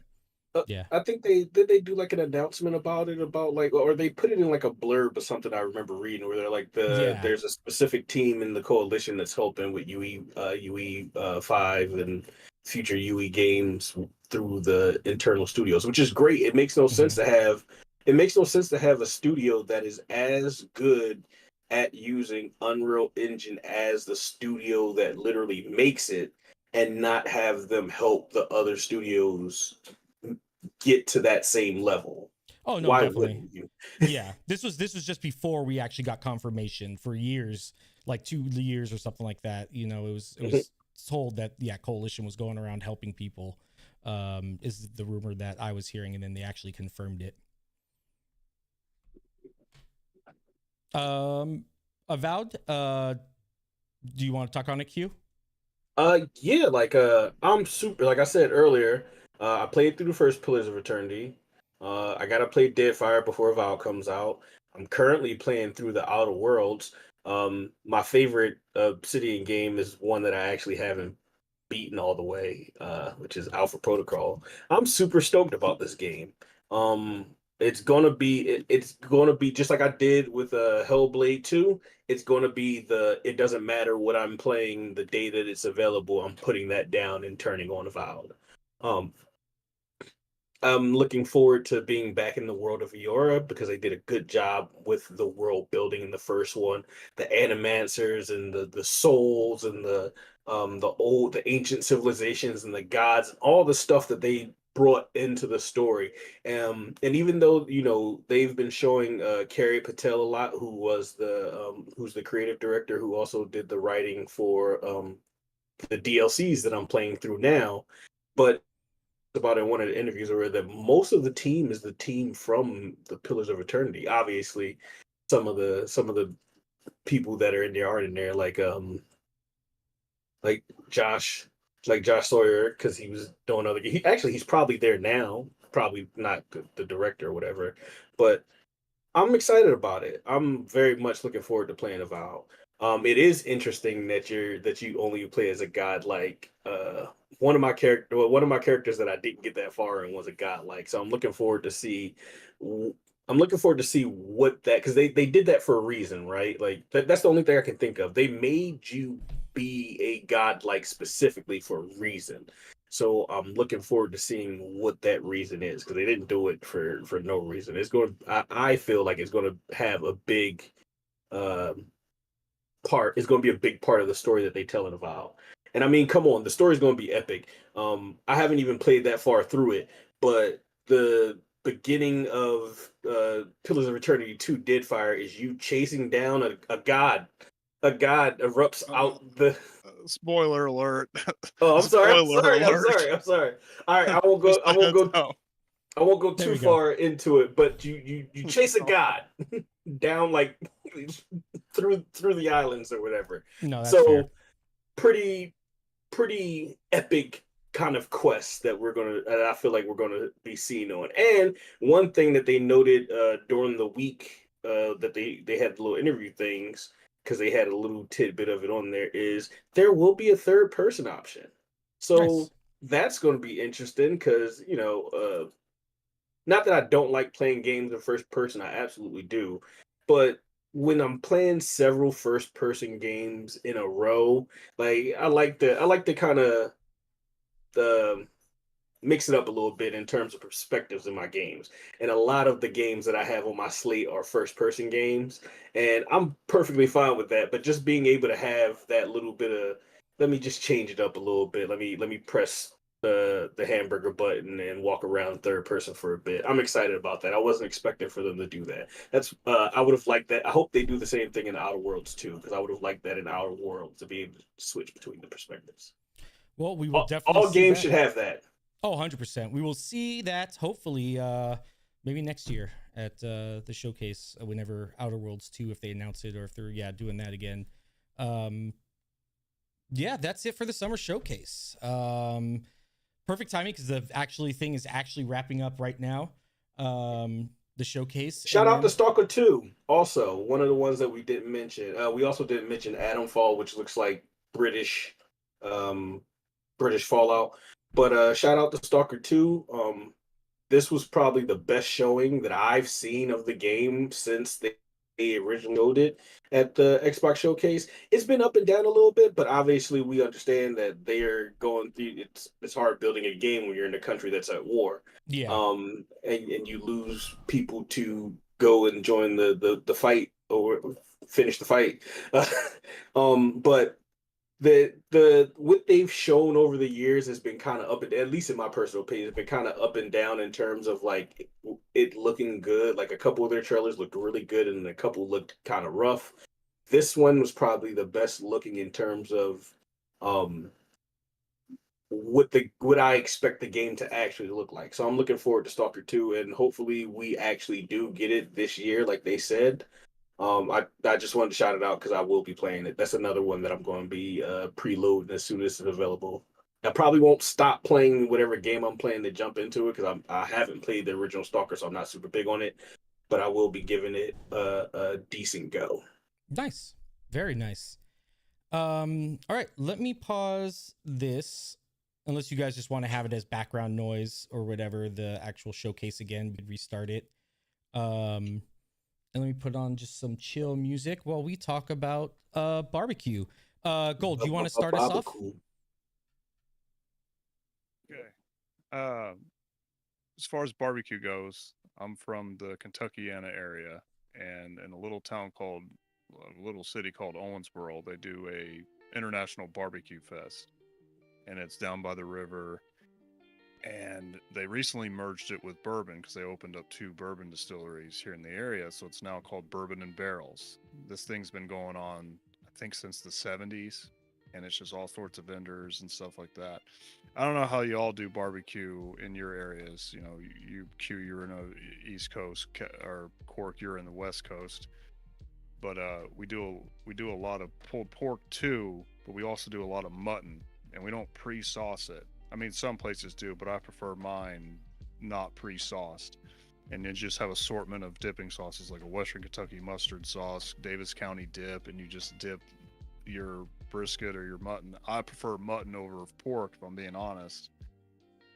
Yeah, I think they do like an announcement about it, or they put it in like a blurb or something. I remember reading where they're like there's a specific team in the Coalition that's helping with UE 5 and future UE games through the internal studios, which is great. It makes no sense to have a studio that is as good at using Unreal Engine as the studio that literally makes it, and not have them help the other studios get to that same level. Oh no, why definitely. wouldn't you? Yeah, this was just before we actually got confirmation. For years, like 2 years or something like that, it was told that Coalition was going around helping people, is the rumor that I was hearing, and then they actually confirmed it. Avowed, do you want to talk on it, Q? Yeah, I'm super, like I said earlier, I played through the first Pillars of Eternity. I gotta play Deadfire before Avowed comes out. I'm currently playing through the Outer Worlds. My favorite Obsidian game is one that I actually haven't beaten all the way, which is Alpha Protocol. I'm super stoked about this game. It's gonna be just like I did with Hellblade 2. It's gonna be it doesn't matter what I'm playing, the day that it's available, I'm putting that down and turning on Avowed. I'm looking forward to being back in the world of Eora because they did a good job with the world building in the first one. The Animancers and the souls and the ancient civilizations and the gods, all the stuff that they brought into the story. And even though they've been showing Carrie Patel a lot, who's the creative director who also did the writing for the DLCs that I'm playing through now, but about in one of the interviews where that most of the team is the team from the Pillars of Eternity. Obviously, some of the people that are in there aren't in there, like Josh Sawyer, because he was doing he's probably there now, probably not the director or whatever, but I'm excited about it. I'm very much looking forward to playing Avowed. It is interesting that you only play as a godlike. One of my characters that I didn't get that far in was a godlike. So I'm looking forward to see what that, because they did that for a reason, right? Like that's the only thing I can think of. They made you be a godlike specifically for a reason. So I'm looking forward to seeing what that reason is, because they didn't do it for no reason. I feel like it's going to have a big part. It's going to be a big part of the story that they tell in Avowed. And I mean, come on, the story is going to be epic. I haven't even played that far through it, but the beginning of Pillars of Eternity 2 Deadfire is you chasing down a god, a god erupts out the. Spoiler alert. Oh, I'm sorry. I'm Spoiler sorry. I'm alert. sorry. I'm sorry. All right, I won't go. Just I a won't heads go. up. I won't go There too we go. far into it, but you chase a god down like through the islands or whatever. No, that's So fair. pretty epic kind of quest that I feel like we're gonna be seeing on. And one thing that they noted during the week that they had little interview things because they had a little tidbit of it on there is there will be a third person option. So Nice. that's going to be interesting because not that I don't like playing games in first person, I absolutely do. But when I'm playing several first person games in a row, like I like to kind of the mix it up a little bit in terms of perspectives in my games. And a lot of the games that I have on my slate are first person games, and I'm perfectly fine with that. But just being able to have that little bit of let me just change it up a little bit. Let me press the hamburger button and walk around third person for a bit. I'm excited about that. I wasn't expecting for them to do that. That's I would have liked that. I hope they do the same thing in Outer Worlds too, because I would have liked that in Outer Worlds to be able to switch between the perspectives. Well, we will All, definitely all see games that. should have that. Oh, 100%. We will see that hopefully maybe next year at the showcase whenever Outer Worlds 2, if they announce it or if they're doing that again. Yeah, that's it for the summer showcase. Perfect timing because the thing is actually wrapping up right now. The showcase. Shout out to Stalker 2, also one of the ones that we didn't mention. We also didn't mention Atomfall, which looks like British Fallout. But shout out to Stalker 2. This was probably the best showing that I've seen of the game since they originally showed it at the Xbox Showcase. It's been up and down a little bit, but obviously we understand that they're going through. It's hard building a game when you're in a country that's at war. Yeah. And you lose people to go and join the fight or finish the fight. But the what they've shown over the years has been kind of up and at least in my personal opinion, it's been kind of up and down in terms of like it looking good. Like a couple of their trailers looked really good and a couple looked kind of rough. This one was probably the best looking in terms of what I expect the game to actually look like. So I'm looking forward to Stalker 2 and hopefully we actually do get it this year like they said. I just wanted to shout it out because I will be playing it. That's another one that I'm going to be preloading as soon as it's available. I probably won't stop playing whatever game I'm playing to jump into it because I haven't played the original Stalker, so I'm not super big on it. But I will be giving it a decent go. Nice, very nice. All right, let me pause this. Unless you guys just want to have it as background noise or whatever, the actual showcase again, we could restart it. And let me put on just some chill music while we talk about barbecue. Gold, do you want to start us off? Okay. As far as barbecue goes, I'm from the Kentuckiana area, and in a little city called Owensboro, they do a international barbecue fest, and it's down by the river. And they recently merged it with bourbon because they opened up 2 bourbon distilleries here in the area. So it's now called Bourbon and Barrels. This thing's been going on, I think, since the 70s. And it's just all sorts of vendors and stuff like that. I don't know how you all do barbecue in your areas. You know, you're in the East Coast, or Cork, you're in the West Coast. But we do a lot of pulled pork too, but we also do a lot of mutton, and we don't pre-sauce it. I mean, some places do, but I prefer mine not pre-sauced. And then just have assortment of dipping sauces like a Western Kentucky mustard sauce, Davis County dip, and you just dip your brisket or your mutton. I prefer mutton over pork, if I'm being honest.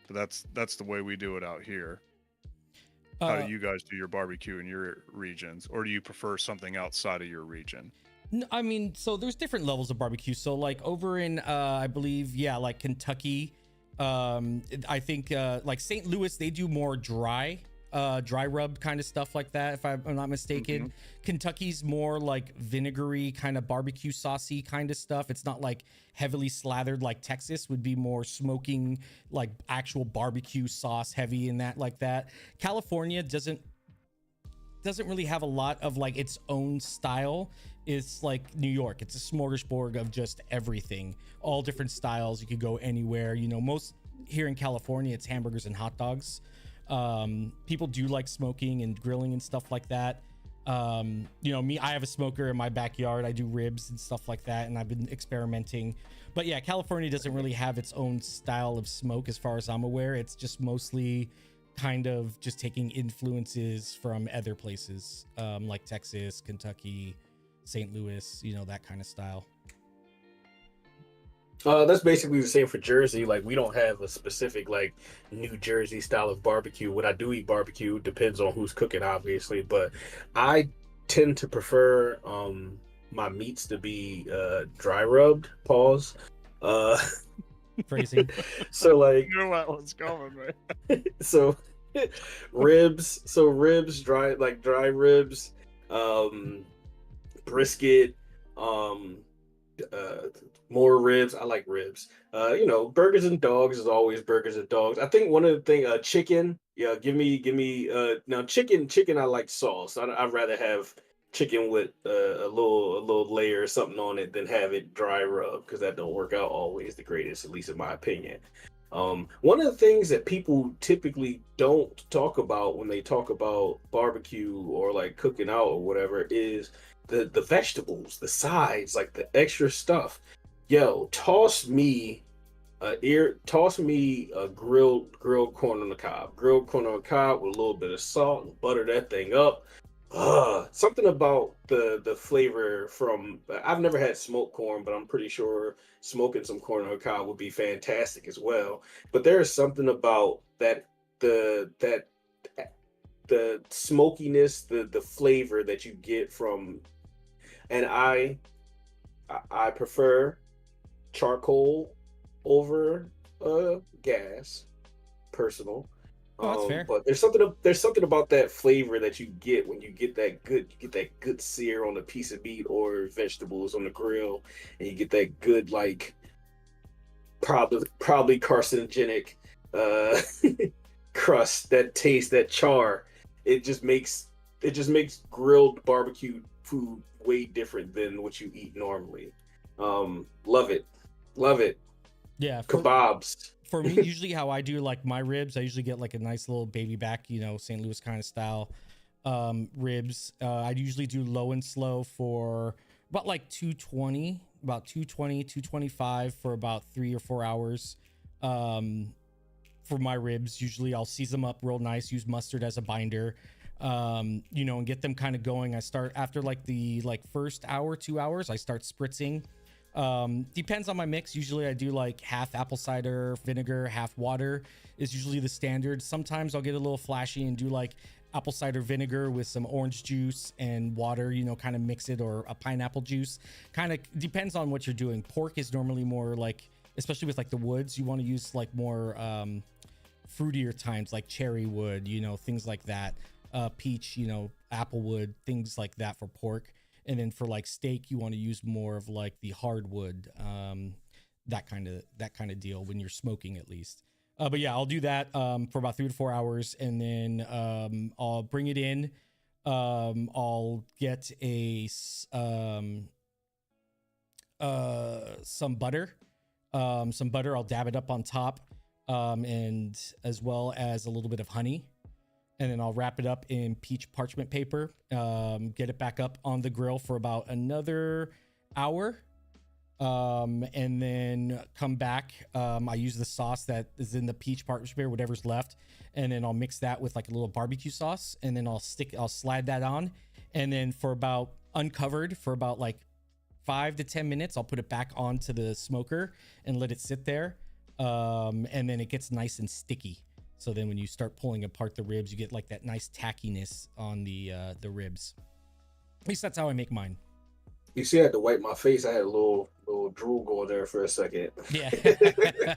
But that's the way we do it out here. How do you guys do your barbecue in your regions? Or do you prefer something outside of your region? I mean, so there's different levels of barbecue. So like over in, I believe, like Kentucky, I think like St. Louis, they do more dry rub kind of stuff like that, if I'm not mistaken. Mm-hmm. Kentucky's more like vinegary kind of barbecue saucy kind of stuff. It's not like heavily slathered like Texas would be, more smoking, like actual barbecue sauce heavy in that like that. California doesn't really have a lot of like its own style. is like New York. It's a smorgasbord of just everything, all different styles. You could go anywhere. You know, most here in California, it's hamburgers and hot dogs. People do like smoking and grilling and stuff like that. You know, me, I have a smoker in my backyard. I do ribs and stuff like that, and I've been experimenting. But yeah, California doesn't really have its own style of smoke as far as I'm aware. It's just mostly kind of just taking influences from other places, like Texas, Kentucky, St. Louis, you know, that kind of style. That's basically the same for Jersey. Like, we don't have a specific like New Jersey style of barbecue. When I do eat barbecue, depends on who's cooking, obviously. But I tend to prefer my meats to be dry rubbed. Pause. Uh, Phrasing. so like, You know what was coming, man. so ribs. So ribs, dry ribs, brisket, more ribs. I like ribs. You know, burgers and dogs is always burgers and dogs. I think one of the thing, chicken. Yeah, give me. Now chicken. I like sauce. I'd rather have chicken with a little layer or something on it than have it dry rub, because that don't work out always the greatest, at least in my opinion. One of the things that people typically don't talk about when they talk about barbecue or like cooking out or whatever is the vegetables, the sides, like the extra stuff. Yo, toss me a grilled corn on the cob. Grilled corn on the cob with a little bit of salt and butter that thing up. Something about the flavor from, I've never had smoked corn, but I'm pretty sure smoking some corn on the cob would be fantastic as well. But there is something about that the smokiness, the flavor that you get from, and I prefer charcoal over gas, personal. Oh, that's fair. But there's something about that flavor that you get when you get that good sear on a piece of meat or vegetables on the grill, and you get that good, like, probably carcinogenic crust, that taste, that char. It just makes grilled barbecue food way different than what you eat normally. Love it. Yeah. Kebabs. For me, usually how I do like my ribs, I usually get like a nice little baby back, you know, St. Louis kind of style ribs. I usually do low and slow for about like 225 for about 3 or 4 hours. For my ribs, usually I'll season them up real nice, use mustard as a binder, you know, and get them kind of going. I start after like the first hour, 2 hours, I start spritzing. Depends on my mix. Usually I do like half apple cider vinegar, half water is usually the standard. Sometimes I'll get a little flashy and do like apple cider vinegar with some orange juice and water, you know, kind of mix it, or a pineapple juice. Kind of depends on what you're doing. Pork is normally more like, especially with like the woods, you want to use like more fruitier times, like cherry wood, you know, things like that. Peach, you know, apple wood, things like that for pork. And then for like steak, you want to use more of like the hardwood, that kind of deal when you're smoking, at least. But yeah, I'll do that for about 3 to 4 hours, and then I'll bring it in. I'll get some butter. I'll dab it up on top, and as well as a little bit of honey. And then I'll wrap it up in peach parchment paper, get it back up on the grill for about another hour, and then come back. I use the sauce that is in the peach parchment paper, whatever's left, and then I'll mix that with like a little barbecue sauce, and then I'll slide that on, and then for about uncovered for about like 5 to 10 minutes, I'll put it back onto the smoker and let it sit there, and then it gets nice and sticky. So then when you start pulling apart the ribs, you get like that nice tackiness on the ribs. At least that's how I make mine. You see, I had to wipe my face. I had a little drool going there for a second. Yeah.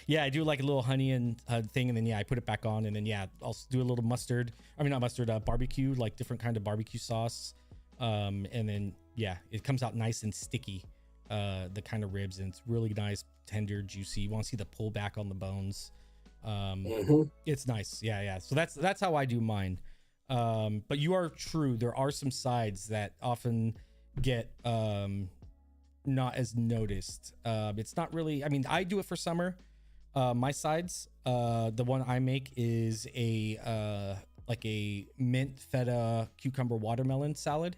Yeah, I do like a little honey and thing, and then I put it back on, and then I'll do a little mustard. I mean, not mustard, barbecue, like different kind of barbecue sauce. And then it comes out nice and sticky, the kind of ribs, and it's really nice, tender, juicy. You want to see the pull back on the bones. It's nice. So that's how I do mine. But you are true, there are some sides that often get not as noticed. It's not really, I mean, I do it for summer. My sides, the one I make is a like a mint feta cucumber watermelon salad,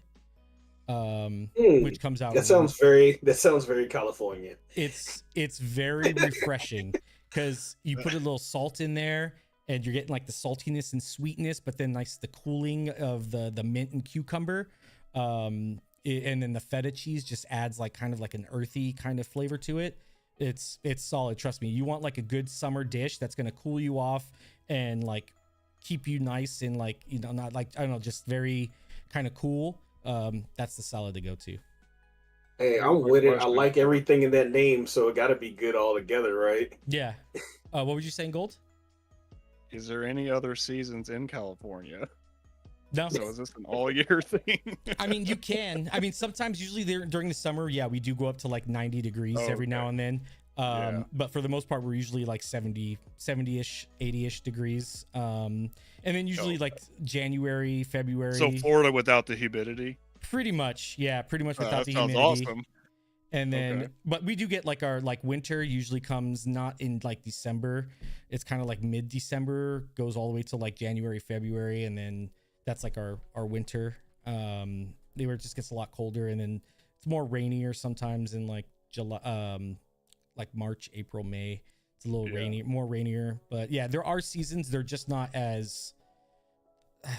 which comes out. That sounds very Californian. It's very refreshing because you put a little salt in there and you're getting like the saltiness and sweetness, but then like the cooling of the mint and cucumber. And then the feta cheese just adds like kind of like an earthy kind of flavor to it. It's solid. Trust me. You want like a good summer dish that's going to cool you off and like keep you nice and like, you know, not like, I don't know, just very kind of cool. That's the salad to go to. Hey, I'm with it. I like everything in that name, so it got to be good all together, right? Yeah. What were you saying, Gold? Is there any other seasons in California? No. So is this an all-year thing? I mean, you can. I mean, sometimes, usually during the summer, yeah, we do go up to like 90 degrees every now and then. But for the most part, we're usually like 70-ish, 80-ish degrees. And then usually like January, February. So Florida without the humidity? Pretty much. Yeah, pretty much without the sounds humidity. Awesome. And then, but we do get like our like winter usually comes not in like December. It's kind of like mid-December, goes all the way to like January, February. And then that's like our winter. It just gets a lot colder, and then it's more rainier sometimes in like July, like March, April, May. It's a little rainy, more rainier. But yeah, there are seasons. They're just not as,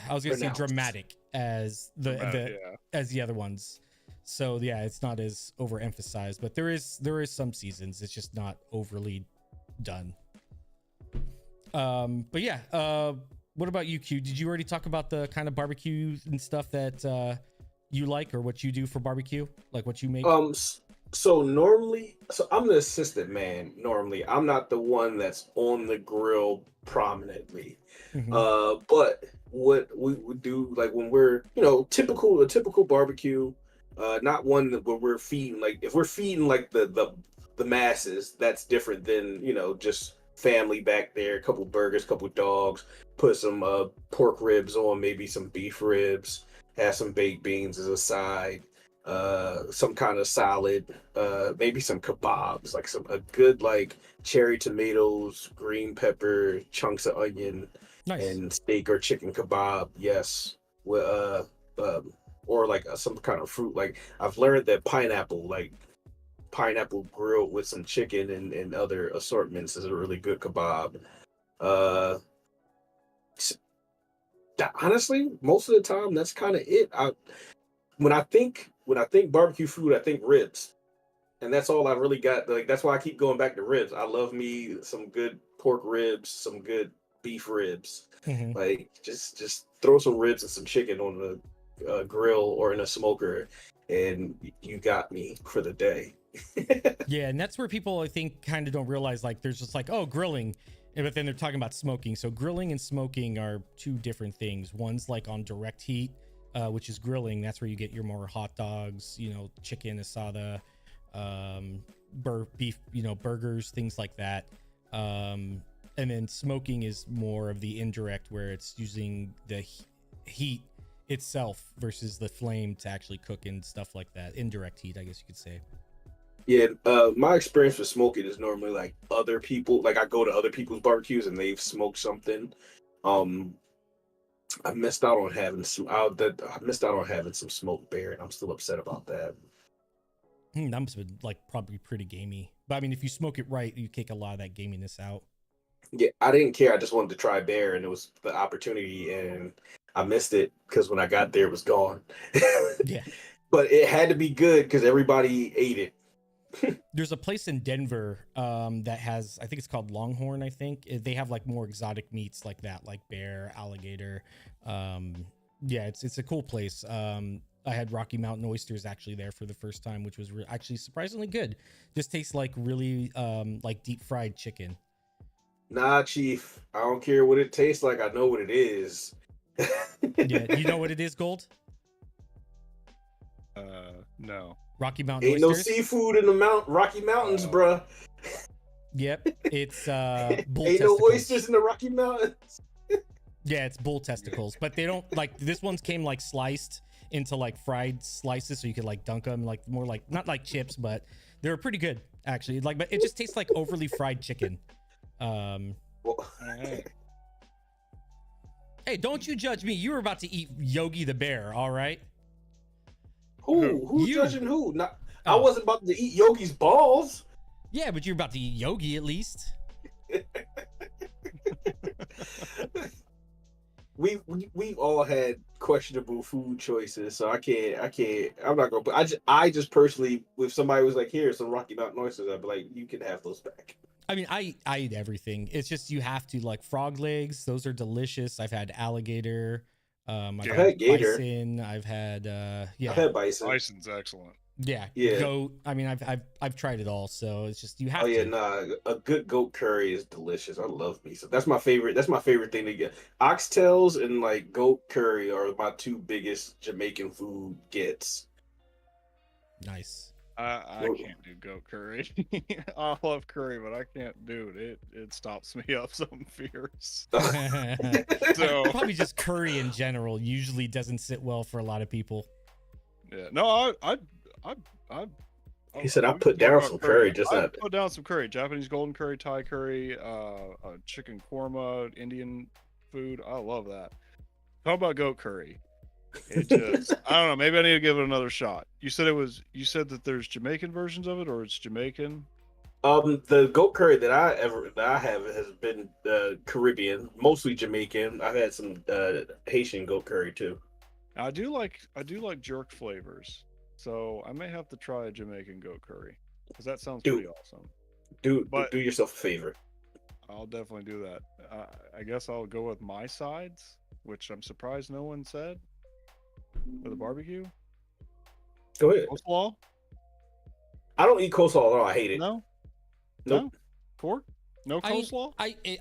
I was gonna say, dramatic as as the other ones. So yeah, it's not as overemphasized, but there is some seasons. It's just not overly done. But yeah, what about you, Q? Did you already talk about the kind of barbecue and stuff that you like, or what you do for barbecue, like what you make? So normally, I'm the assistant man. Normally, I'm not the one that's on the grill prominently. But what we would do, like when we're, you know, a typical barbecue, not one that where we're feeding, like if we're feeding like the masses, that's different than, you know, just family back there, a couple burgers, couple dogs, put some pork ribs on, maybe some beef ribs, have some baked beans as a side, some kind of salad, maybe some kebabs, like a good like cherry tomatoes, green pepper, chunks of onion, and steak or chicken kebab. Yes, with or like some kind of fruit. Like I've learned that pineapple grilled with some chicken and other assortments is a really good kebab. Honestly, most of the time that's kind of it. When I think barbecue food, I think ribs, and that's all I really got. Like that's why I keep going back to ribs. I love me some good pork ribs, some good beef ribs. Like just throw some ribs and some chicken on the grill or in a smoker, and you got me for the day. Yeah, and that's where people, I think, kind of don't realize, like there's just like, oh, grilling, but then they're talking about smoking. So grilling and smoking are two different things. One's like on direct heat, which is grilling. That's where you get your more hot dogs, you know, chicken asada, beef, you know, burgers, things like that. And then smoking is more of the indirect, where it's using the heat itself versus the flame to actually cook and stuff like that. Indirect heat, I guess you could say. Yeah, my experience with smoking is normally like other people. Like I go to other people's barbecues and they've smoked something. I missed out on having some smoked bear, and I'm still upset about that. That must have been like probably pretty gamey. But I mean, if you smoke it right, you take a lot of that gaminess out. Yeah, I didn't care. I just wanted to try bear, and it was the opportunity, and I missed it because when I got there, it was gone. Yeah, but it had to be good because everybody ate it. There's a place in Denver that has, I think it's called Longhorn. I think they have like more exotic meats like that, like bear, alligator. Yeah, it's a cool place. I had Rocky Mountain oysters actually there for the first time, which was actually surprisingly good. Just tastes like really like deep fried chicken. Nah, Chief, I don't care what it tastes like. I know what it is. Yeah, you know what it is, Gold? No. Rocky Mountain Ain't oysters? no seafood in the Rocky Mountains, bruh. Yep, it's bull Ain't testicles. no oysters in the Rocky Mountains. Yeah, it's bull testicles, but they don't like, this one's came like sliced into like fried slices, so you could like dunk them, like more like not like chips, but they were pretty good actually. Like, but it just tastes like overly fried chicken. Well, Hey, don't you judge me. You were about to eat Yogi the Bear, all right? who's You- judging who? Not, I Oh. wasn't about to eat Yogi's balls. Yeah, but you're about to eat Yogi at least. We've all had questionable food choices, so I'm not gonna. But I just personally, if somebody was like, "Here's some Rocky Mountain oysters," I'd be like, "You can have those back." I mean, I eat everything. It's just you have to like frog legs. Those are delicious. I've had alligator. I've Yeah. had gator. bison. I've had yeah, I've had bison. Bison's excellent. yeah, Yeah. goat. I mean, I've tried it all. So it's just you have Oh yeah, to. nah. A good goat curry is delicious. I love miso. That's my favorite. That's my favorite thing to get. Oxtails and like goat curry are my two biggest Jamaican food gets. Nice. I can't do goat curry. I love curry, but I can't do it. It stops me up something fierce. So Probably just curry in general usually doesn't sit well for a lot of people. yeah, no, He said, "I we put can talk down about some curry, just I not." put down some curry, Japanese golden curry, Thai curry, chicken korma, Indian food. I love that. How about goat curry? It just, I don't know. Maybe I need to give it another shot. You said that there's Jamaican versions of it, or it's Jamaican. The goat curry that I have has been Caribbean, mostly Jamaican. I've had some Haitian goat curry too. I do like jerk flavors, so I may have to try a Jamaican goat curry because that sounds Dude. pretty awesome. Do But- do yourself a favor. I'll definitely do that. I guess I'll go with my sides, which I'm surprised no one said for the barbecue. Go ahead. Coleslaw? I don't eat coleslaw at all. I hate it. No. Nope. No. Cork? No coleslaw?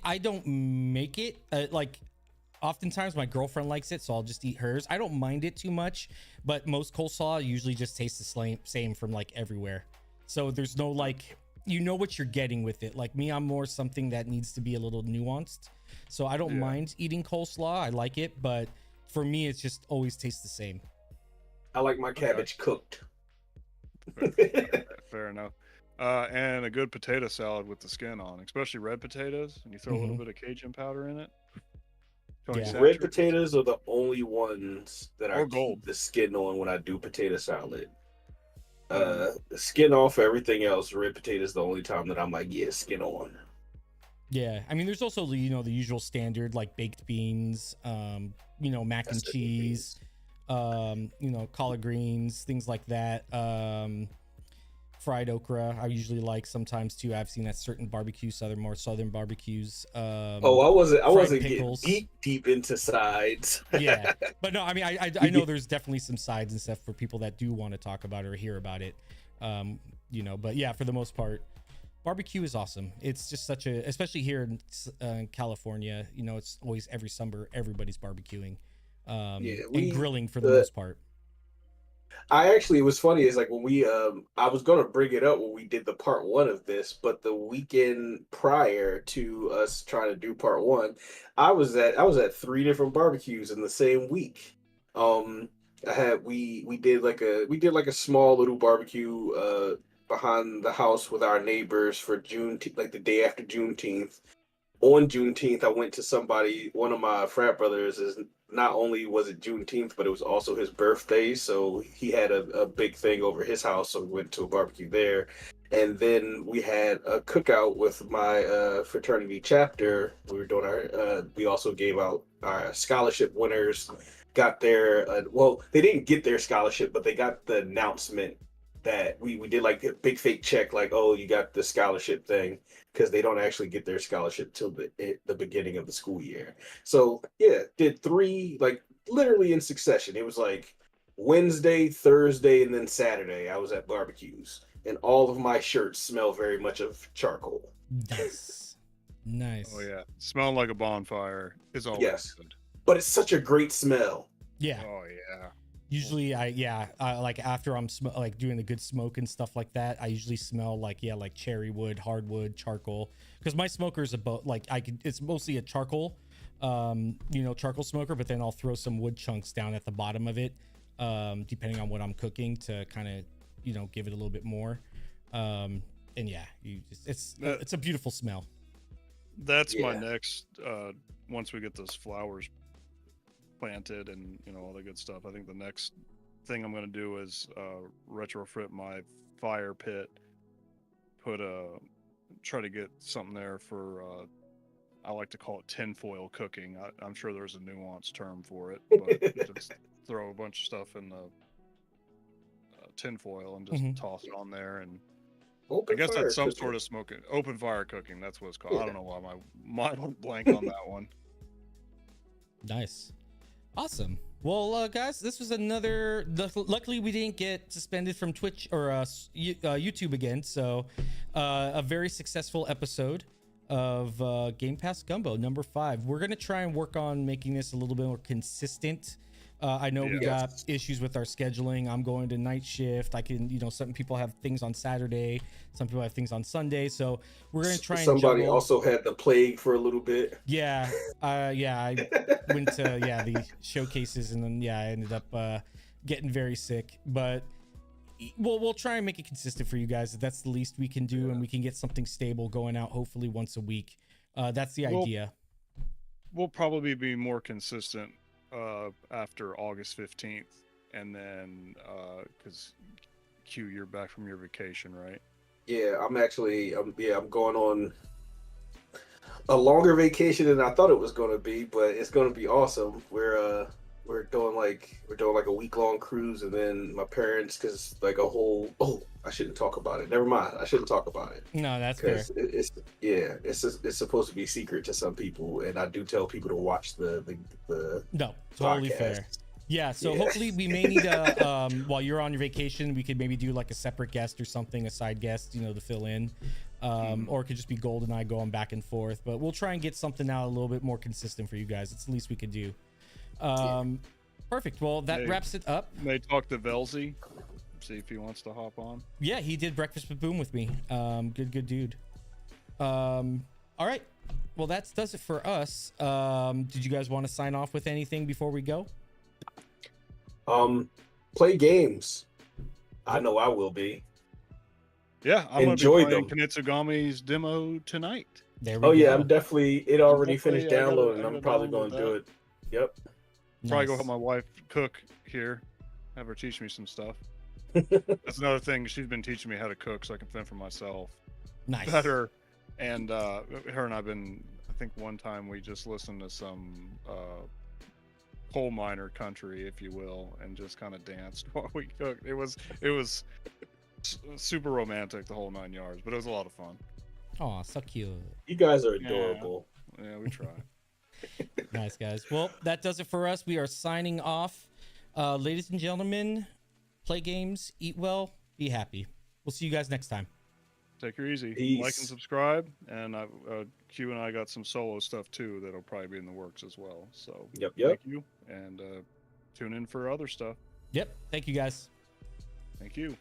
I don't make it like oftentimes my girlfriend likes it, so I'll just eat hers. I don't mind it too much, but most coleslaw usually just tastes the same from like everywhere. So there's no like, you know what you're getting with it. Like me, I'm more something that needs to be a little nuanced. So I don't Yeah. mind eating coleslaw. I like it, but for me, it's just always tastes the same. I like my cabbage cooked. Fair enough. And a good potato salad with the skin on, especially red potatoes, and you throw a little bit of Cajun powder in it. Tony Yeah. Red Satcher. potatoes are the only ones that I Or gold. keep the skin on when I do potato salad. The skin off for everything else. Red potato is the only time that I'm like, yeah, skin on. Yeah, I mean, there's also the the usual standard like baked beans, mac and cheese, collard greens, things like that. Fried okra, I usually like sometimes too. I've seen at certain barbecues, more southern barbecues. I wasn't fried getting pickles. deep into sides. Yeah, but no, I mean, I know there's definitely some sides and stuff for people that do want to talk about or hear about it. But yeah, for the most part, barbecue is awesome. It's just especially here in California, it's always every summer, everybody's barbecuing and grilling for the most part. It was funny. It's like when I was gonna bring it up when we did the part one of this, but the weekend prior to us trying to do part one, I was at 3 different barbecues in the same week. We did like a small little barbecue behind the house with our neighbors for like the day after Juneteenth. On Juneteenth, I went to one of my frat brothers is not only was it Juneteenth, but it was also his birthday. So he had a big thing over his house. So we went to a barbecue there. And then we had a cookout with my fraternity chapter. We were doing we also gave out our scholarship winners, got their, they didn't get their scholarship, but they got the announcement that we did like a big fake check, like, oh, you got the scholarship thing, because they don't actually get their scholarship till the beginning of the school year. So yeah, did 3 like literally in succession. It was like Wednesday, Thursday, and then Saturday. I was at barbecues, and all of my shirts smell very much of charcoal. Nice. Oh yeah, smelling like a bonfire is always good. But it's such a great smell. Yeah. Oh yeah. Usually, like after I'm like doing the good smoke and stuff like that, I usually smell like cherry wood, hardwood, charcoal. Because my smoker is it's mostly a charcoal, charcoal smoker. But then I'll throw some wood chunks down at the bottom of it, depending on what I'm cooking to kind of, give it a little bit more. And yeah, it's a beautiful smell. That's my next, once we get those flowers planted and, all the good stuff. I think the next thing I'm going to do is retrofit my fire pit, try to get something there for, I like to call it tinfoil cooking. I'm sure there's a nuanced term for it, but just throw a bunch of stuff in the tinfoil and just toss it on there. And I guess that's some sort of open fire cooking. That's what it's called. I don't know why my mind went blank on that one. Nice. Awesome. Well, guys, this was luckily we didn't get suspended from Twitch or YouTube again. So a very successful episode of Game Pass Gumbo number 5. We're going to try and work on making this a little bit more consistent. I know we got issues with our scheduling. I'm going to night shift. I can, some people have things on Saturday. Some people have things on Sunday. So we're going to try and Somebody also had the plague for a little bit. Yeah. I went to, the showcases and then, I ended up getting very sick. But we'll try and make it consistent for you guys. That's the least we can do, and we can get something stable going out hopefully once a week. That's the idea. We'll probably be more consistent after August 15th, and then because Q, you're back from your vacation, right? Yeah, I'm going on a longer vacation than I thought it was going to be, but it's going to be awesome. We're doing like a week-long cruise, and then my parents, because like a whole I shouldn't talk about it. Never mind, I shouldn't talk about it. No, that's fair. It's supposed to be secret to some people, and I do tell people to watch the no, totally podcast. Fair. Yeah, so hopefully we may need a while you're on your vacation, we could maybe do like a separate guest or something, a side guest, to fill in. Or it could just be Gold and I going back and forth, but we'll try and get something out a little bit more consistent for you guys. It's the least we could do. Perfect. Well, that wraps it up. May talk to Velzy, see if he wants to hop on. Yeah, he did Breakfast with Boom with me. Good dude. All right. Well, that does it for us. Did you guys want to sign off with anything before we go? Play games. I know I will be. Yeah, I'm enjoy gonna be them. playing Kunistu-Gami's demo tonight. There we go. I'm definitely. It already finished downloading. I'm probably going to do it. Yep. Probably go help my wife cook here. Have her teach me some stuff. That's another thing. She's been teaching me how to cook so I can fend for myself better. And her and I've been. I think one time we just listened to some coal miner country, if you will, and just kind of danced while we cooked. It was super romantic, the whole 9 yards, but it was a lot of fun. Oh, so cute. You guys are adorable. Yeah, we try. Nice, guys. Well, that does it for us. We are signing off. Ladies and gentlemen, play games, eat well, be happy. We'll see you guys next time. Take her easy. Peace. Like and subscribe. And Q and I got some solo stuff too that'll probably be in the works as well. So Yep. Thank you, and tune in for other stuff. Yep. Thank you, guys. Thank you.